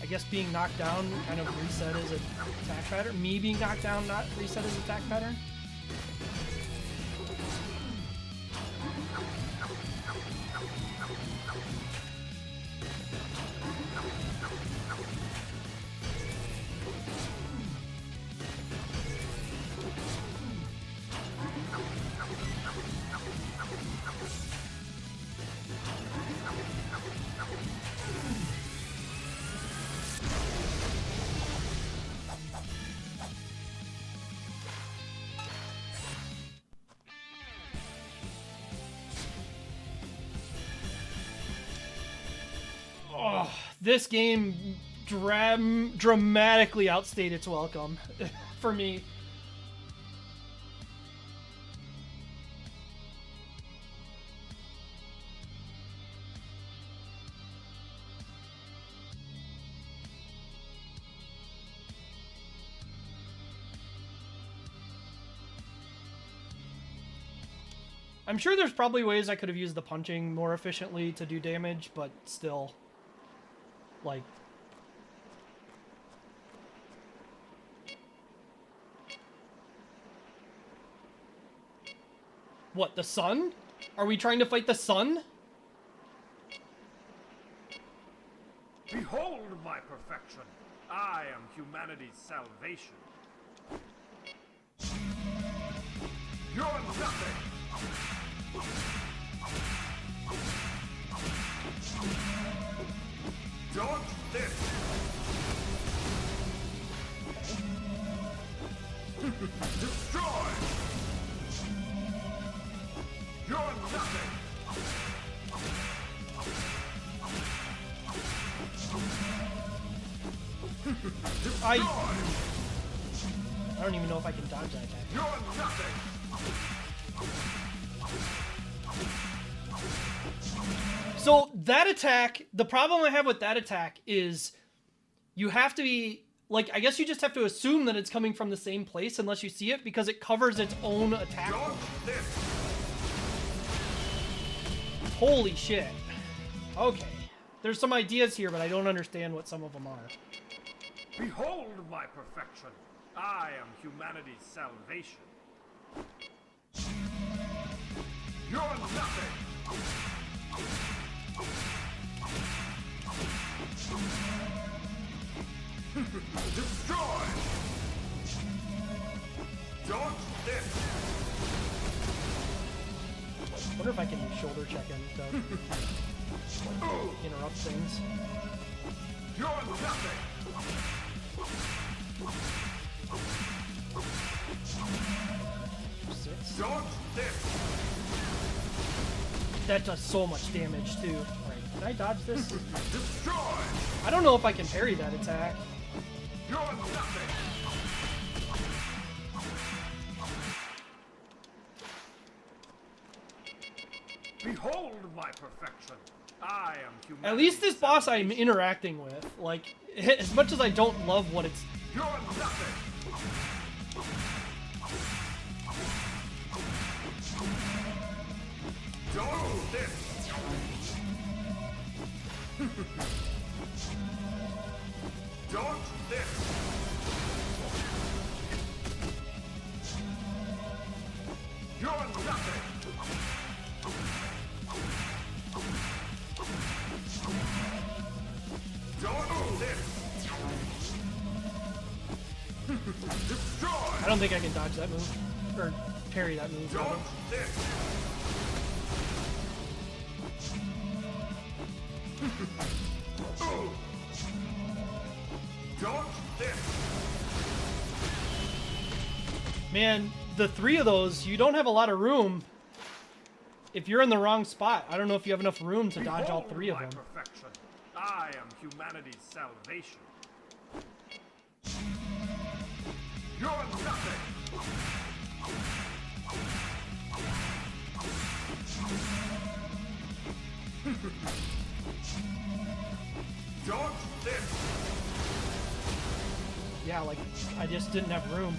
I guess being knocked down kind of reset his attack pattern. Me being knocked down not reset his attack pattern. Oh, this game dramatically outstayed its welcome for me. I'm sure there's probably ways I could have used the punching more efficiently to do damage, but still, like... What, the sun? Are we trying to fight the sun? Behold my perfection. I am humanity's salvation. You're nothing. Dodge this. Destroy. You're nothing. I don't even know if I can dodge that attack. You're nothing. So that attack, the problem I have with that attack is you have to be, like, I guess you just have to assume that it's coming from the same place unless you see it because it covers its own attack. Dodge this. Holy shit. Okay. There's some ideas here, but I don't understand what some of them are. Behold my perfection. I am humanity's salvation. You're nothing. Destroy. Dodge this. I wonder if I can use shoulder check-in to interrupt things. You're nothing. Six. Dodge this. That does so much damage too. Alright, can I dodge this? Destroy. I don't know if I can parry that attack. You're nothing. Behold my perfection. I am humanity. At least this boss I'm interacting with. Like, as much as I don't love what it's... You're nothing. Don't do this. Don't this. You're nothing. Don't do this. Destroy. I don't think I can dodge that move. Or parry that move. rather. Don't this. Don't this. Man, the 3 of those, you don't have a lot of room. If you're in the wrong spot, I don't know if you have enough room to dodge all 3 of My them. perfection. I am humanity's salvation. You're nothing. Don't this. Yeah, like, I just didn't have room.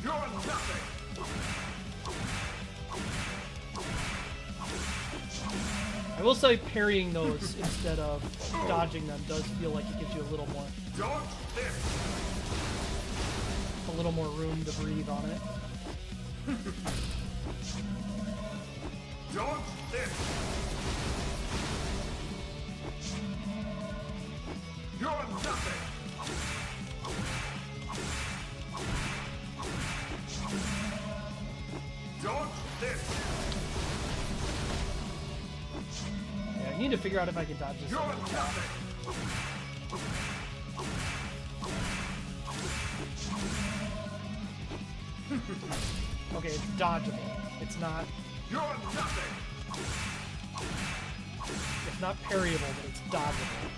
You're nothing. I will say parrying those instead of dodging them does feel like it gives you a little more room to breathe on it. Don't this. You're nothing. Don't this. Yeah, I need to figure out if I can dodge this. You're nothing. Okay, it's dodgeable. It's not parryable, but it's dodgeable.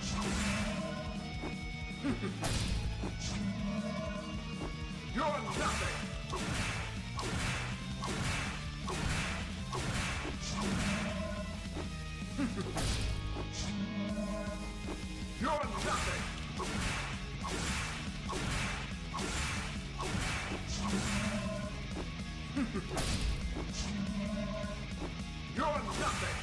You're nothing. You're nothing. You're nothing.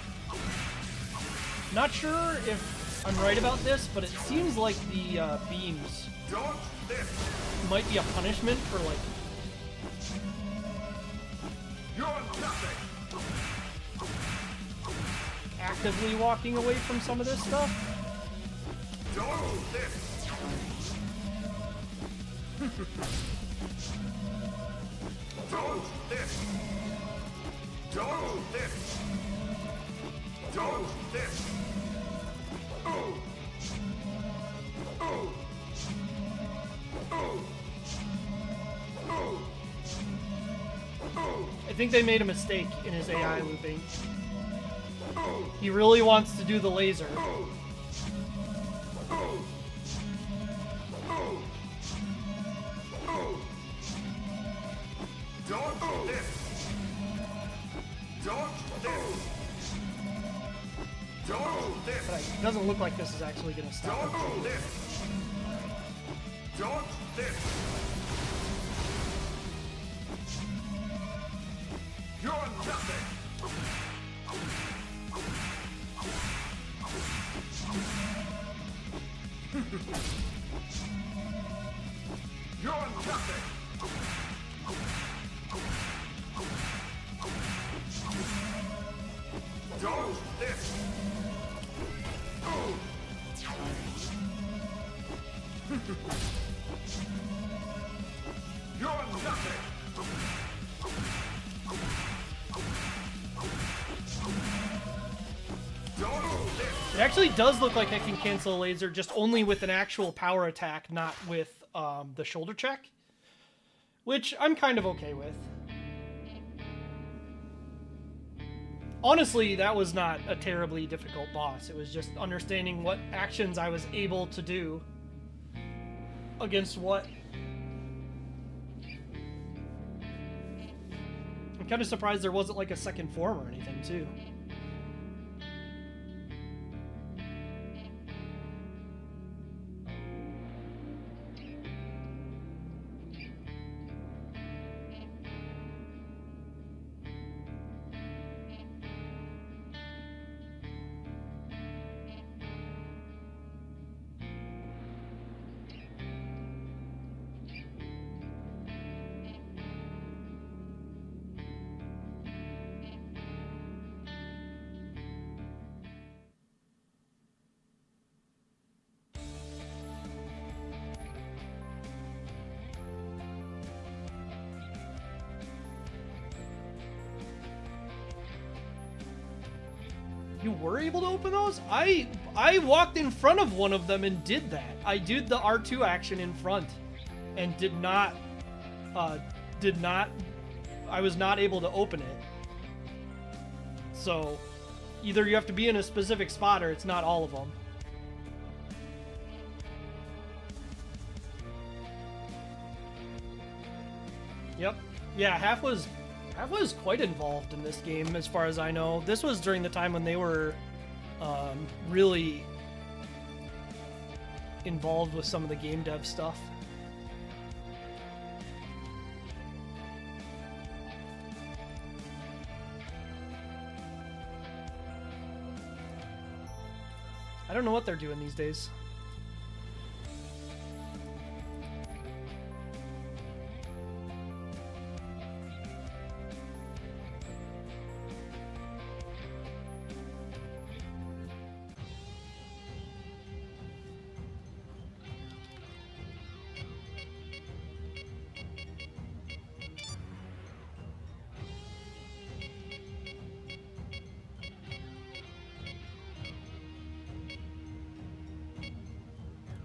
Not sure if I'm right about this, but it seems like the beams Don't this. might be a punishment for like You're nothing. actively walking away from some of this stuff. Don't this. Don't this. Don't this. Don't this. Oh. Oh. Oh. Oh. Oh. I think they made a mistake in his AI looping. Oh. He really wants to do the laser. Oh. Oh. Oh. Oh. Don't this. Don't this. Don't this. But it doesn't look like this is actually going to stop him. Don't this. Don't this. You're nothing. You're nothing. Don't this. Oh. You're nothing. Don't this. It actually does look like I can cancel a laser, just only with an actual power attack, not with the shoulder check. Which I'm kind of okay with. Honestly, that was not a terribly difficult boss. It was just understanding what actions I was able to do against what. I'm kind of surprised there wasn't like a second form or anything, too. You were able to open those? I walked in front of one of them and did that. I did the R2 action in front and did not I was not able to open it. So either you have to be in a specific spot or it's not all of them. Yep. Yeah, half was quite involved in this game as far as I know. This was during the time when they were really involved with some of the game dev stuff. I don't know what they're doing these days.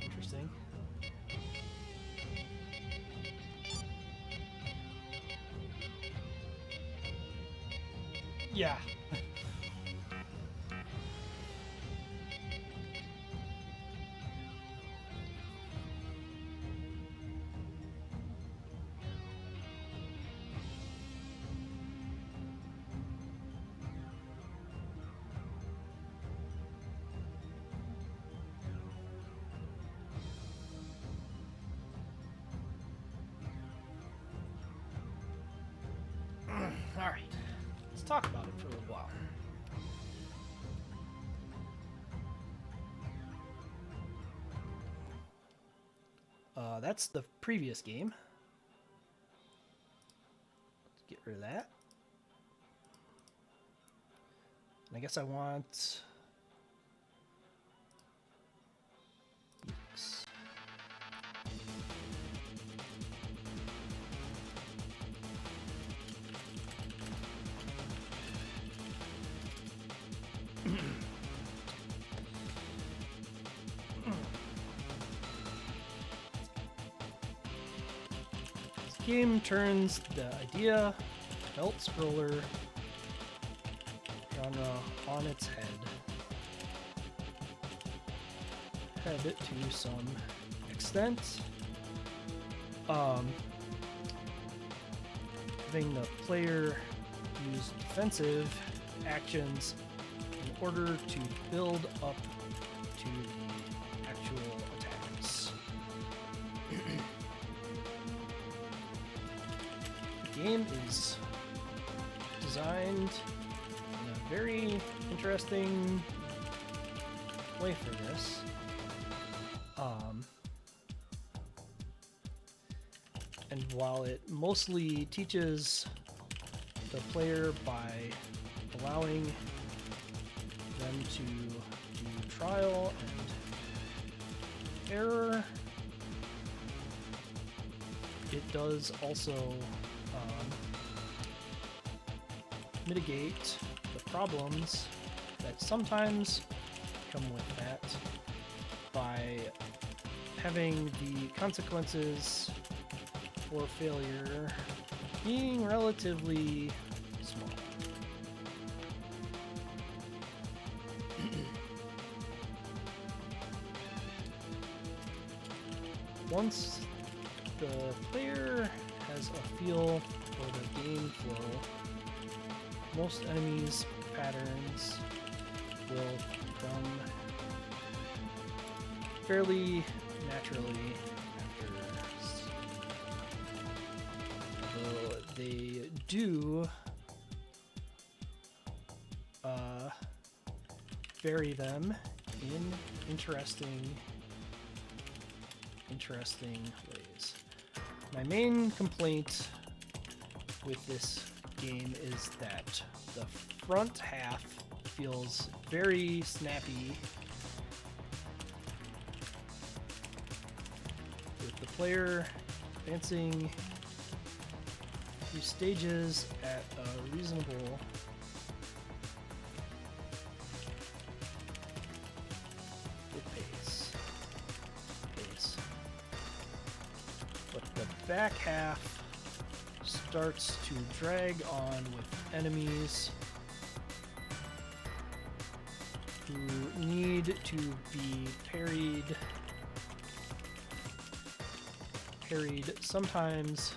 Interesting. Yeah. All right. Let's talk about it for a little while. That's the previous game. Let's get rid of that. And I guess I want... Yikes. This game turns the idea belt scroller genre on its head to some extent. Having the player use defensive actions in order to build up to the actual attacks. The game is designed in a very interesting way for this. And while it mostly teaches the player by allowing them to do trial and error, it does also mitigate the problems that sometimes come with that by having the consequences for failure being relatively small. Once the player has a feel for the game flow, most enemies' patterns will come fairly naturally after this. Though they do vary them in interesting ways. My main complaint with this game is that the front half feels very snappy, with the player advancing through stages at a reasonable back half starts to drag on with enemies who need to be parried. Sometimes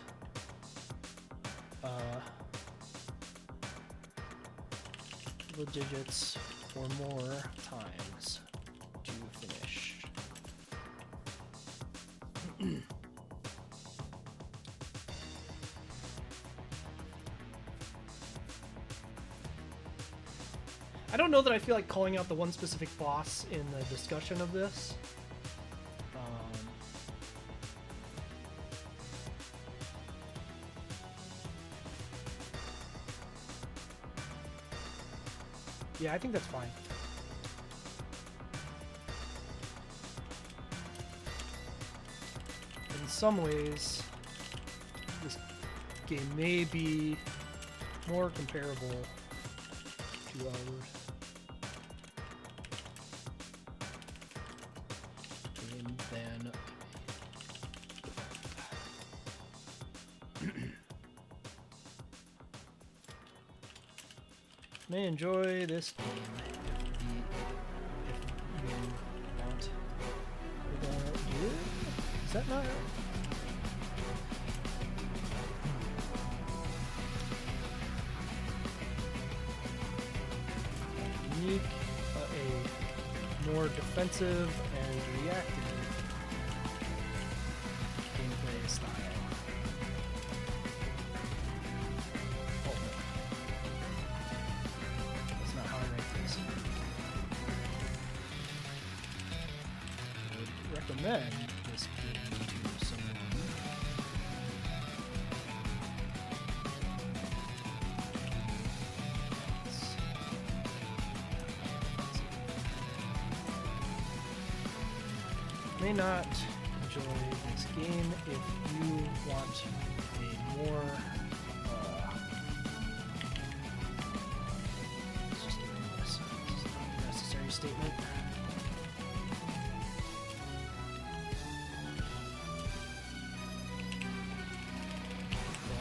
the digits or more times to finish. I don't know that I feel like calling out the one specific boss in the discussion of this. Yeah, I think that's fine. In some ways, this game may be more comparable to ours. Than may enjoy this game if you want. We're gonna do it? Is that not? Unique, a more defensive and reactive gameplay style. Oh no. That's not how I write this. I would recommend this game to someone. May not enjoy this game if you want a more let's just do this. This is not a necessary statement.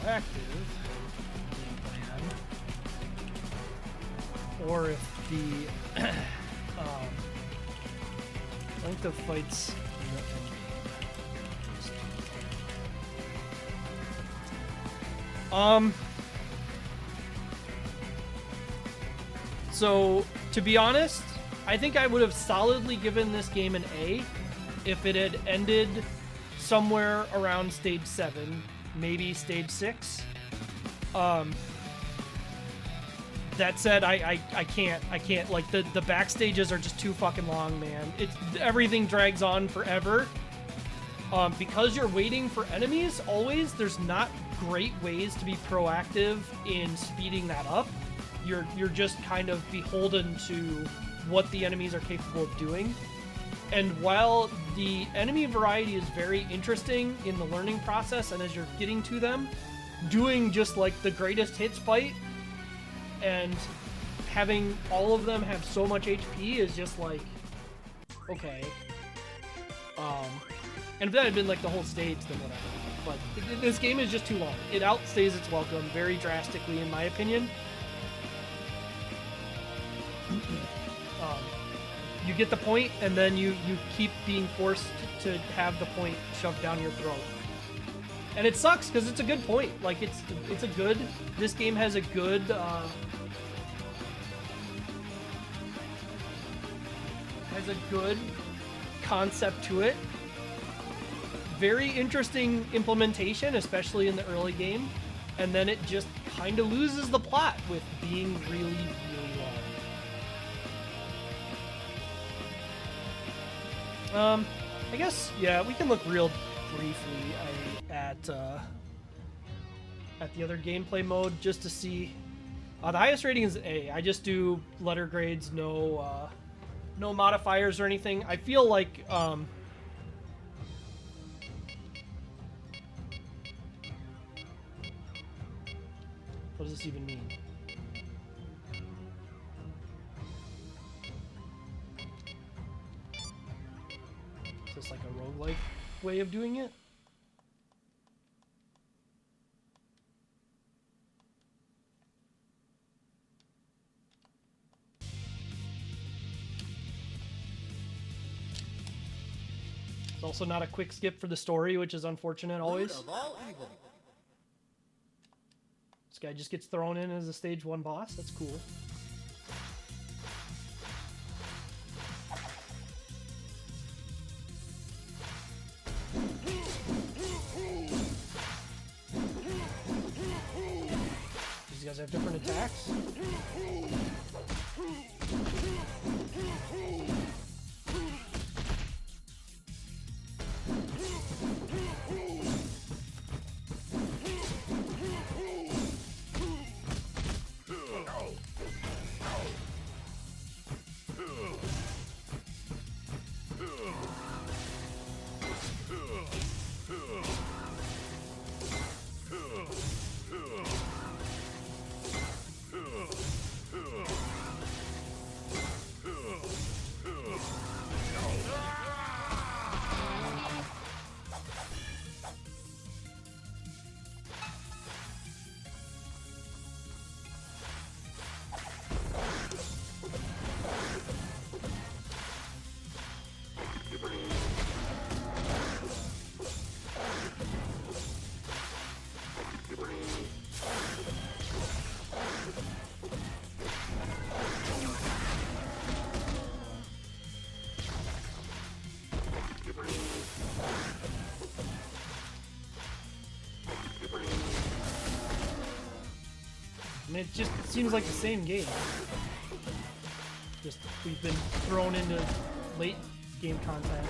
Proactive game plan, or if the length of fights in the end game is so to be honest, I think I would have solidly given this game an A if it had ended somewhere around stage 7, maybe stage 6. That said, I can't, like, the back stages are just too fucking long, man. Everything drags on forever. Because you're waiting for enemies always, there's not great ways to be proactive in speeding that up. You're just kind of beholden to what the enemies are capable of doing. And while the enemy variety is very interesting in the learning process, and as you're getting to them, doing just like the greatest hits fight and having all of them have so much HP is just like, okay. And if that had been like the whole stage, then whatever. But this game is just too long. It outstays its welcome very drastically, in my opinion. You get the point, and then you keep being forced to have the point shoved down your throat. And it sucks, because it's a good point. Like, it's a good... This game has a good... has a good concept to it. Very interesting implementation, especially in the early game. And then it just kind of loses the plot with being really, really long. I guess, yeah, we can look real briefly at the other gameplay mode just to see. The highest rating is A. I just do letter grades, no modifiers or anything. I feel like what does this even mean? Is this like a roguelike way of doing it? It's also not a quick skip for the story, which is unfortunate always. Root of all evil. This guy just gets thrown in as a stage 1 boss. That's cool. These guys have different attacks. And it just seems like the same game. Just we've been thrown into late game content.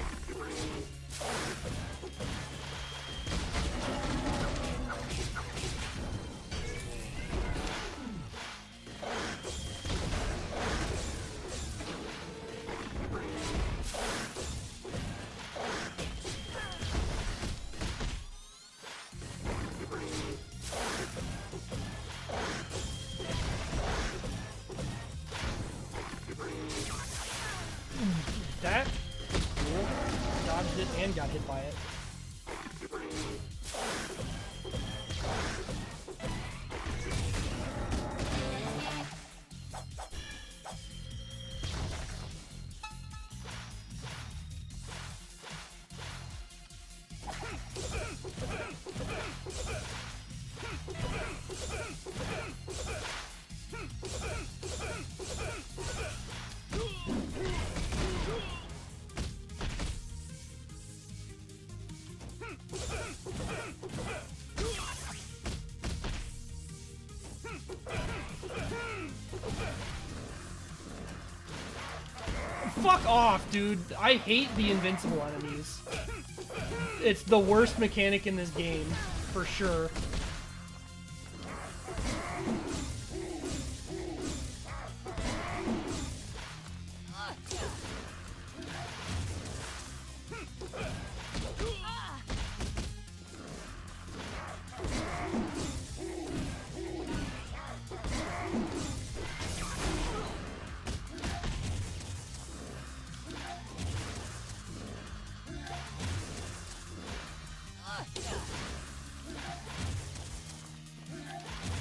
That was cool. Dodged it and got hit by it. Fuck off, dude. I hate the invincible enemies. It's the worst mechanic in this game, for sure.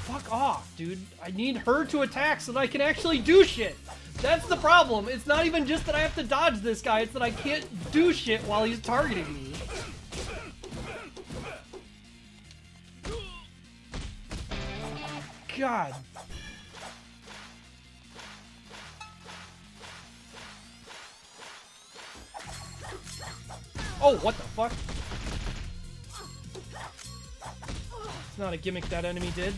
Fuck off, dude. I need her to attack so that I can actually do shit. That's the problem. It's not even just that I have to dodge this guy, it's that I can't do shit while he's targeting me. God. Oh, what the fuck? It's not a gimmick that enemy did.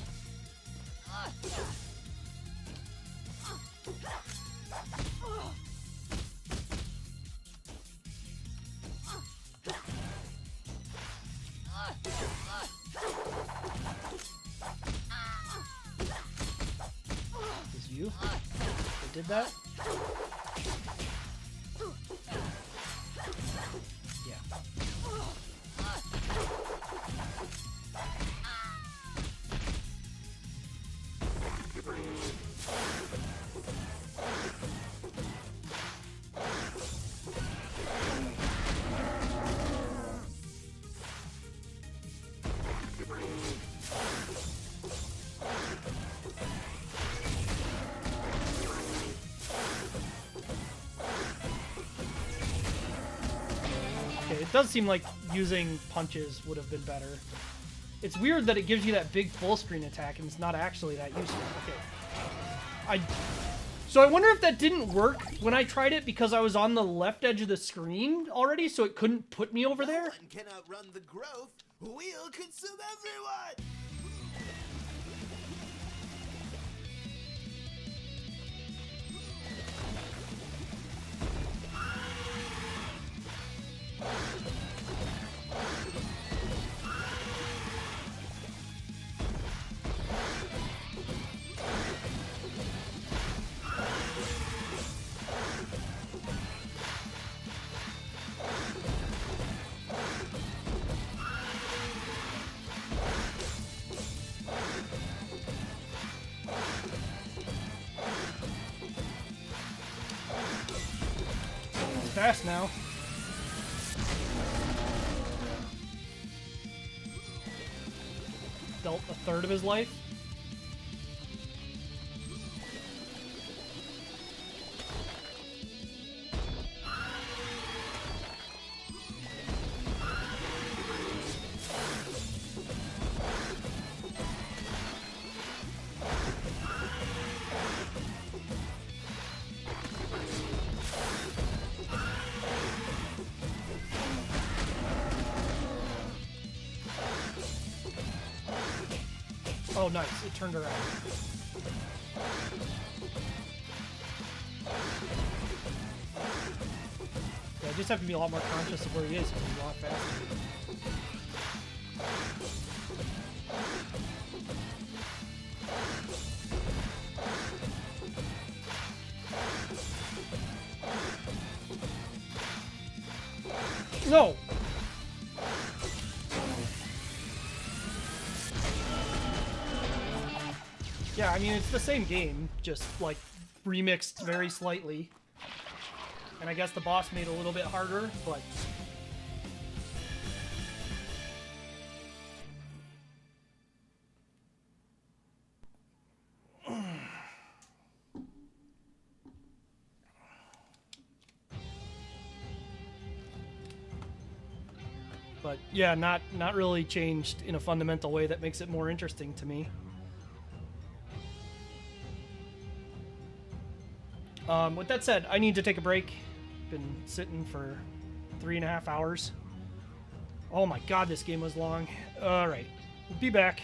Is you? They did that? Yeah. does seem like using punches would have been better. It's weird that it gives you that big full screen attack and it's not actually that useful. Okay. So I wonder if that didn't work when I tried it because I was on the left edge of the screen already, so it couldn't put me over there. No one can outrun the growth. We'll consume everyone. Fast now. Dealt a third of his life. Oh, nice. It turned around. Yeah, I just have to be a lot more conscious of where he is. He's a lot faster. No! Yeah, I mean, it's the same game, just, like, remixed very slightly. And I guess the boss made it a little bit harder, but... But, yeah, not really changed in a fundamental way that makes it more interesting to me. With that said, I need to take a break. Been sitting for 3.5 hours. Oh my god, this game was long. Alright, we'll be back.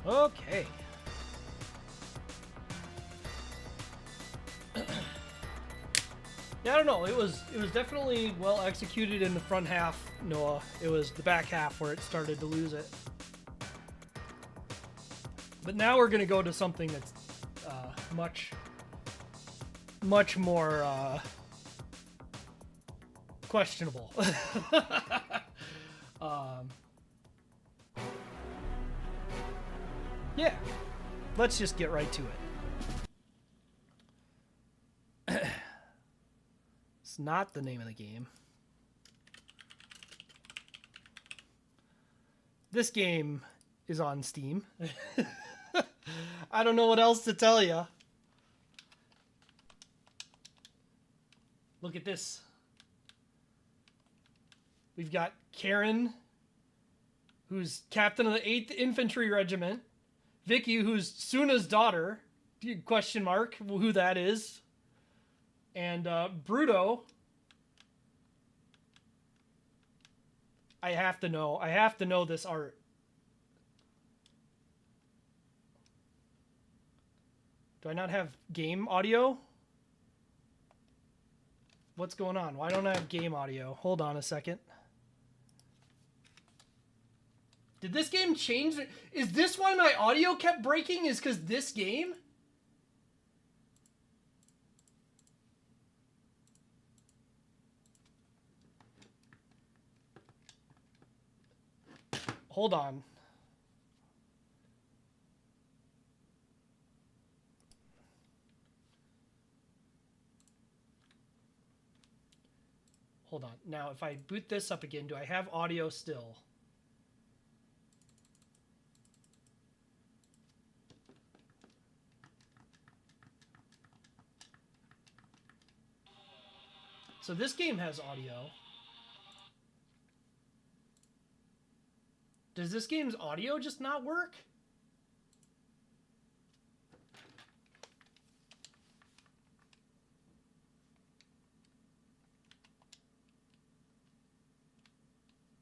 Okay. Yeah, I don't know. It was definitely well executed in the front half, Noah. It was the back half where it started to lose it. But now we're gonna go to something that's much more questionable. Yeah, let's just get right to it. It's not the name of the game. This game is on Steam. I don't know what else to tell you. Look at this. We've got Karen, who's captain of the 8th Infantry Regiment. Vicky, who's Suna's daughter. Question mark who that is. And Bruto. I have to know. I have to know this art. Do I not have game audio? What's going on? Why don't I have game audio? Hold on a second. Did this game change? Is this why my audio kept breaking? Is because this game? Hold on. Hold on. Now, if I boot this up again, do I have audio still? So this game has audio. Does this game's audio just not work?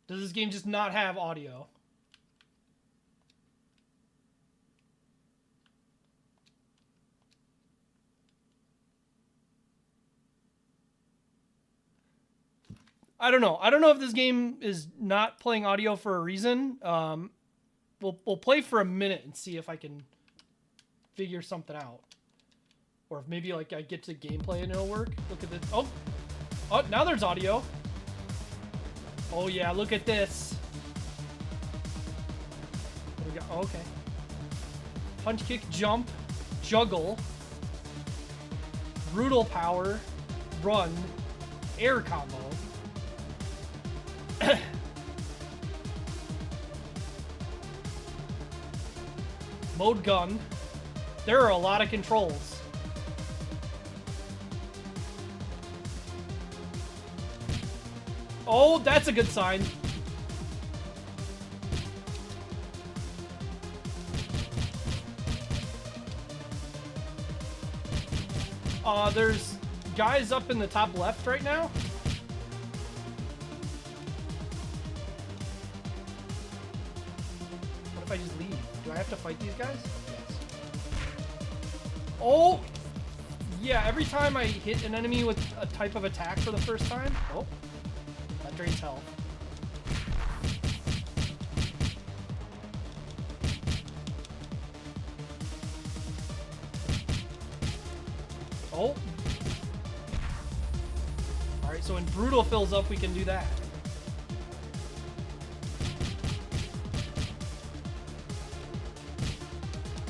Does this game just not have audio? I don't know. I don't know if this game is not playing audio for a reason. We'll play for a minute and see if I can figure something out. Or if maybe like I get to gameplay and it'll work. Look at this. Oh, now there's audio. Oh yeah, look at this. What do we got? Oh, okay. Punch, kick, jump, juggle, brutal power, run, air combo. Mode gun. There are a lot of controls. Oh, that's a good sign. There's guys up in the top left right now. What if I just leave? Do I have to fight these guys? Yes. Oh! Yeah, every time I hit an enemy with a type of attack for the first time... Oh. That drains health. Oh. Alright, so when Brutal fills up, we can do that.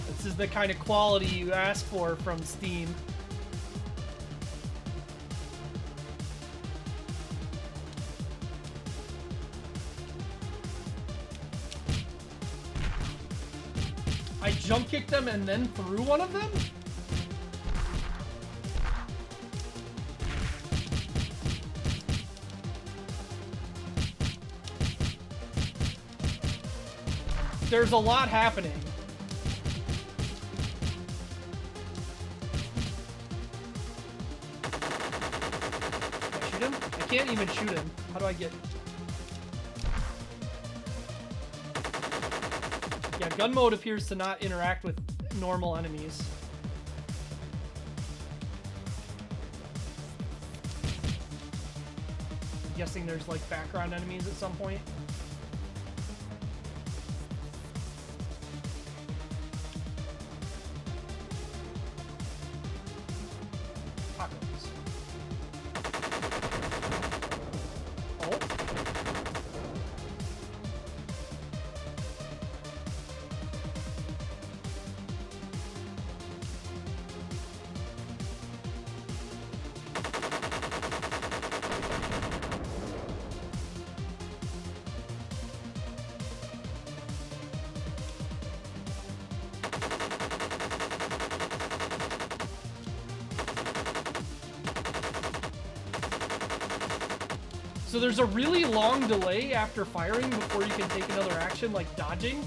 This is the kind of quality you ask for from Steam. I jump kicked them and then threw one of them? There's a lot happening. Can I shoot him? I can't even shoot him. How do I get... Yeah, gun mode appears to not interact with normal enemies. I'm guessing there's like background enemies at some point. Tacos. Oh. So there's a really long delay after firing before you can take another action, like dodging.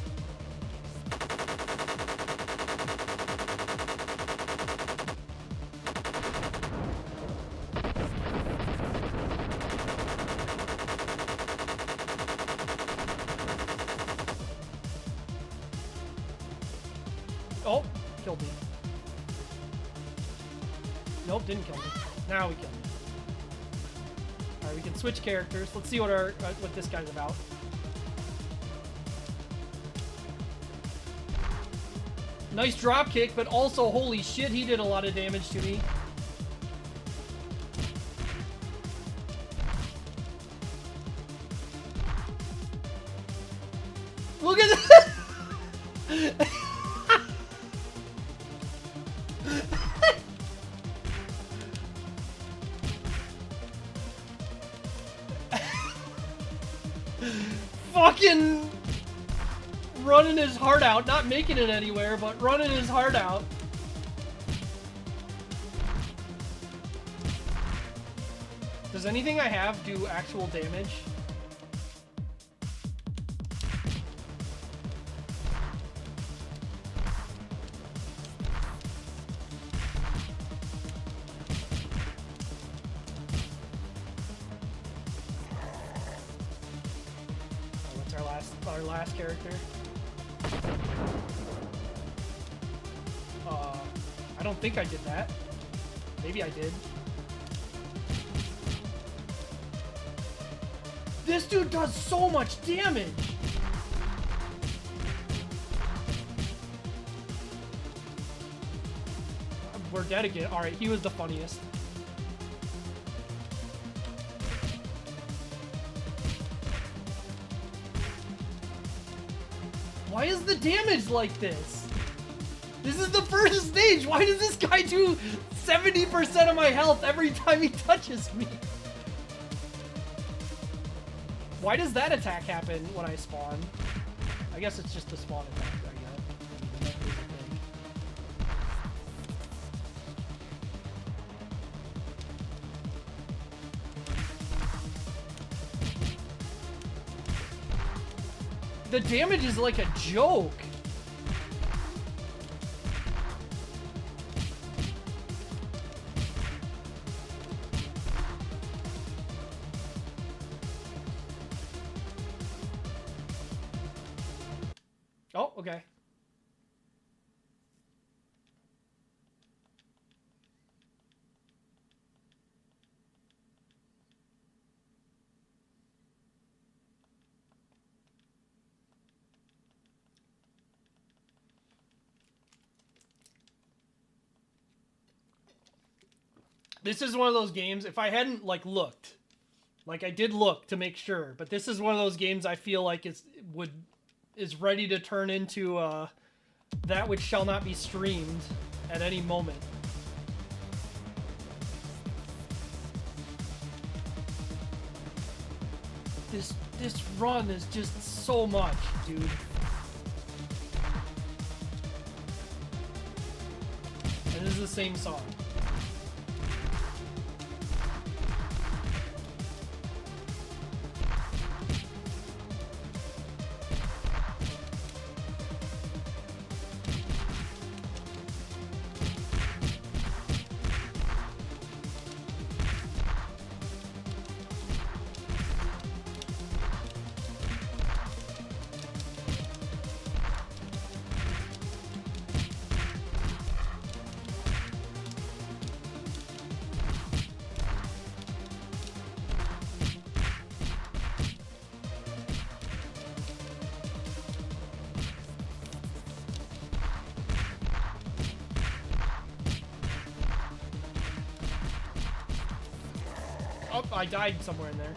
Oh, killed me. Nope, didn't kill me. Now we killed me. Alright, we can switch characters. Let's see what this guy's about. Nice drop kick, but also, holy shit, he did a lot of damage to me. Look at that! Fucking running his heart out, not making it anywhere, but running his heart out. Does anything I have do actual damage? Our last character. I don't think I did that. Maybe I did. This dude does so much damage! We're dead again. Alright, he was the funniest. Why is the damage like this? This is the first stage. Why does this guy do 70% of my health every time he touches me? Why does that attack happen when I spawn? I guess it's just a spawn attack, I guess. The damage is like a joke. Oh, okay. This is one of those games, if I hadn't, like, looked, like, I did look to make sure, but this is one of those games I feel like is ready to turn into, that which shall not be streamed at any moment. This run is just so much, dude. And this is the same song. Oh, I died somewhere in there.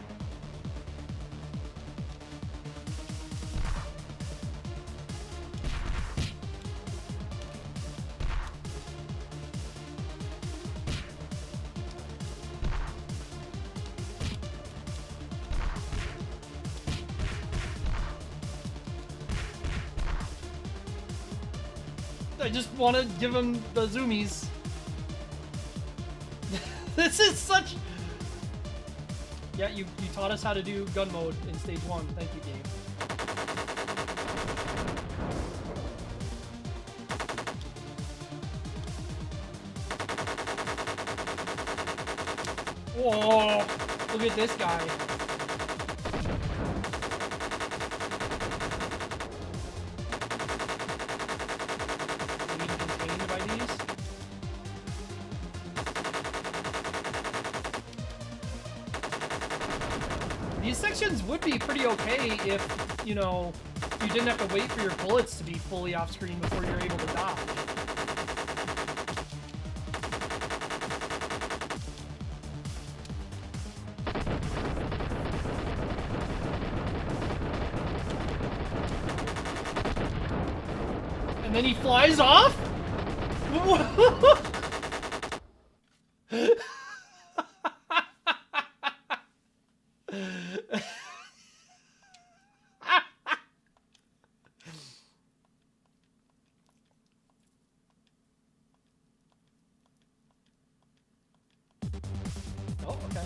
I just want to give him the zoomies. This is such... Yeah, you taught us how to do gun mode in stage 1. Thank you, game. Whoa! Look at this guy. Being contained by these. These sections would be pretty okay if, you know, you didn't have to wait for your bullets to be fully off screen before you're able to dodge. And then he flies off? Oh, okay.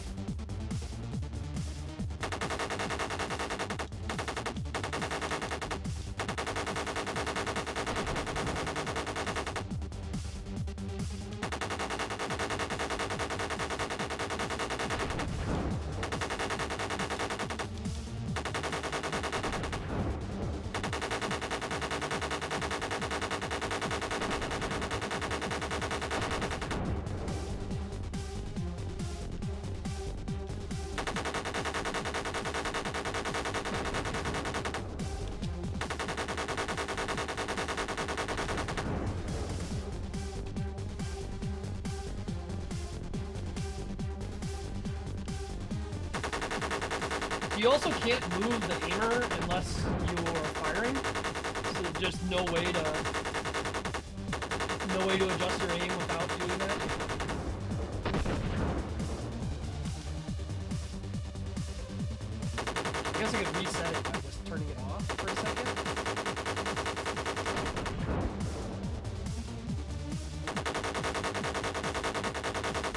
You also can't move the aimer unless you're firing. So there's just no way to adjust your aim without doing that. I guess I could reset it by just turning it off for a second.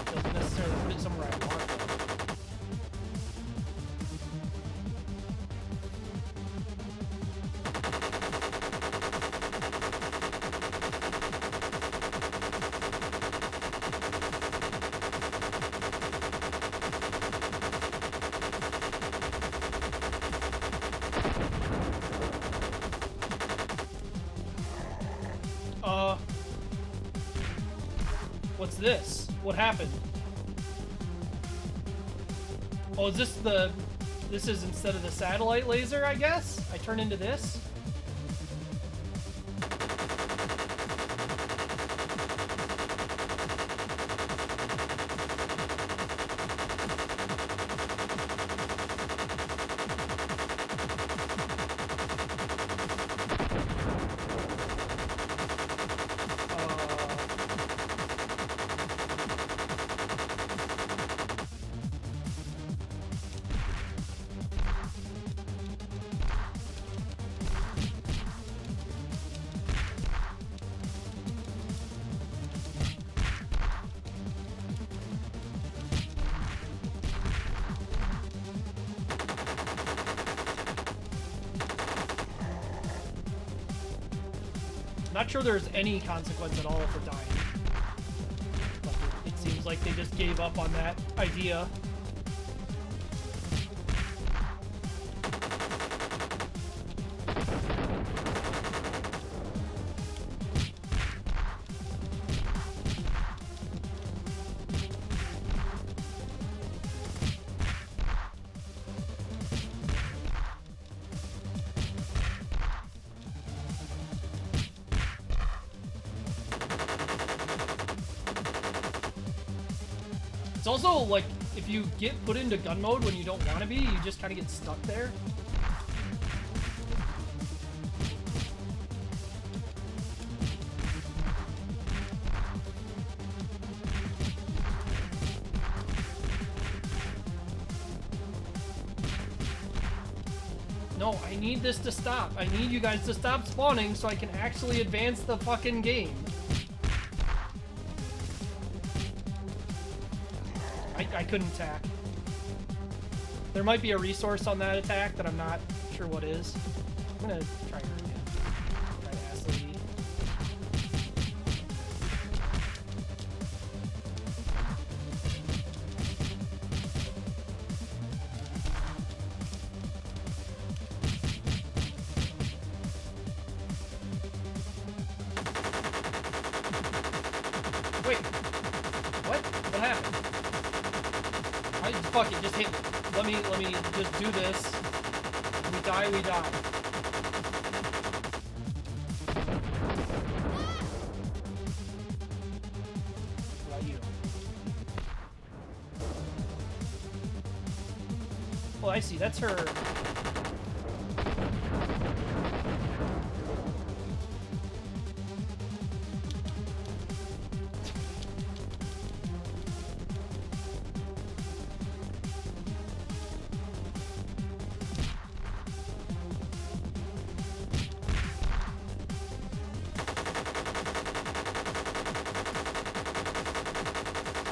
Doesn't necessarily put it somewhere I want though. What's this? What happened? Oh, is this the... This is instead of the satellite laser, I guess? I turn into this? Not sure there's any consequence at all for dying. But it seems like they just gave up on that idea. It's also, like, if you get put into gun mode when you don't want to be, you just kind of get stuck there. No, I need this to stop. I need you guys to stop spawning so I can actually advance the fucking game. I couldn't attack. There might be a resource on that attack that I'm not sure what is. I'm gonna try her again. Try to ask lady. Wait. What? What happened? Fuck it, just hit me. Let me just do this. If we die, we die. What about you? Oh, I see. That's her.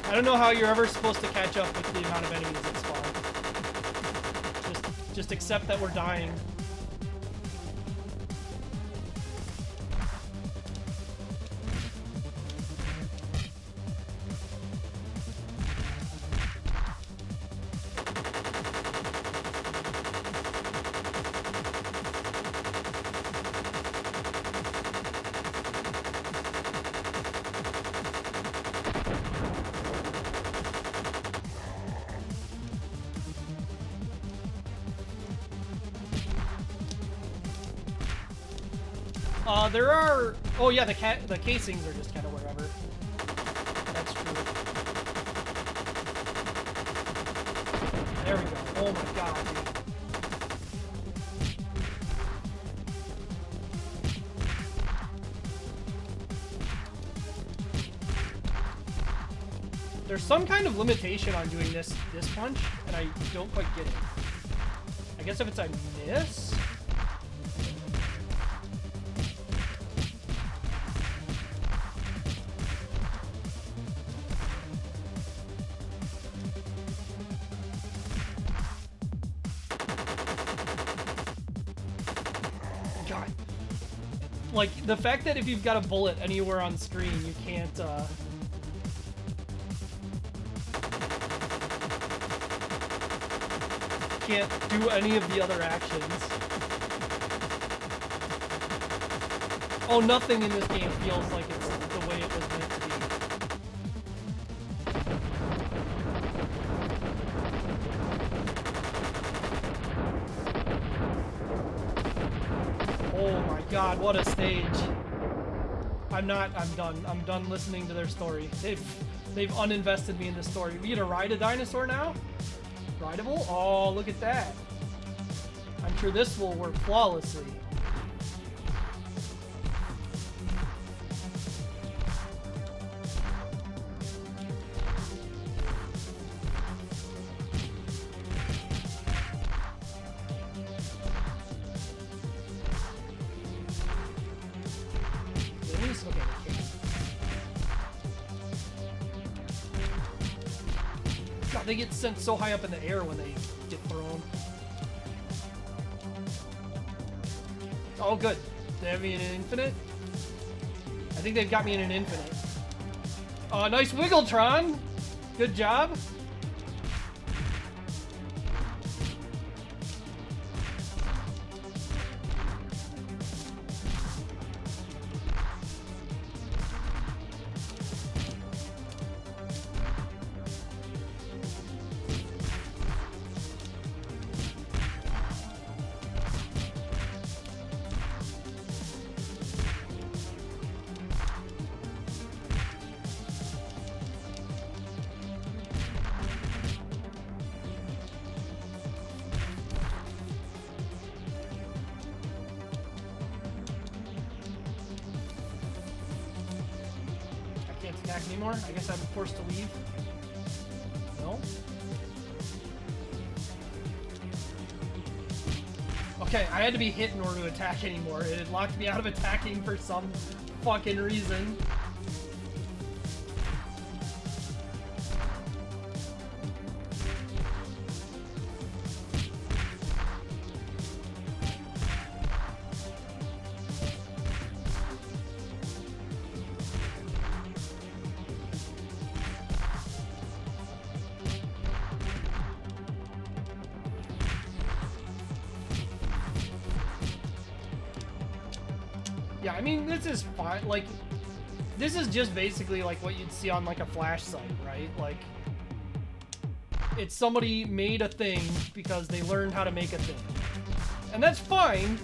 I don't know how you're ever supposed to catch up with the amount of enemies that spawn. Just accept that we're dying. There are... Oh yeah, the casings are just kind of wherever. That's true. There we go. Oh my god, dude. There's some kind of limitation on doing this punch, and I don't quite get it. I guess if it's a miss? Like, the fact that if you've got a bullet anywhere on screen, you can't, can't do any of the other actions. Oh, nothing in this game feels like it's the way it was meant to be. Oh my god, what a stage. I'm done. I'm done listening to their story. They've uninvested me in the story. We get to ride a dinosaur now? Rideable? Oh, look at that. I'm sure this will work flawlessly. God, they get sent so high up in the air when they get thrown. Oh, good. They have me in an infinite? I think they've got me in an infinite. Nice Wiggletron! Good job. can't attack anymore. I guess I'm forced to leave. No? Okay, I had to be hit in order to attack anymore. It had locked me out of attacking for some fucking reason. Yeah, I mean, this is fine. Like, this is just basically like what you'd see on like a Flash site, right? Like, it's somebody made a thing because they learned how to make a thing. And that's fine.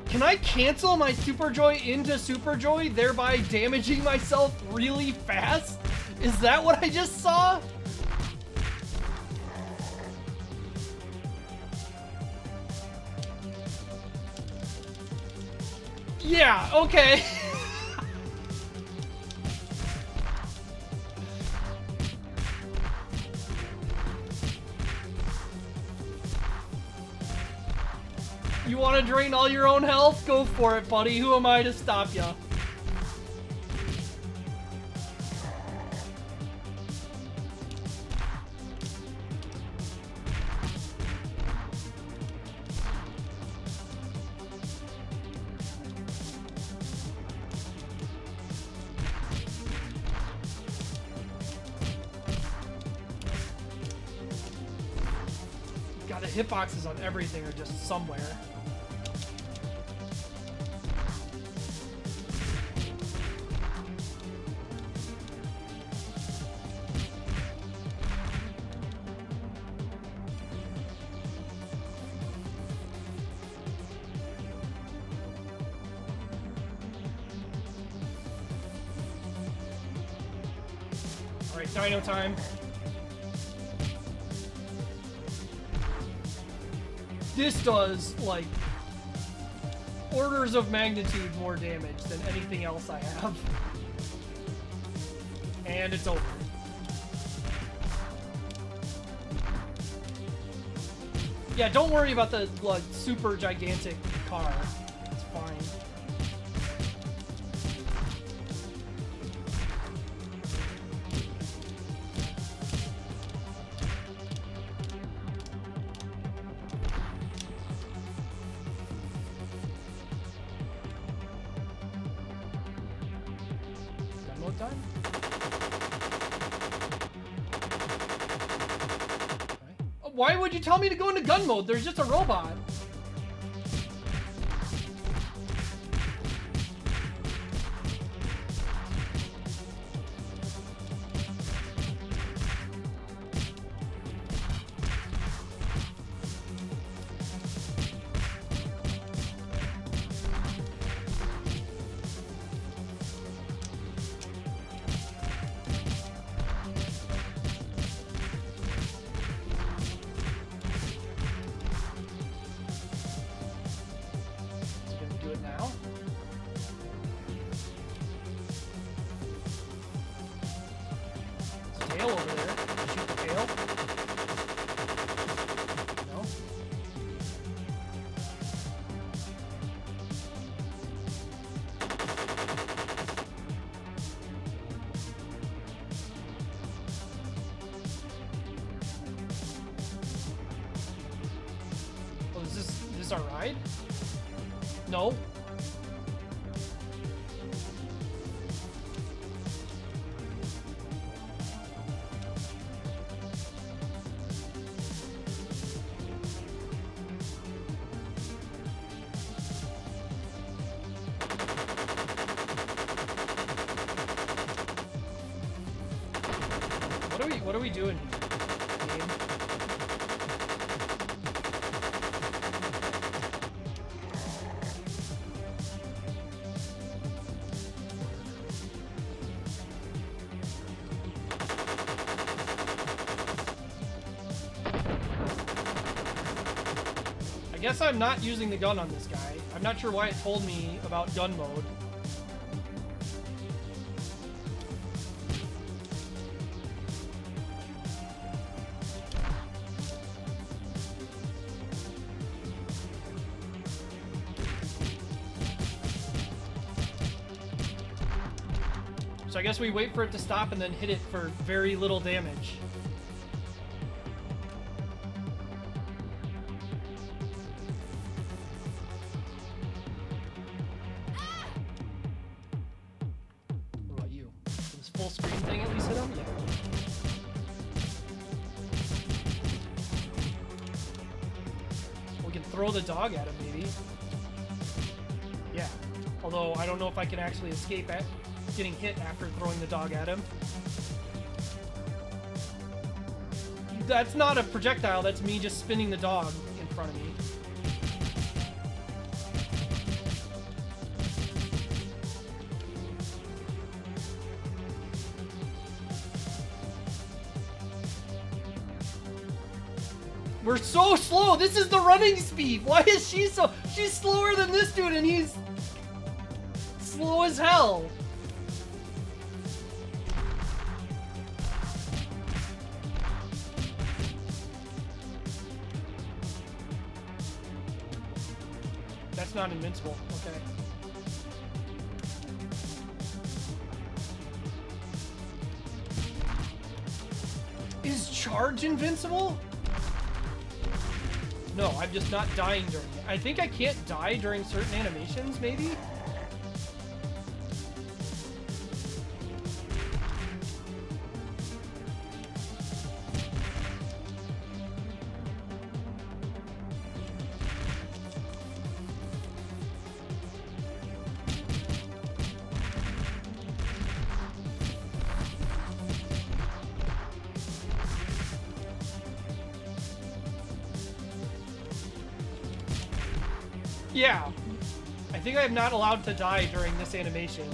Can I cancel my Super Joy into Super Joy, thereby damaging myself really fast? Is that what I just saw? Yeah, okay. You want to drain all your own health? Go for it, buddy. Who am I to stop ya? God, the hitboxes on everything are just somewhere. Alright, dino time. This does, like, orders of magnitude more damage than anything else I have. And it's over. Yeah, don't worry about the, like, super gigantic car. It's fine. Demo time? Okay. Why would you tell me to go into gun mode? There's just a robot. Tail over there. Shoot the tail. No. Oh, is this our ride? No. What are we doing here? Game? guess I'm not using the gun on this guy. I'm not sure why it told me about gun mode. So I guess we wait for it to stop and then hit it for very little damage. What about you? Did this full screen thing at least hit him? Yeah. We can throw the dog at him, maybe. Yeah. Although I don't know if I can actually escape at getting hit after throwing the dog at him. That's not a projectile, that's me just spinning the dog in front of me. We're so slow! This is the running speed! Why is she so... She's slower than this dude and he's... slow as hell! That's not invincible. Okay. Is charge invincible? No, I'm just not dying during it. I think I can't die during certain animations, maybe? Yeah. I think I'm not allowed to die during this animation.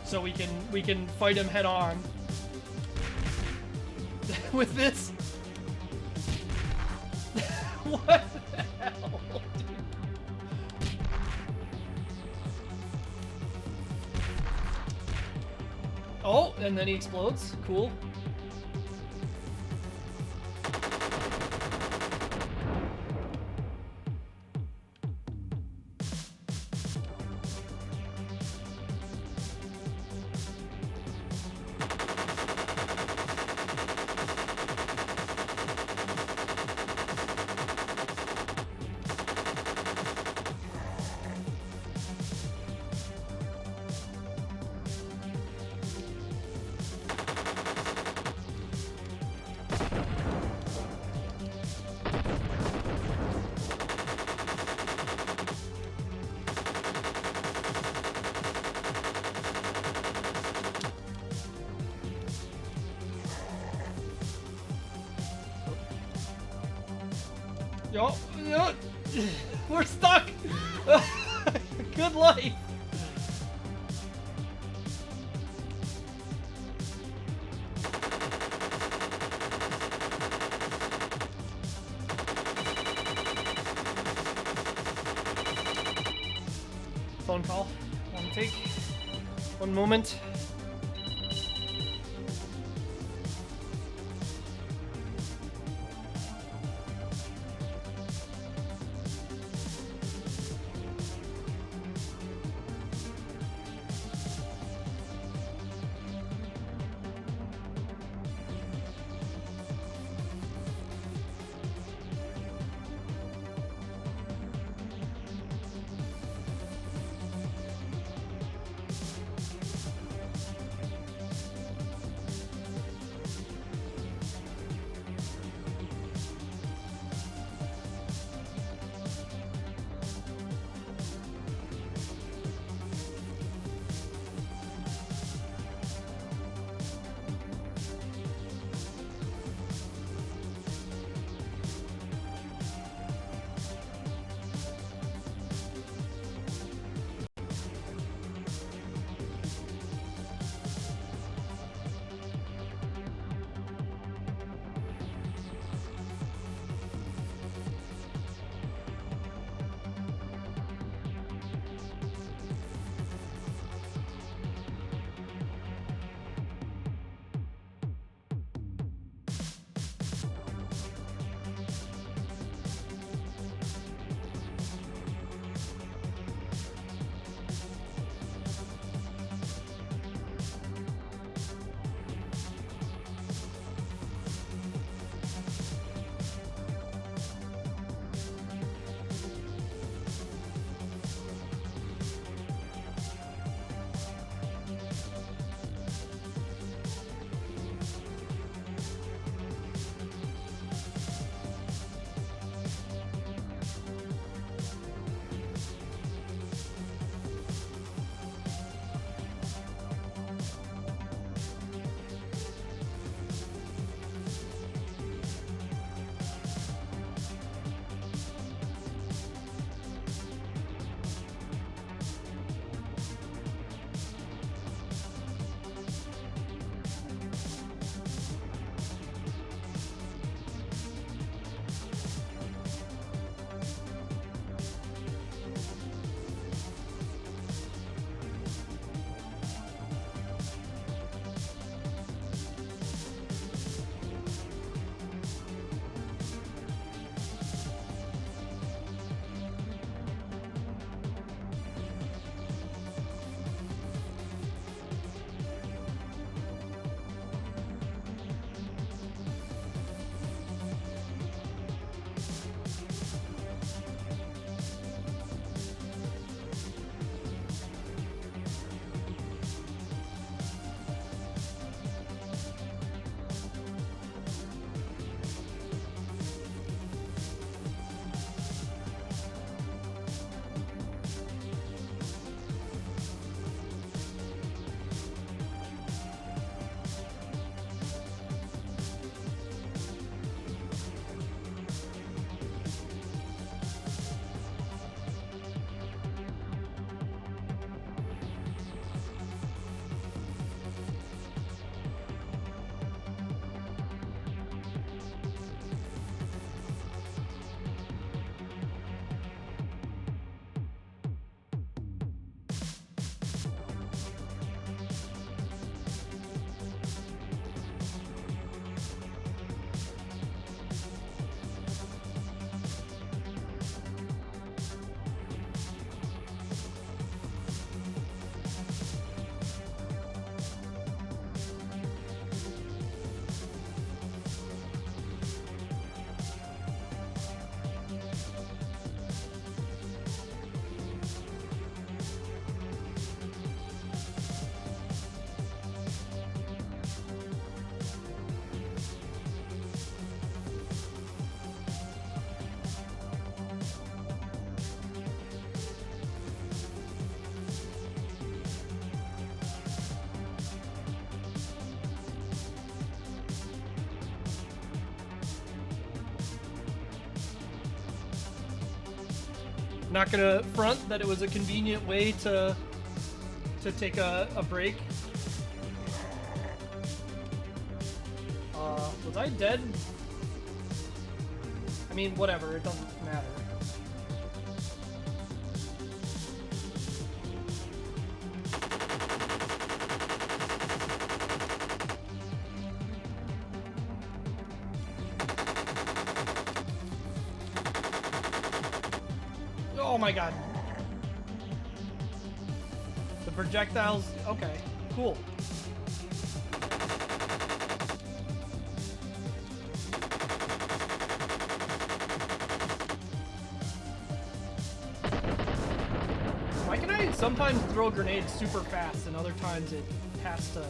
So we can fight him head on. With this. What the hell? Oh, and then he explodes. Cool. Yo, yo, we're stuck. Good life. Phone call. One take. One moment. Not gonna front that it was a convenient way to take a break. Was I dead? I mean, whatever, it doesn't matter. Oh my god. The projectiles, okay, cool. Why can I sometimes throw grenades super fast and other times it has to...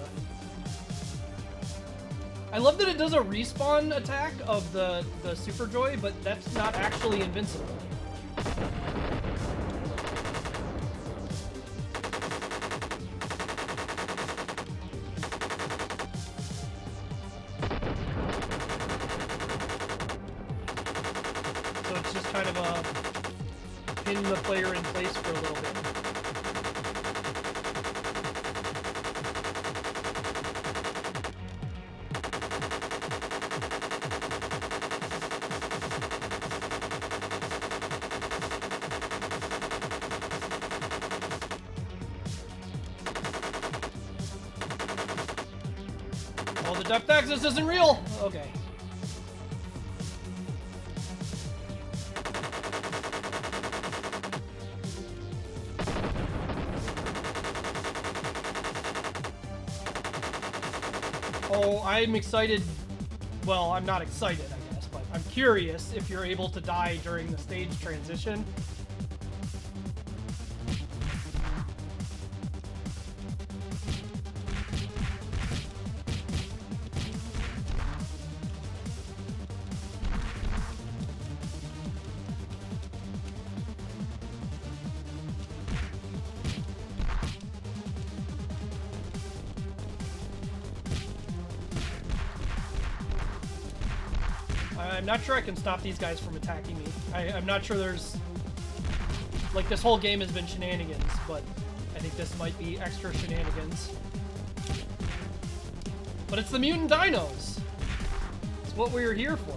I love that it does a respawn attack of the Super Joy, but that's not actually invincible. So it's just kind of a pin the player in place for a little bit. Oh, the depth access isn't real! Okay. Oh, I'm excited. Well, I'm not excited, I guess, but I'm curious if you're able to die during the stage transition. I'm not sure I can stop these guys from attacking me. I'm not sure there's... Like, this whole game has been shenanigans, but I think this might be extra shenanigans. But it's the mutant dinos! It's what we were here for.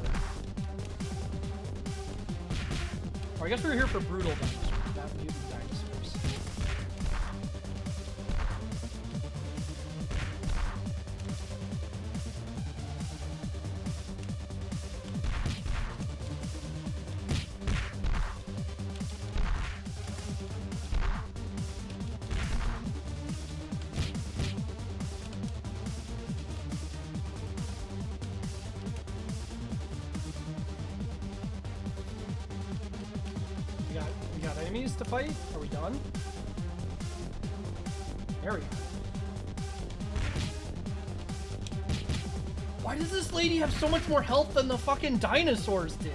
Or I guess we were here for brutal dinosaurs, not mutant dinosaurs. We got enemies to fight? Are we done? There we go. Why does this lady have so much more health than the fucking dinosaurs did?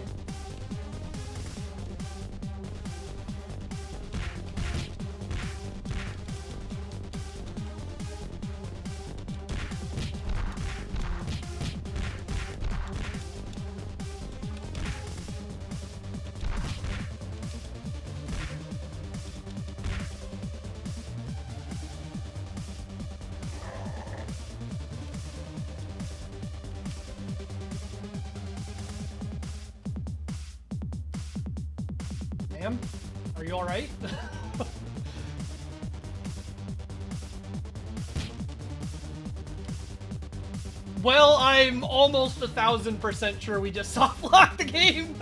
Ma'am? Are you alright? Well, I'm almost 1000% sure we just soft locked the game.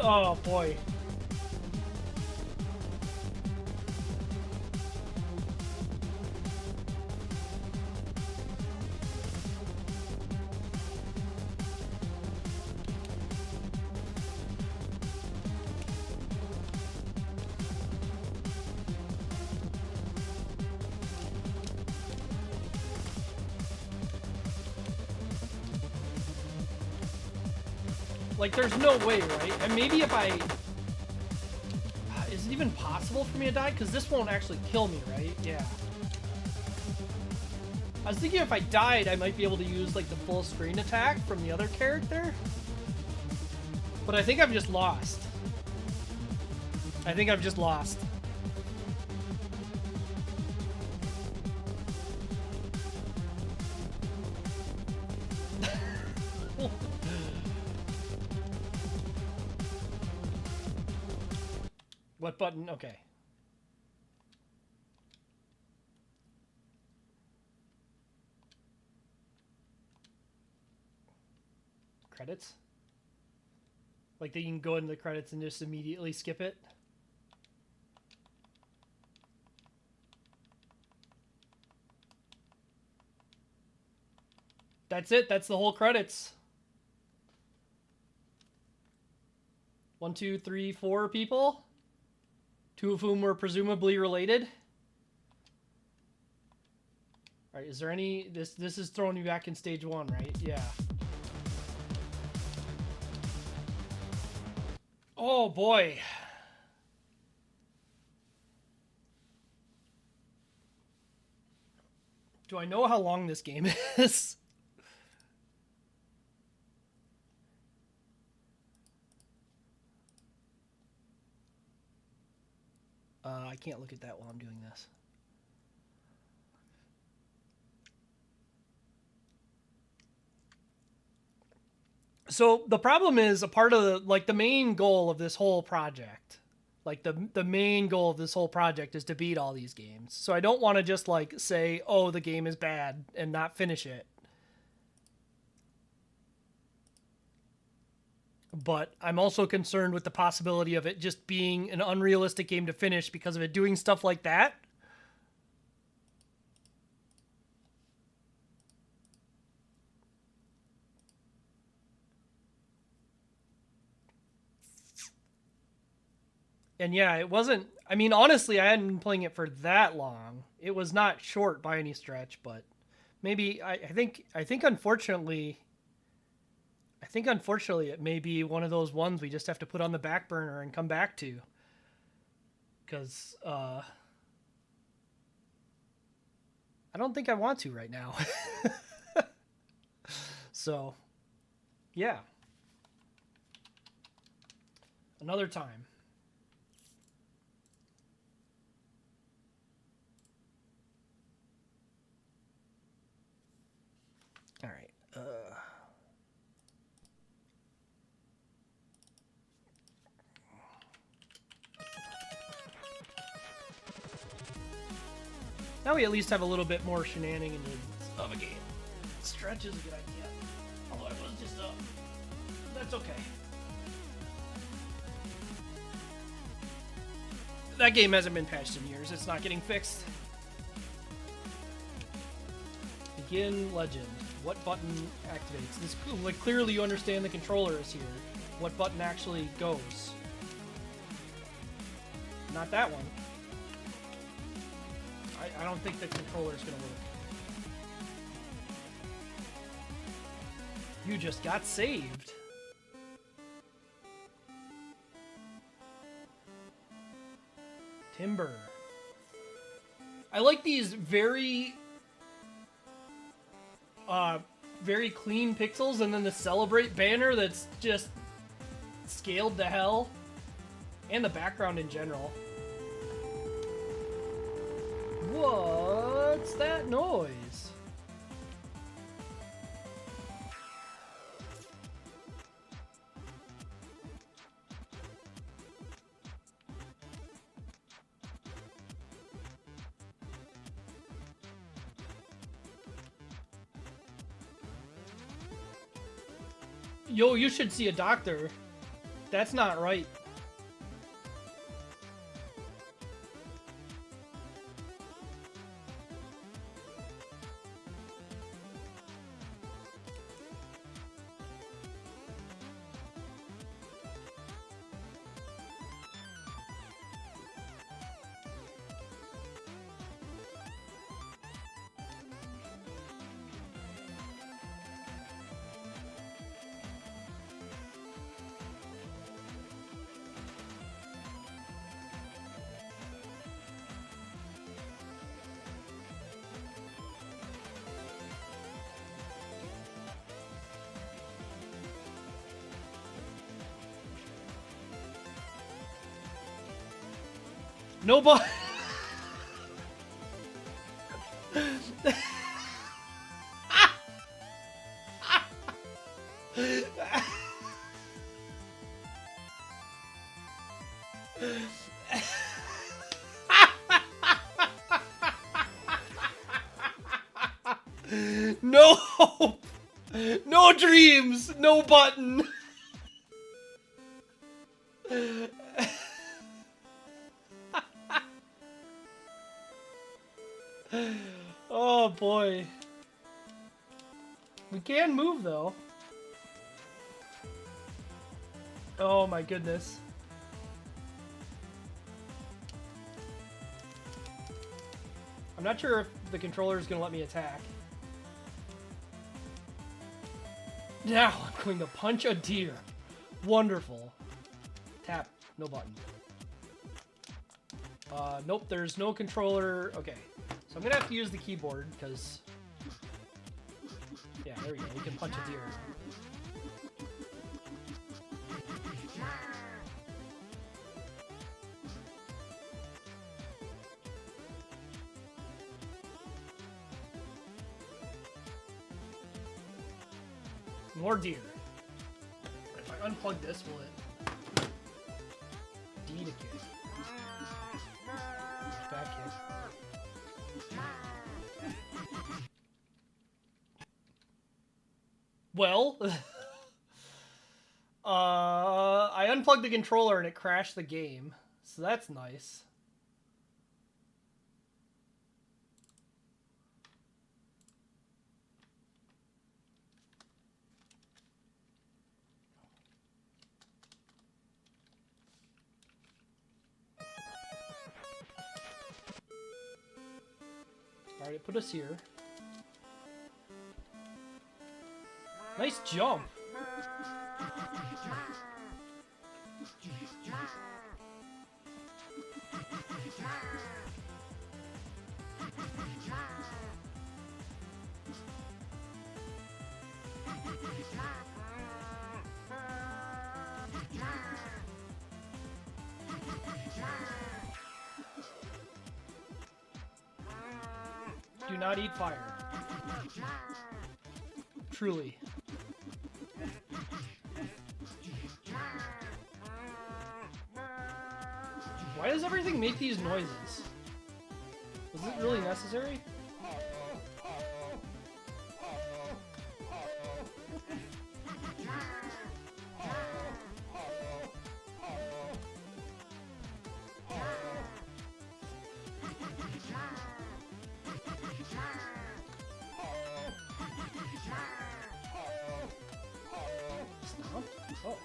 Oh boy. Like, there's no way, right? And maybe if I... Is it even possible for me to die? Because this won't actually kill me, right? Yeah. I was thinking if I died, I might be able to use, like, the full screen attack from the other character. But I think I've just lost. I think I've just lost. What button? Okay. Credits? Like that you can go into the credits and just immediately skip it? That's it. That's the whole credits. 1, 2, 3, 4 people. 2 of whom were presumably related. All right, is there any... This is throwing you back in stage 1, right? Yeah. Oh, boy. Do I know how long this game is? I can't look at that while I'm doing this. So the problem is a part of the, like, the main goal of this whole project, like the main goal of this whole project is to beat all these games. So I don't want to just like say, oh, the game is bad and not finish it. But I'm also concerned with the possibility of it just being an unrealistic game to finish because of it doing stuff like that. And yeah, it wasn't... I mean, honestly, I hadn't been playing it for that long. It was not short by any stretch, but maybe... I think unfortunately... it may be one of those ones we just have to put on the back burner and come back to. Because, I don't think I want to right now. So, yeah. Another time. All right. Now we at least have a little bit more shenanigans of a game. Stretch is a good idea. Although it was just that's okay. That game hasn't been patched in years. It's not getting fixed. Begin legend. What button activates? This, like, clearly you understand the controller is here. What button actually goes? Not that one. I don't think the controller is going to work. You just got saved. Timber. I like these very clean pixels, and then the Celebrate banner that's just scaled to hell, and the background in general. What's that noise? Yo, you should see a doctor. That's not right. No button. No! No dreams! No button! Oh boy. We can move though. Oh my goodness. I'm not sure if the controller is going to let me attack. Now I'm going to punch a deer. Wonderful. Tap. No button. Nope, there's no controller. Okay. So I'm going to have to use the keyboard because... Yeah, there we go. We can punch a deer. More deer. If I unplug this, will it? D to kick. Back kick. Well, I unplugged the controller and it crashed the game, so that's nice. Alright, it put us here. Nice jump. Do not eat fire. Truly. Why does everything make these noises? Was it really necessary? Stomp? Oh.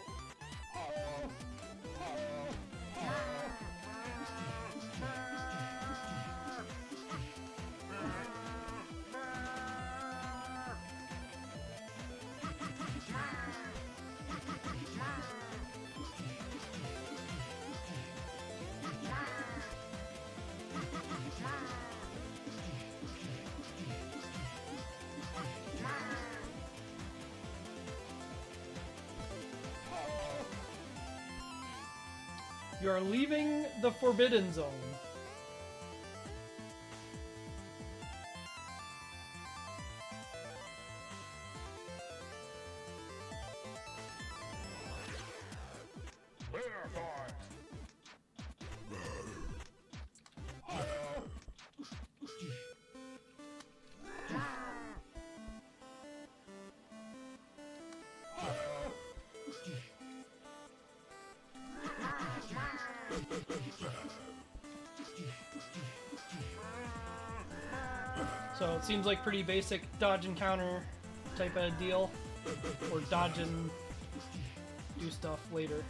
You are leaving the Forbidden Zone. So it seems like pretty basic dodge and counter type of deal. Or dodge and do stuff later.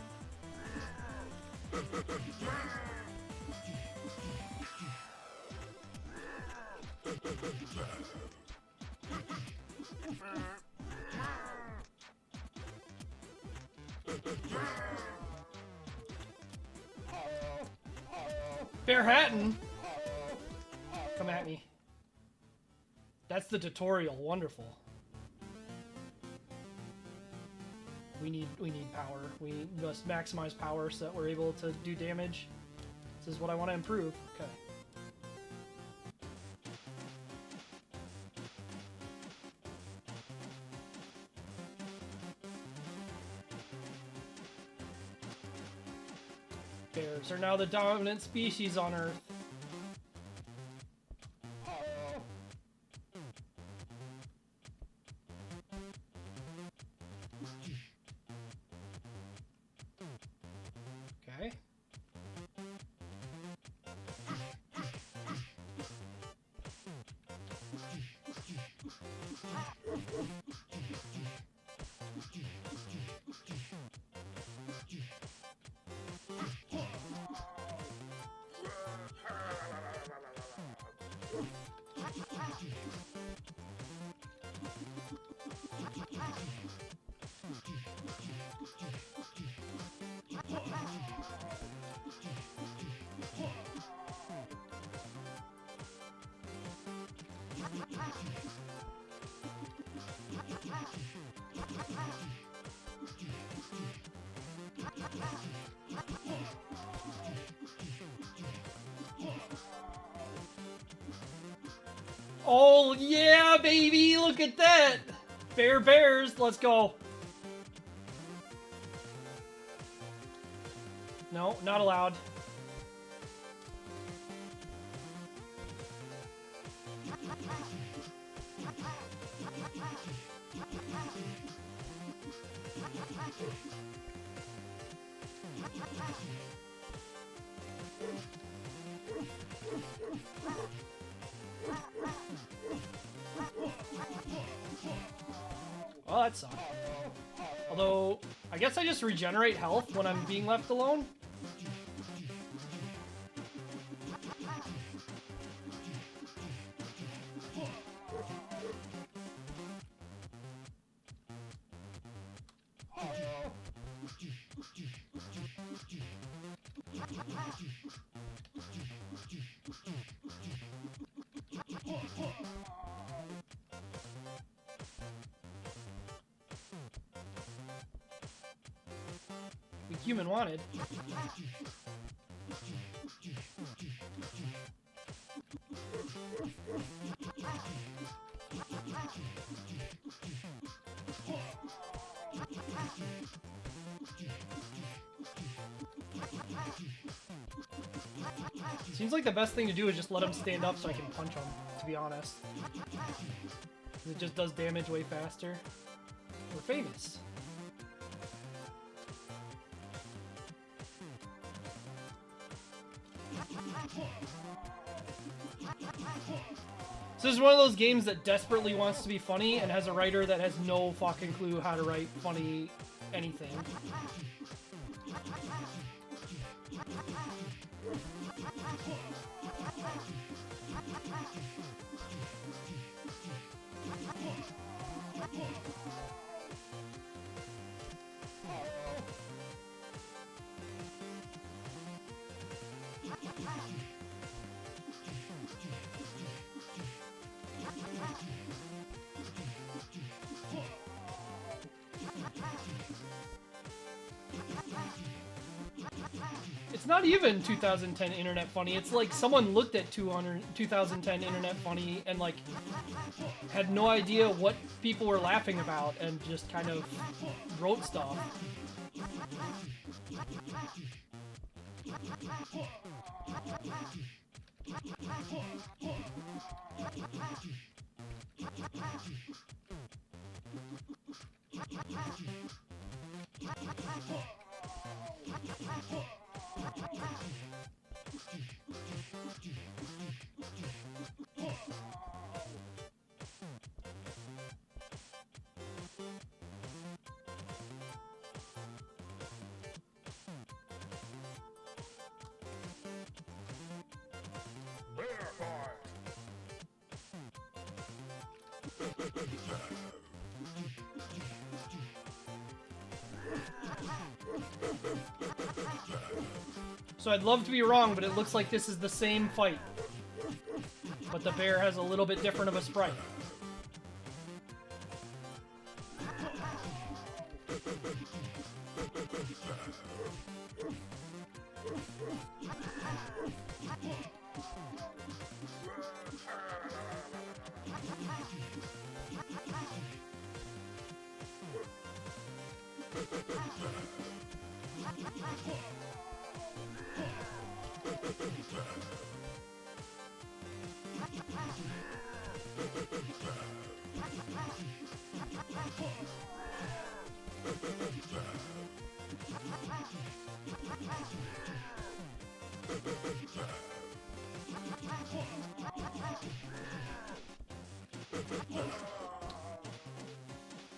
Bear Hatton! Come at me. That's the tutorial. Wonderful. We need power. We must maximize power so that we're able to do damage. This is what I want to improve. Okay. Bears are now the dominant species on Earth. Okay. Oh, yeah, baby! Look at that! Bears, let's go. No, not allowed. Well, that sucks. Although, I guess I just regenerate health when I'm being left alone. We human wanted. Seems like the best thing to do is just let him stand up so I can punch him, to be honest. It just does damage way faster. We're famous. So this is one of those games that desperately wants to be funny and has a writer that has no fucking clue how to write funny anything. It's not even 2010 internet funny. It's like someone looked at 2010 internet funny and like had no idea what people were laughing about and just kind of wrote stuff. So I'd love to be wrong, but it looks like this is the same fight. But the bear has a little bit different of a sprite.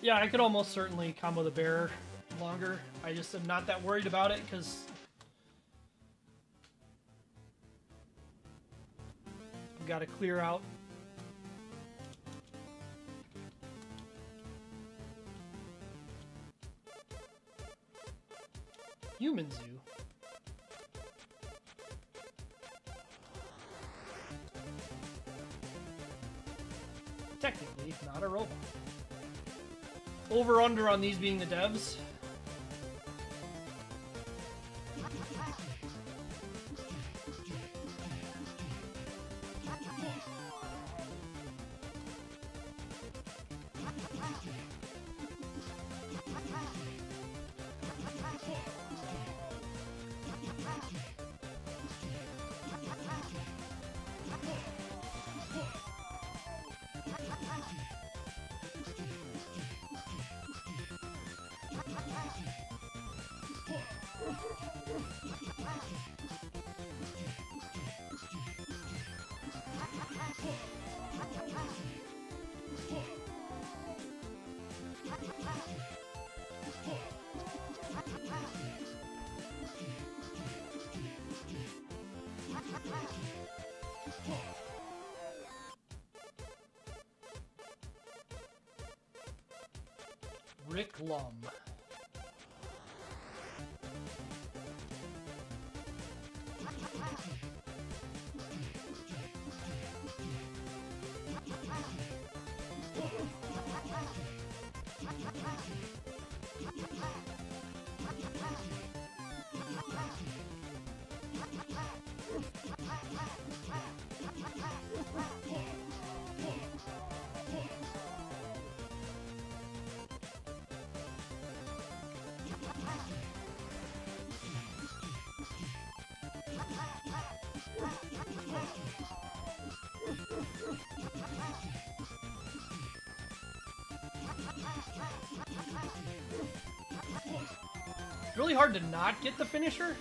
Yeah, I could almost certainly combo the bear longer. I just am not that worried about it because I've got to clear out. Human Zoo. Technically, not a robot. Over under on these being the devs. Rick Lum. It's really hard to not get the finisher.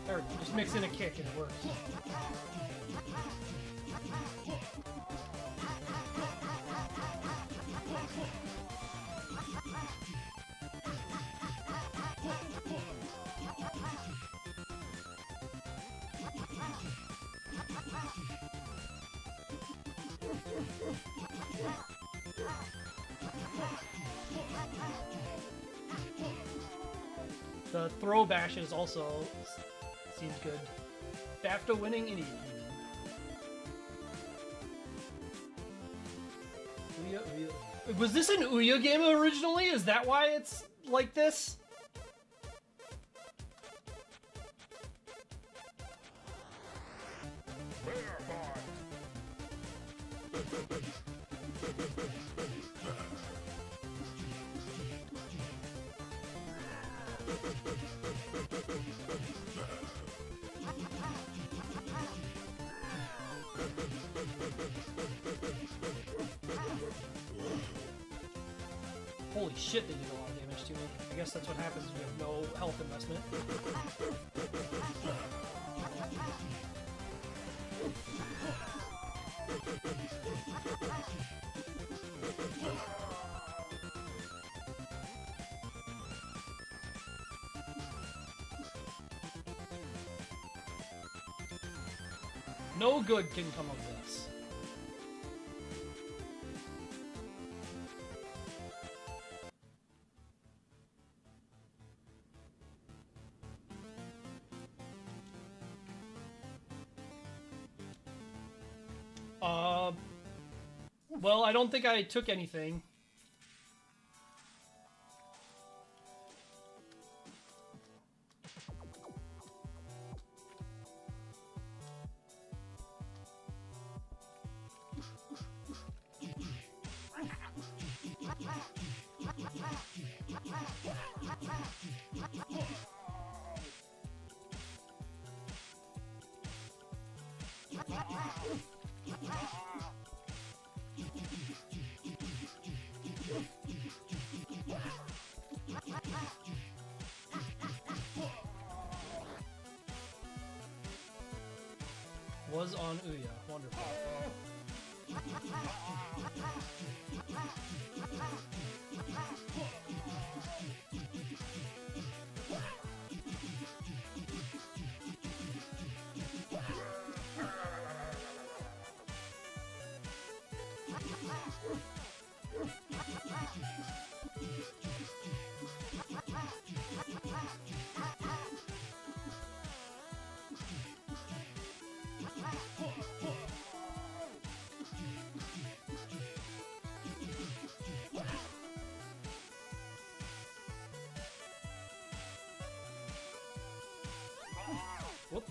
There we go. Just mix in a kick and it works. The throw bashes also seems good. BAFTA winning Indian Human. Ouya. Was this an Ouya game originally? Is that why it's like this? Holy shit, they did a lot of damage to me. I guess that's what happens when you have no health investment. No good can come of this. Well, I don't think I took anything. Was on Ouya. Wonderful. Whoop.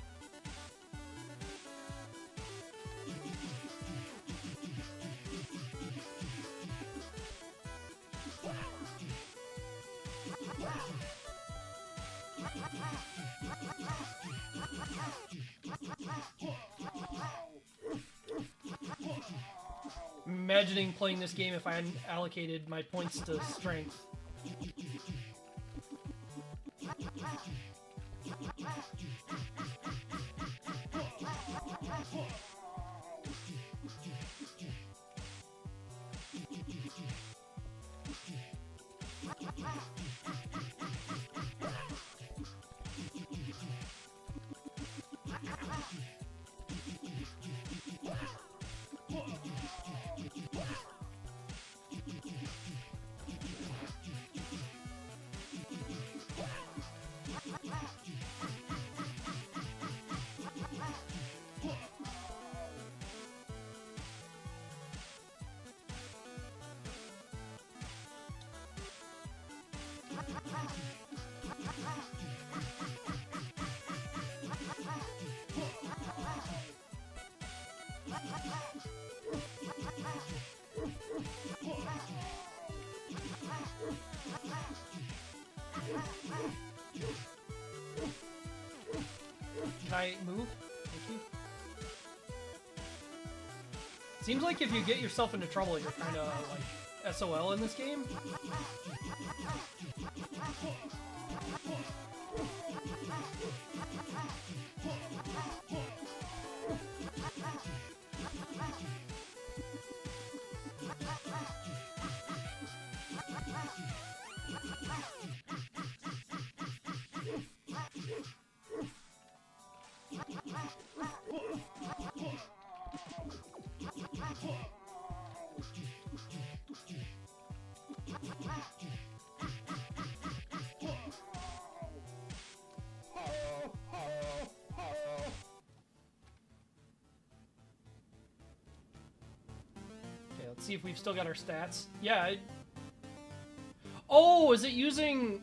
Imagining playing this game if I hadn't allocated my points to strength. Can I move? Thank you. Seems like if you get yourself into trouble, you're kind of like SOL in this game. Okay, let's see if we've still got our stats. Yeah. Oh, is it using...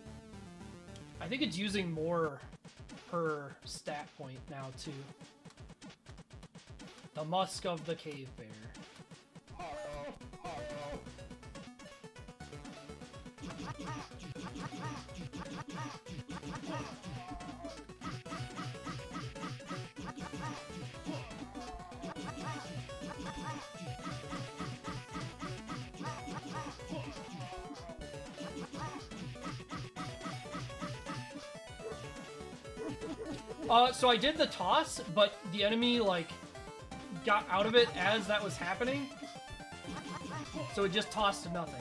I think it's using more per stat point now, too. The Musk of the Cave Bear. So I did the toss, but the enemy, like, got out of it as that was happening. So it just tossed to nothing.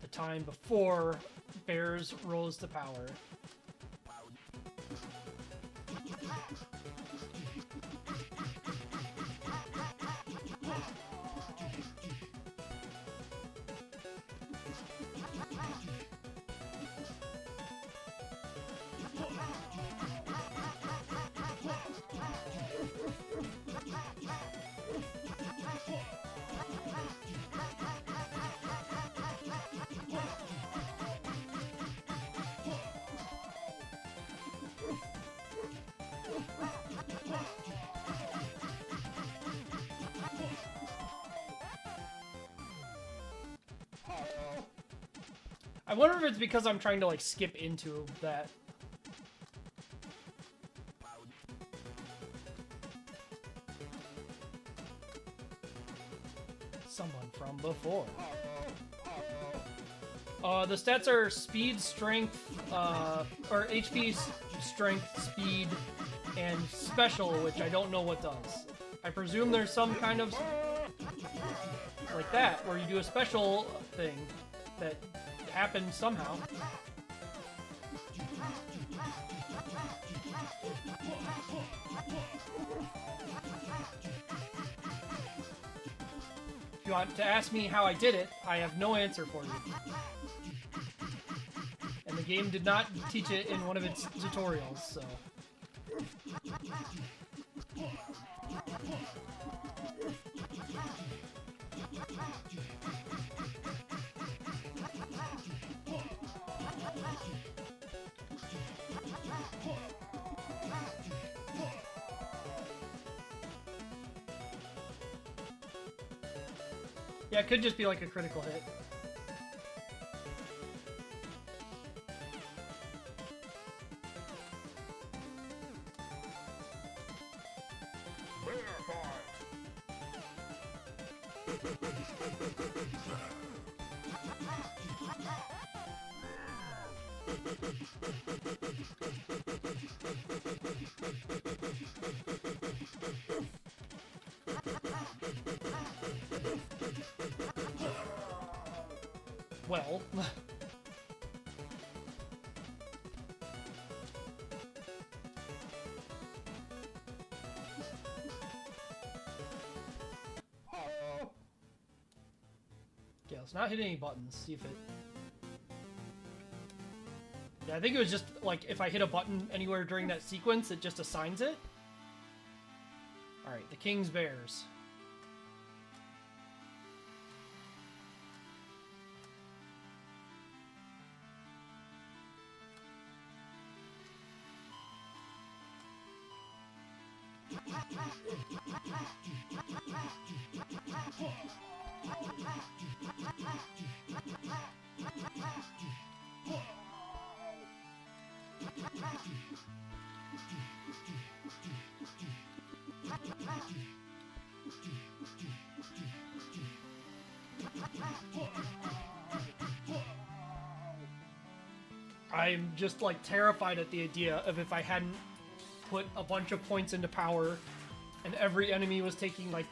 The time before bears rose to power. I wonder if it's because I'm trying to like skip into that. Someone from before. The stats are speed, strength, or HP, strength, speed, and special, which I don't know what does. I presume there's some kind of like that, where you do a special thing that happens somehow. If you want to ask me how I did it, I have no answer for you. And the game did not teach it in one of its tutorials, so... Yeah, it could just be like a critical hit. Well... Okay, let's not hit any buttons, see if it... Yeah, I think it was just, like, if I hit a button anywhere during that sequence, it just assigns it. Alright, the King's Bears. I'm just, like, terrified at the idea of if I hadn't put a bunch of points into power and every enemy was taking, like,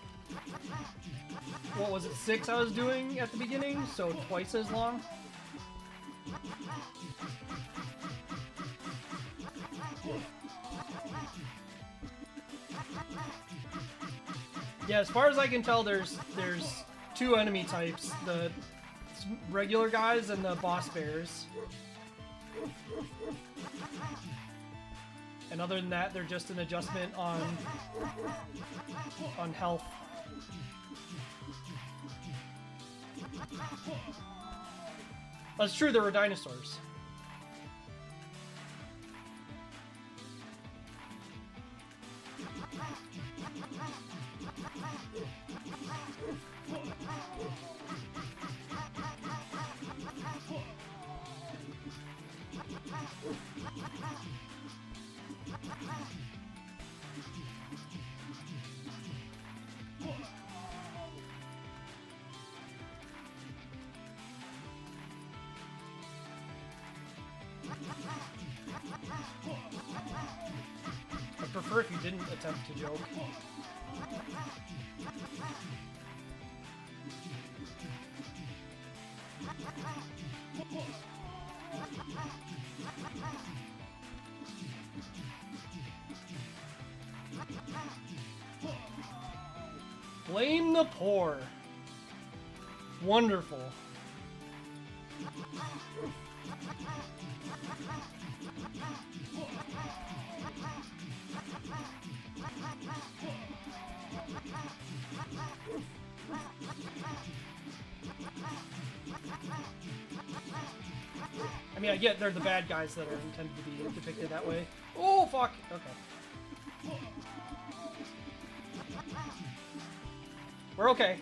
what was it, 6 I was doing at the beginning? So twice as long? Yeah, as far as I can tell, there's 2 enemy types, the regular guys and the boss bears. And other than that, they're just an adjustment on health. That's true, there were dinosaurs. I'd prefer if you didn't attempt to joke. Blame the poor. Wonderful. I mean, I get they're the bad guys that are intended to be depicted that way. Oh, fuck. Okay. We're okay.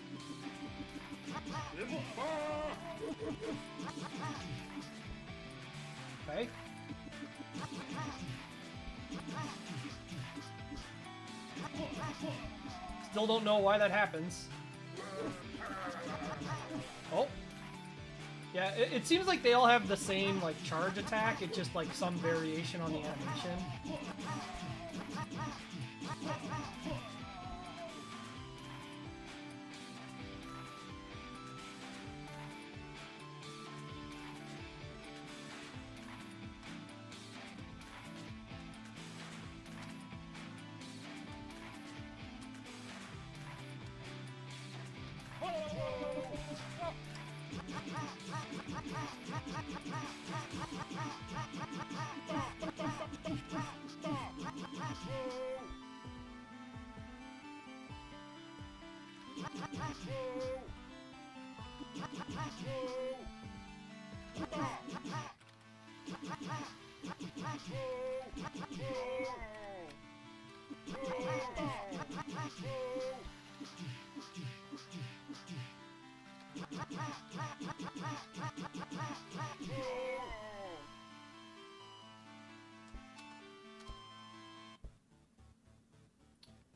Okay. Still don't know why that happens. Oh. Yeah, it seems like they all have the same, like, charge attack. It's just, like, some variation on the animation.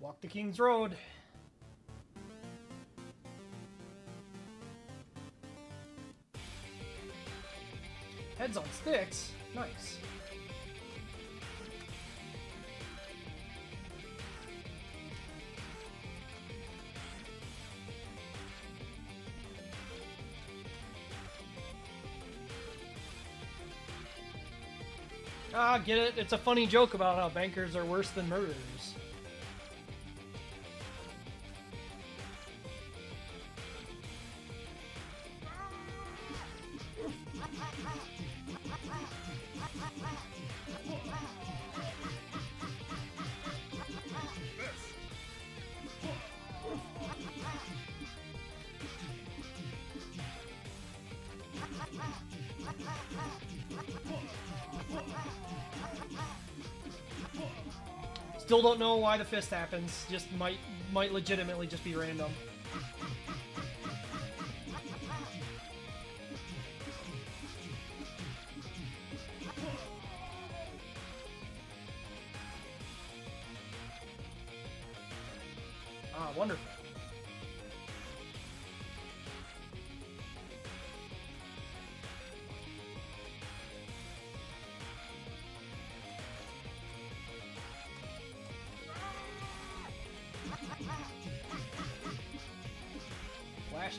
Walk the King's Road. Heads on sticks. Nice. Ah, get it? It's a funny joke about how bankers are worse than murderers. Still don't know why the fist happens. Just might legitimately just be random. Ah, wonderful. Flash.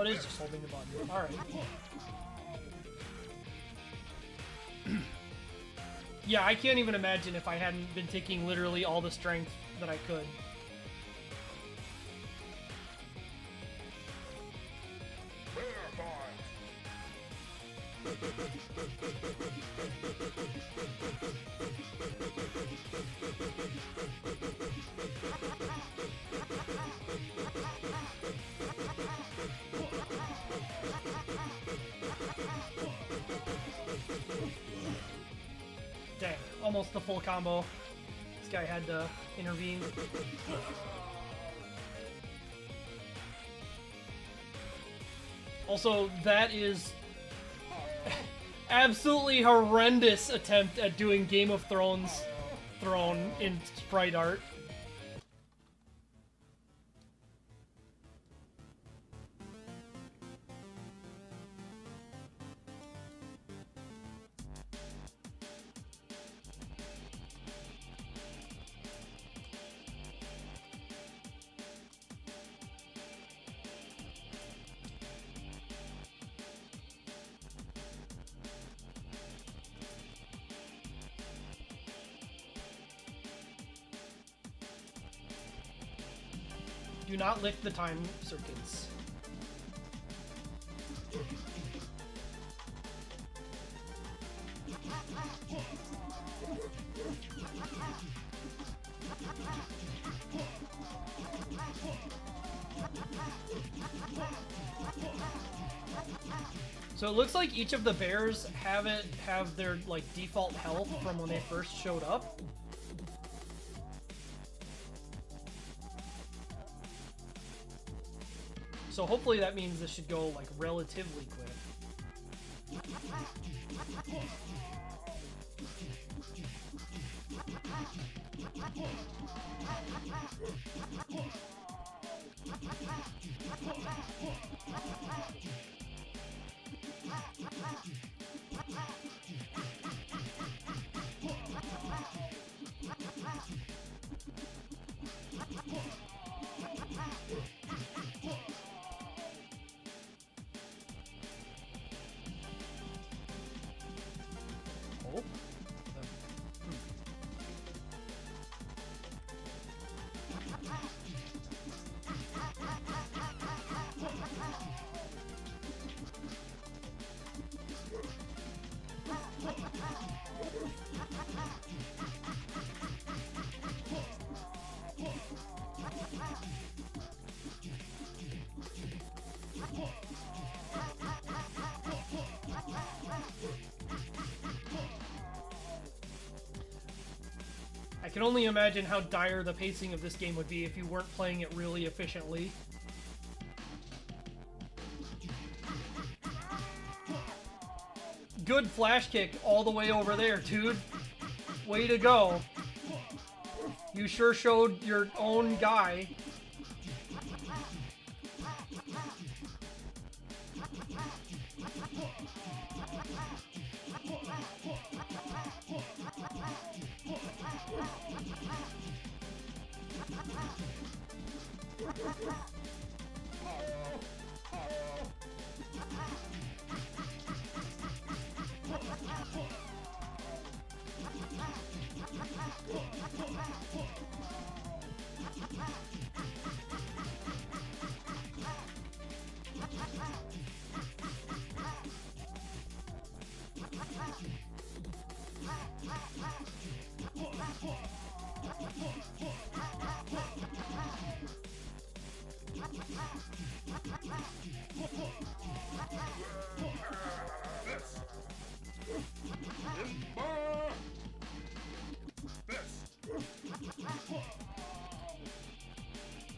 it is just holding the button. Alright. Yeah, I can't even imagine if I hadn't been taking literally all the strength that I could. Dang, almost the full combo. This guy had to intervene. Also, that is absolutely horrendous attempt at doing Game of Thrones throne in sprite art. Do not lick the time circuits. So it looks like each of the bears have their like default health from when they first showed up. So hopefully that means this should go like relatively quick. Oh. I can only imagine how dire the pacing of this game would be if you weren't playing it really efficiently. Good flash kick all the way over there, dude. Way to go. You sure showed your own guy.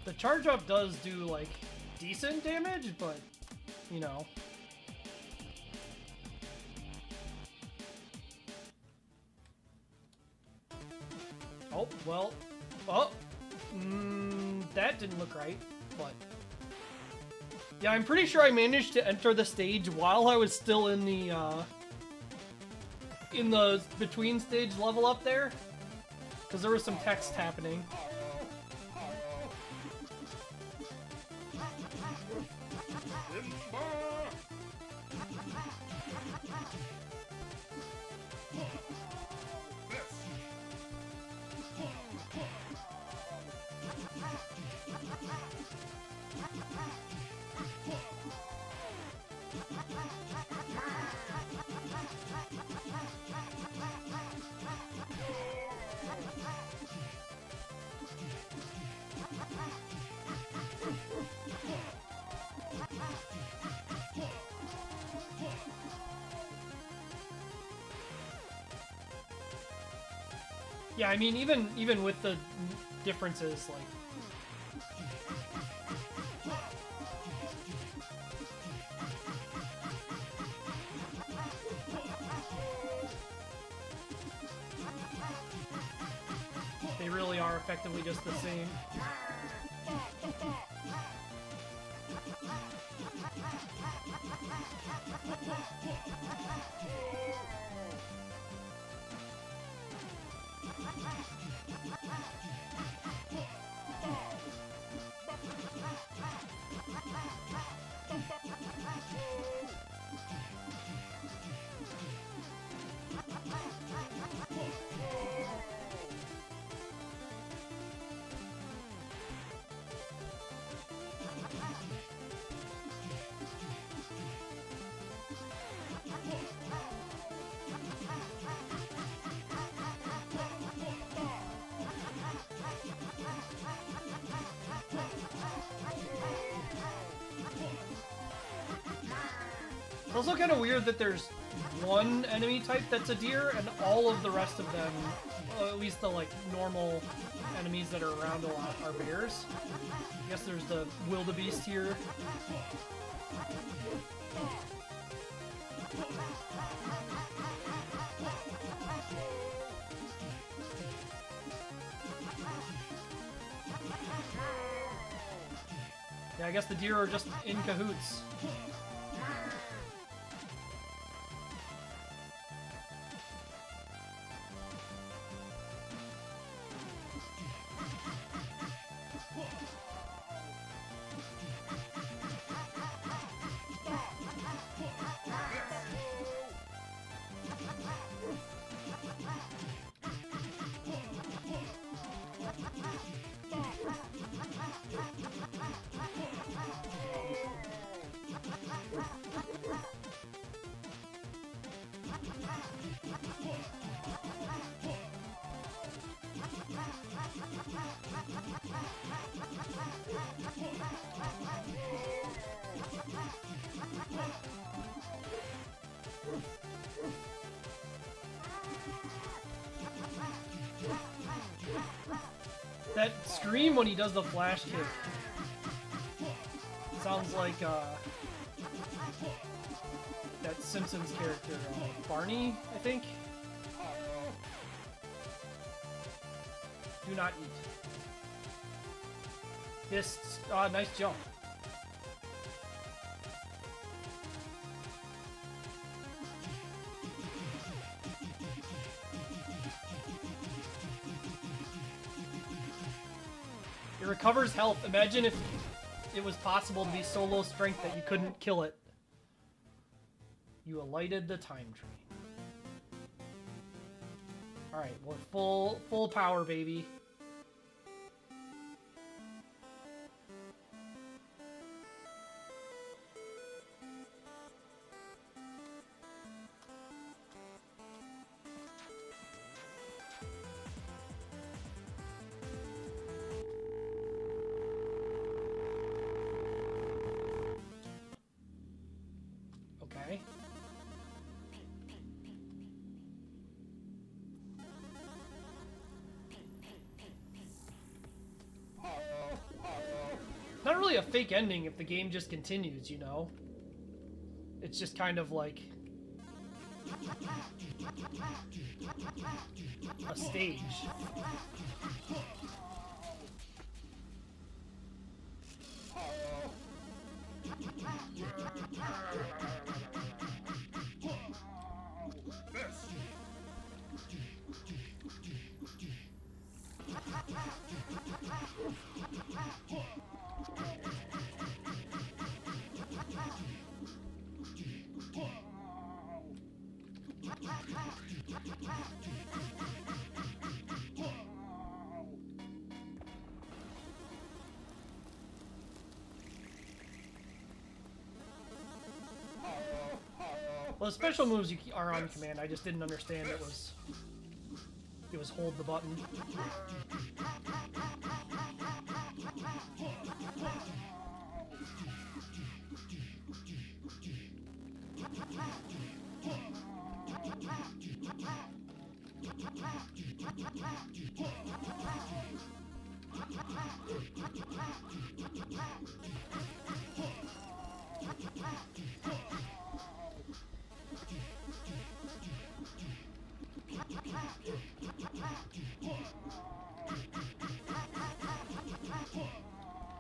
The charge up does do like decent damage, but you know. Oh, well. Oh! That didn't look right, but... Yeah, I'm pretty sure I managed to enter the stage while I was still in the between stage level up there. Because there was some text happening. Yeah, I mean, even with the differences, like, they really are effectively just the same. It's also kind of weird that there's one enemy type that's a deer, and all of the rest of them, at least the like normal enemies that are around a lot, are bears. I guess there's the wildebeest here. Yeah, I guess the deer are just in cahoots. That scream when he does the flash kick sounds like that Simpsons character, Barney, I think. Do not eat. Fists. Nice jump. It recovers health. Imagine if it was possible to be so low strength that you couldn't kill it. You alighted the time train. Alright, we're full power, baby. Okay. Not really a fake ending if the game just continues, you know? It's just kind of like a stage. Well, the special moves are on command. I just didn't understand it was hold the button.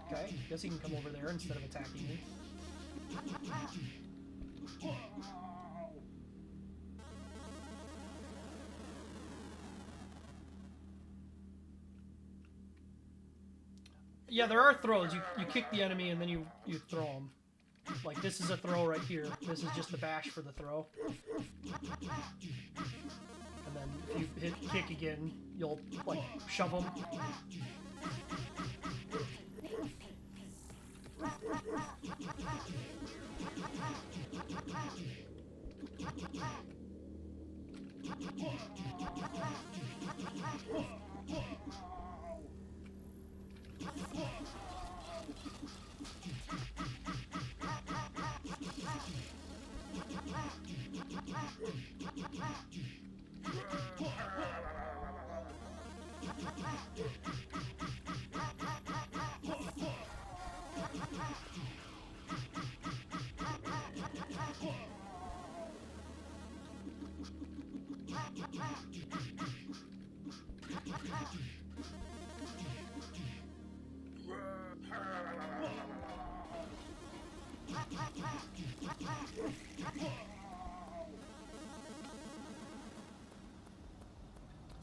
Okay, guess he can come over there instead of attacking me. Yeah, there are throws. You kick the enemy and then you throw them. Like, this is a throw right here. This is just the bash for the throw. And then if you hit kick again, you'll, like, shove them.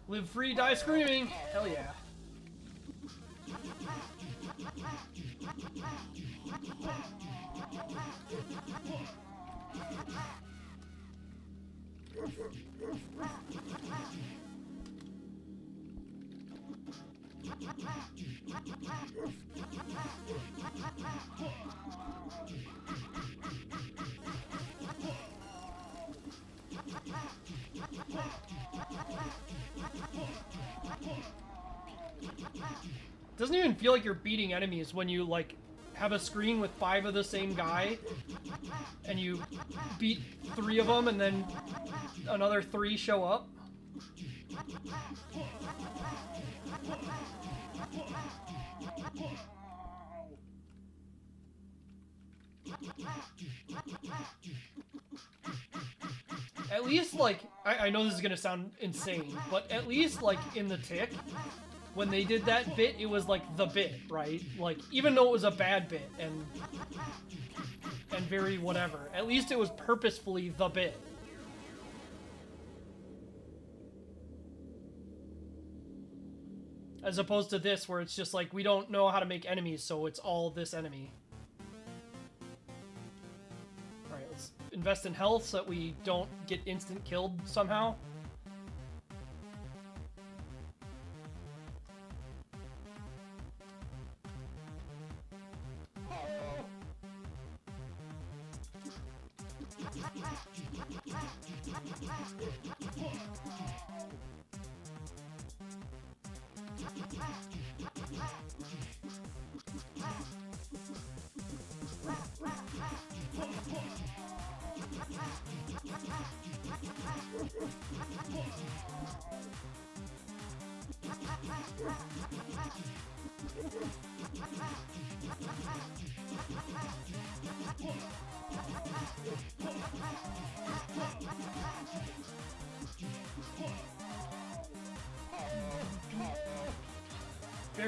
Live free, die screaming! Hell yeah. Doesn't even feel like you're beating enemies when you, like, have a screen with 5 of the same guy and you beat 3 of them and then another 3 show up. At least, like, I know this is gonna sound insane, but at least, like, in the Tick, when they did that bit, it was like the bit, right? Like, even though it was a bad bit and very whatever, at least it was purposefully the bit. As opposed to this, where it's just like, we don't know how to make enemies, so it's all this enemy. Alright, let's invest in health so that we don't get instant killed somehow.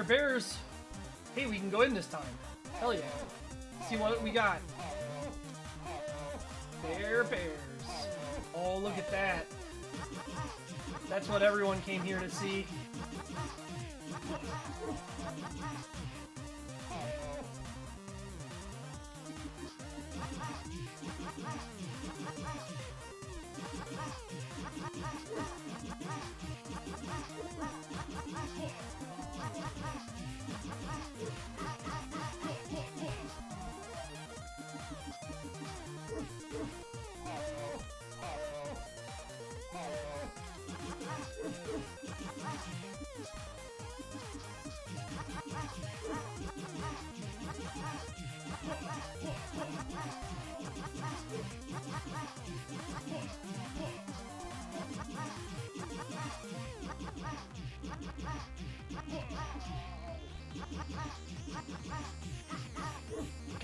Bears! Hey, we can go in this time. Hell yeah. See what we got. Bears. Oh, look at that. That's what everyone came here to see.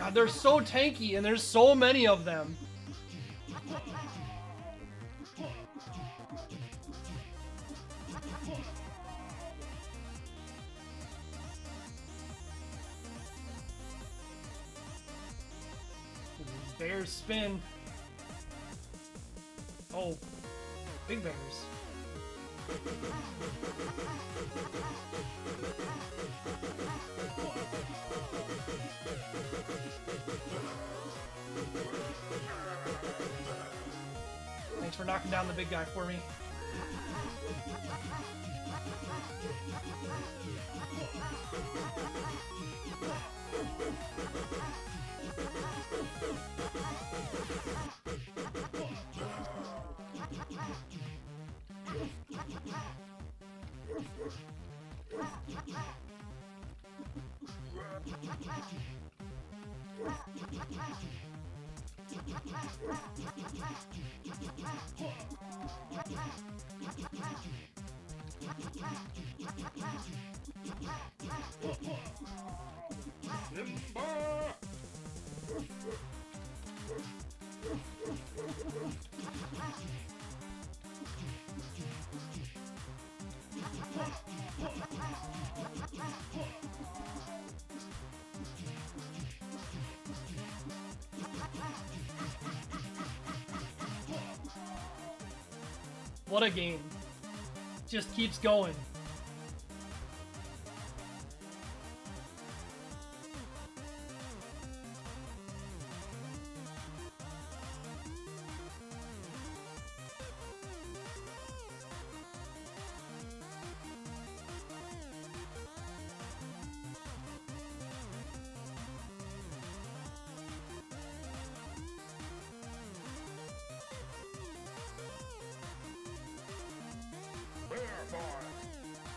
God, they're so tanky, and there's so many of them. Bears spin. Oh, big bears. Thanks for knocking down the big guy for me. What a game. Just keeps going.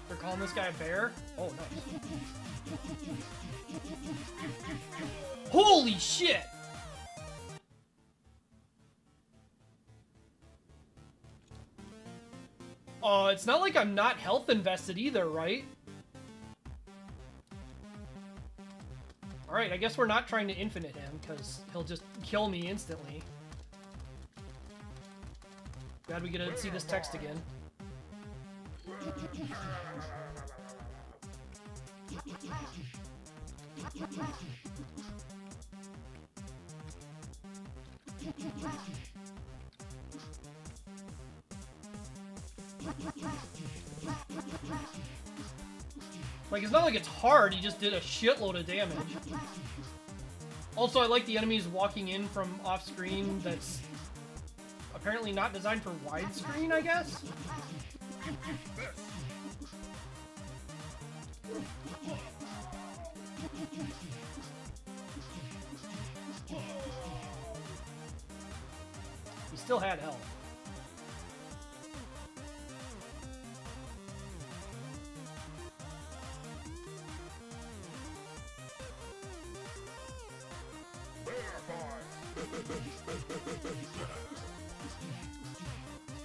They're calling this guy a bear? Oh, nice. Holy shit! It's not like I'm not health invested either, right? Alright, I guess we're not trying to infinite him, because he'll just kill me instantly. Glad we get to see this text again. Like, it's not like it's hard, he just did a shitload of damage. Also, I like the enemies walking in from off-screen that's apparently not designed for widescreen, I guess? He still had health.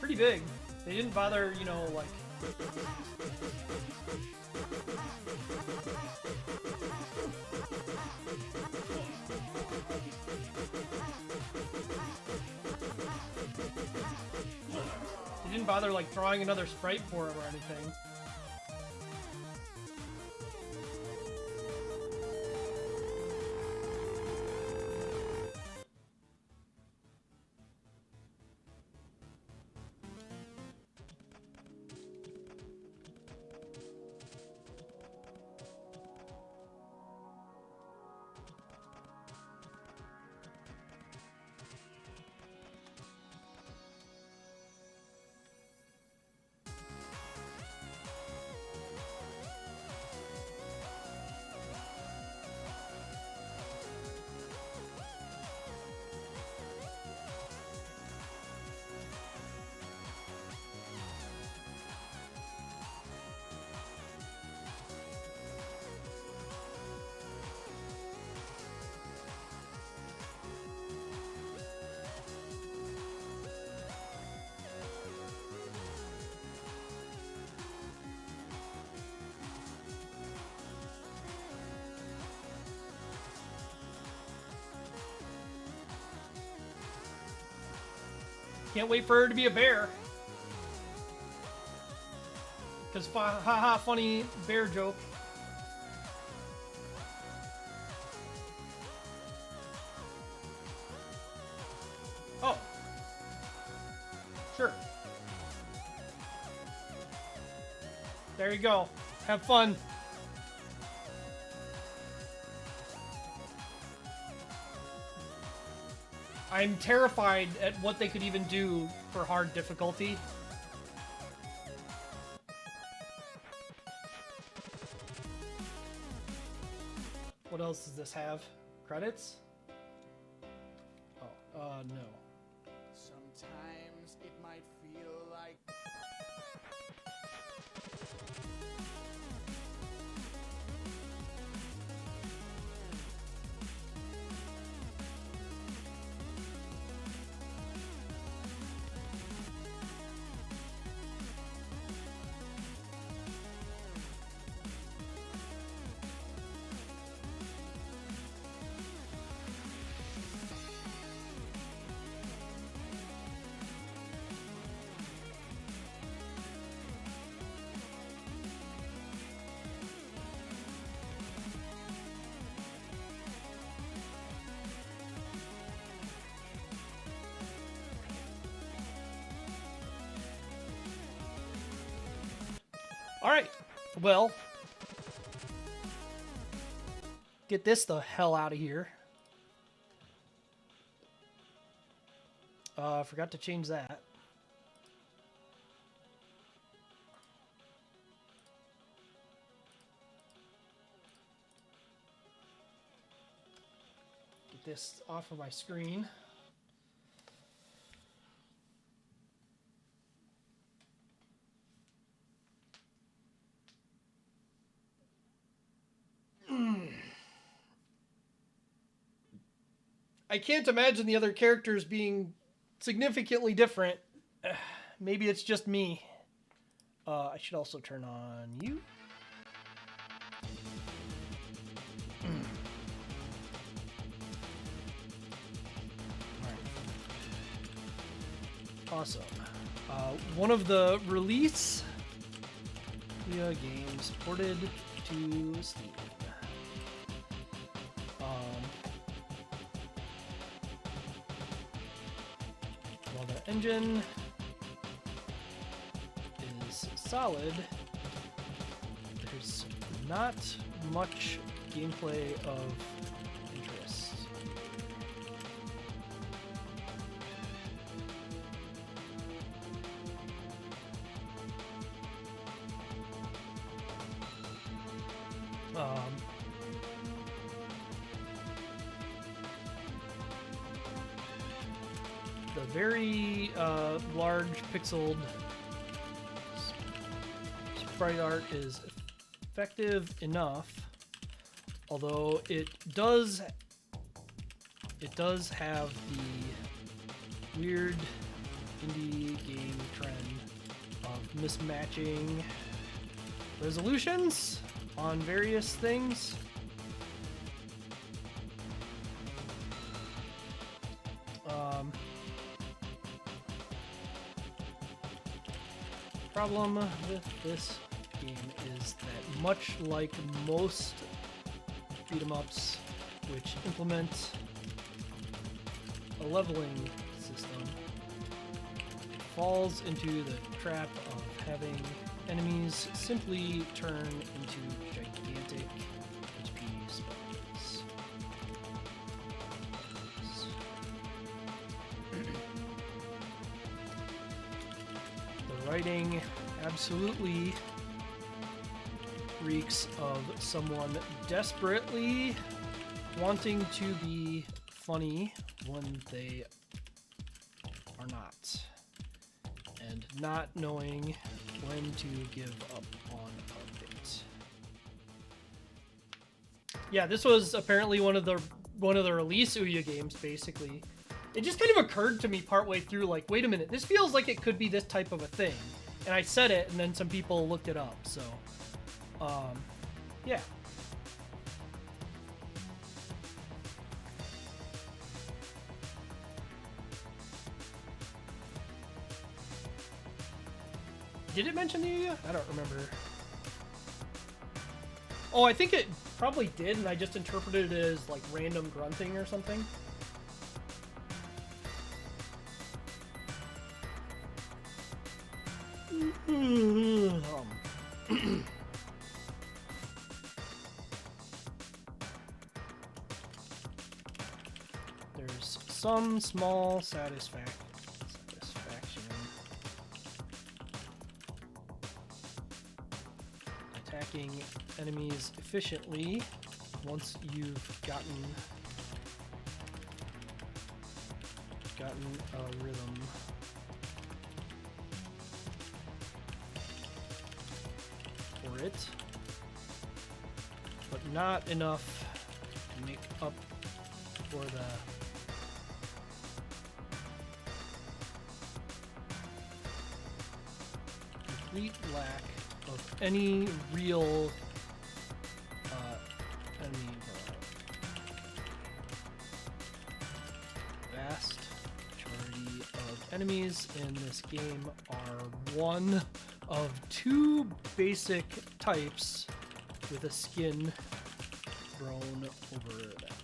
Pretty big. They didn't bother, you know, like... They didn't bother, like, drawing another sprite for him or anything. Can't wait for her to be a bear. Because haha, funny bear joke. Oh. Sure. There you go. Have fun. I'm terrified at what they could even do for hard difficulty. What else does this have? Credits? Oh, no. Sometimes it might feel like Alright, well, get this the hell out of here. Forgot to change that. Get this off of my screen. I can't imagine the other characters being significantly different. Maybe it's just me. I should also turn on you. Awesome. One of the release Ouya games ported to Steam. While the engine is solid, there's not much gameplay of interest. The very large pixeled sprite art is effective enough, although it does have the weird indie game trend of mismatching resolutions on various things. Problem with this game is that much like most beat-em-ups which implement a leveling system, it falls into the trap of having enemies simply turn into gigantic HP sponges. The writing absolutely reeks of someone desperately wanting to be funny when they are not, and not knowing when to give up on a bit. Yeah, this was apparently one of the release Ouya games, basically. It just kind of occurred to me partway through, like, wait a minute, this feels like it could be this type of a thing. And I said it, and then some people looked it up, so, yeah. Did it mention the Ouya? I don't remember. Oh, I think it probably did, and I just interpreted it as like random grunting or something. There's some small satisfaction. Attacking enemies efficiently once you've gotten a rhythm. For it, but not enough to make up for the complete lack of any real enemy vast majority of enemies in this game are one of two basic types with a skin thrown over them.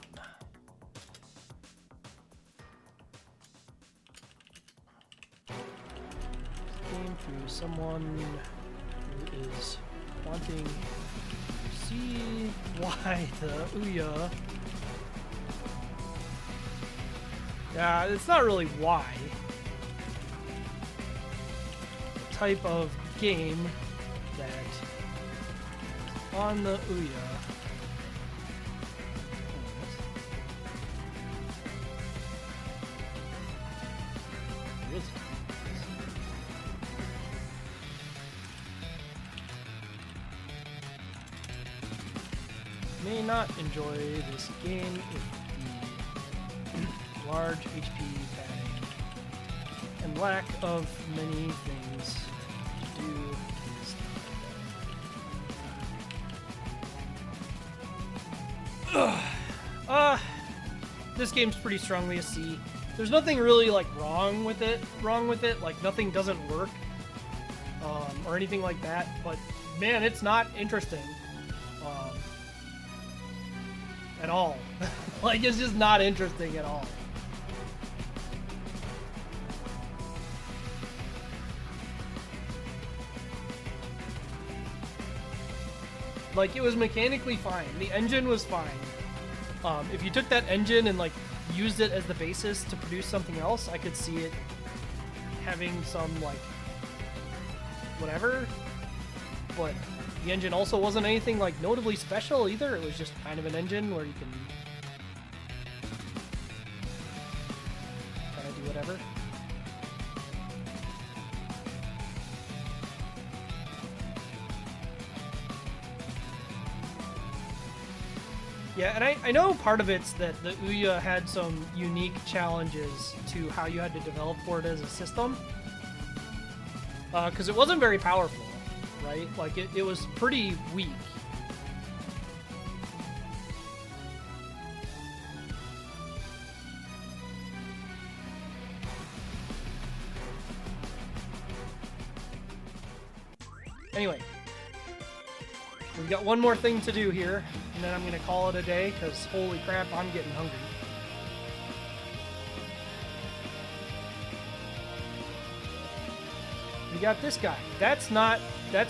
Came to someone who is wanting to see why the Ouya. Yeah, it's not really why. The type of game that is on the Ouya. May not enjoy this game if the large HP padding and lack of many things to do is this game's pretty strongly a C. There's nothing really like wrong with it, like nothing doesn't work or anything like that, but man, it's not interesting at all. Like, it's just not interesting at all. Like, it was mechanically fine. The engine was fine. If you took that engine and like used it as the basis to produce something else, I could see it having some like whatever. But the engine also wasn't anything like notably special either. It was just kind of an engine where you can kind of do whatever. Yeah, and I know part of it's that the Ouya had some unique challenges to how you had to develop for it as a system. Because it wasn't very powerful, right? Like, it was pretty weak. Anyway. We've got one more thing to do here, and then I'm going to call it a day, because holy crap, I'm getting hungry. We got this guy. That's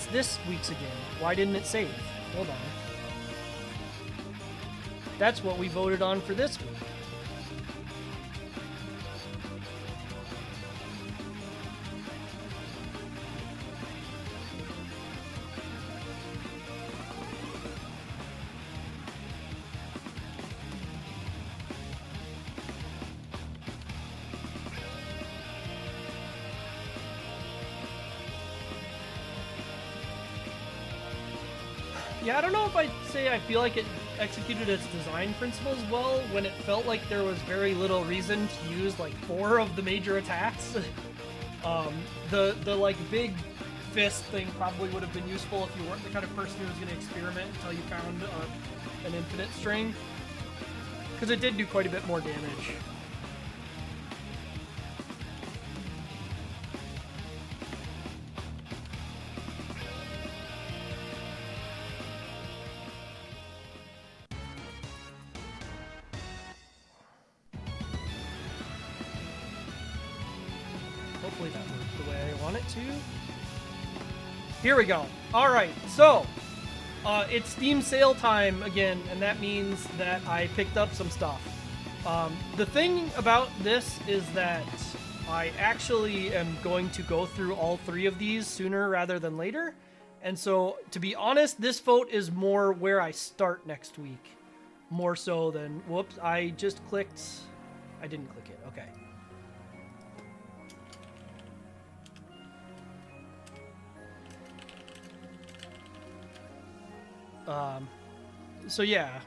this week's again. Why didn't it save? Hold on. That's what we voted on for this week. Yeah, I don't know if I'd say I feel like it executed its design principles well when it felt like there was very little reason to use like 4 of the major attacks. The like big fist thing probably would have been useful if you weren't the kind of person who was going to experiment until you found an infinite string, because it did do quite a bit more damage. Hopefully that worked the way I want it to. Here we go. All right, so it's Steam sale time again, and that means that I picked up some stuff. The thing about this is that I actually am going to go through all 3 of these sooner rather than later. And so, to be honest, this vote is more where I start next week. More so than, whoops, I just clicked. I didn't click it, okay. So yeah.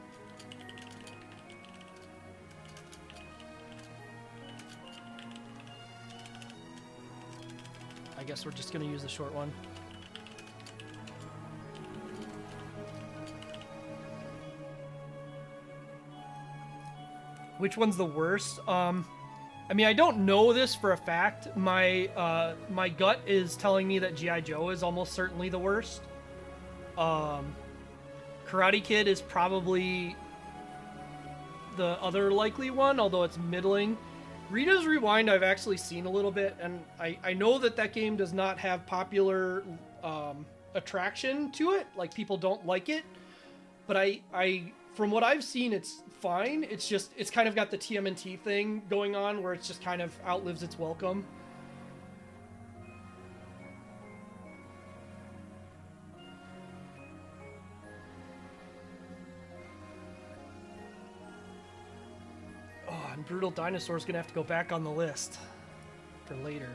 I guess we're just gonna use the short one. Which one's the worst? I mean, I don't know this for a fact. My my gut is telling me that G.I. Joe is almost certainly the worst. Karate Kid is probably the other likely one, although it's middling. Rita's Rewind I've actually seen a little bit, and I know that that game does not have popular attraction to it. Like, people don't like it. But I from what I've seen, it's fine. It's just, it's kind of got the TMNT thing going on where it's just kind of outlives its welcome. Oh, and Brutal Dinosaur's gonna have to go back on the list for later.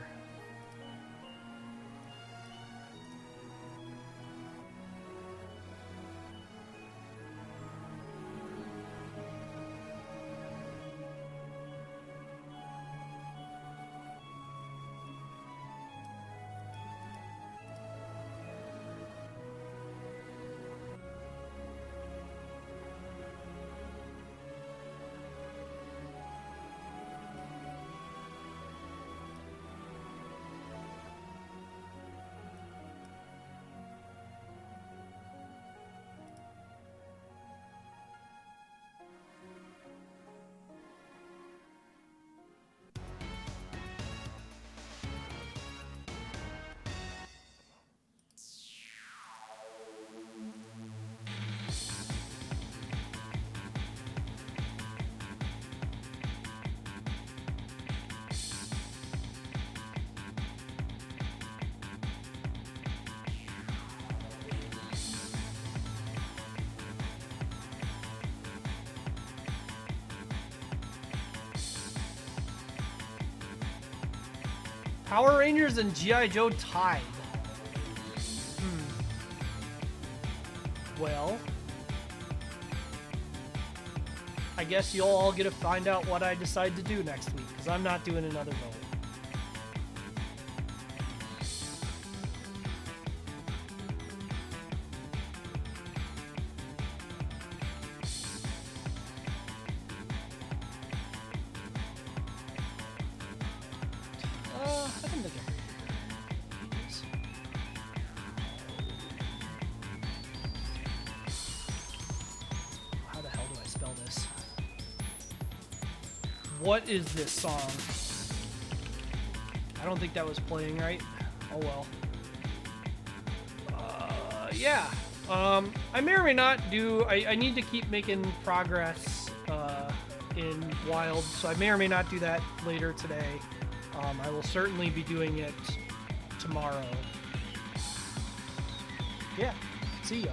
Power Rangers and G.I. Joe tied. Well, I guess you'll all get to find out what I decide to do next week, because I'm not doing another vote. I can look at pages. How the hell do I spell this? What is this song? I don't think that was playing right. Oh well. Yeah. I may or may not do. I need to keep making progress in Wild, so I may or may not do that later today. I will certainly be doing it tomorrow. Yeah, see ya.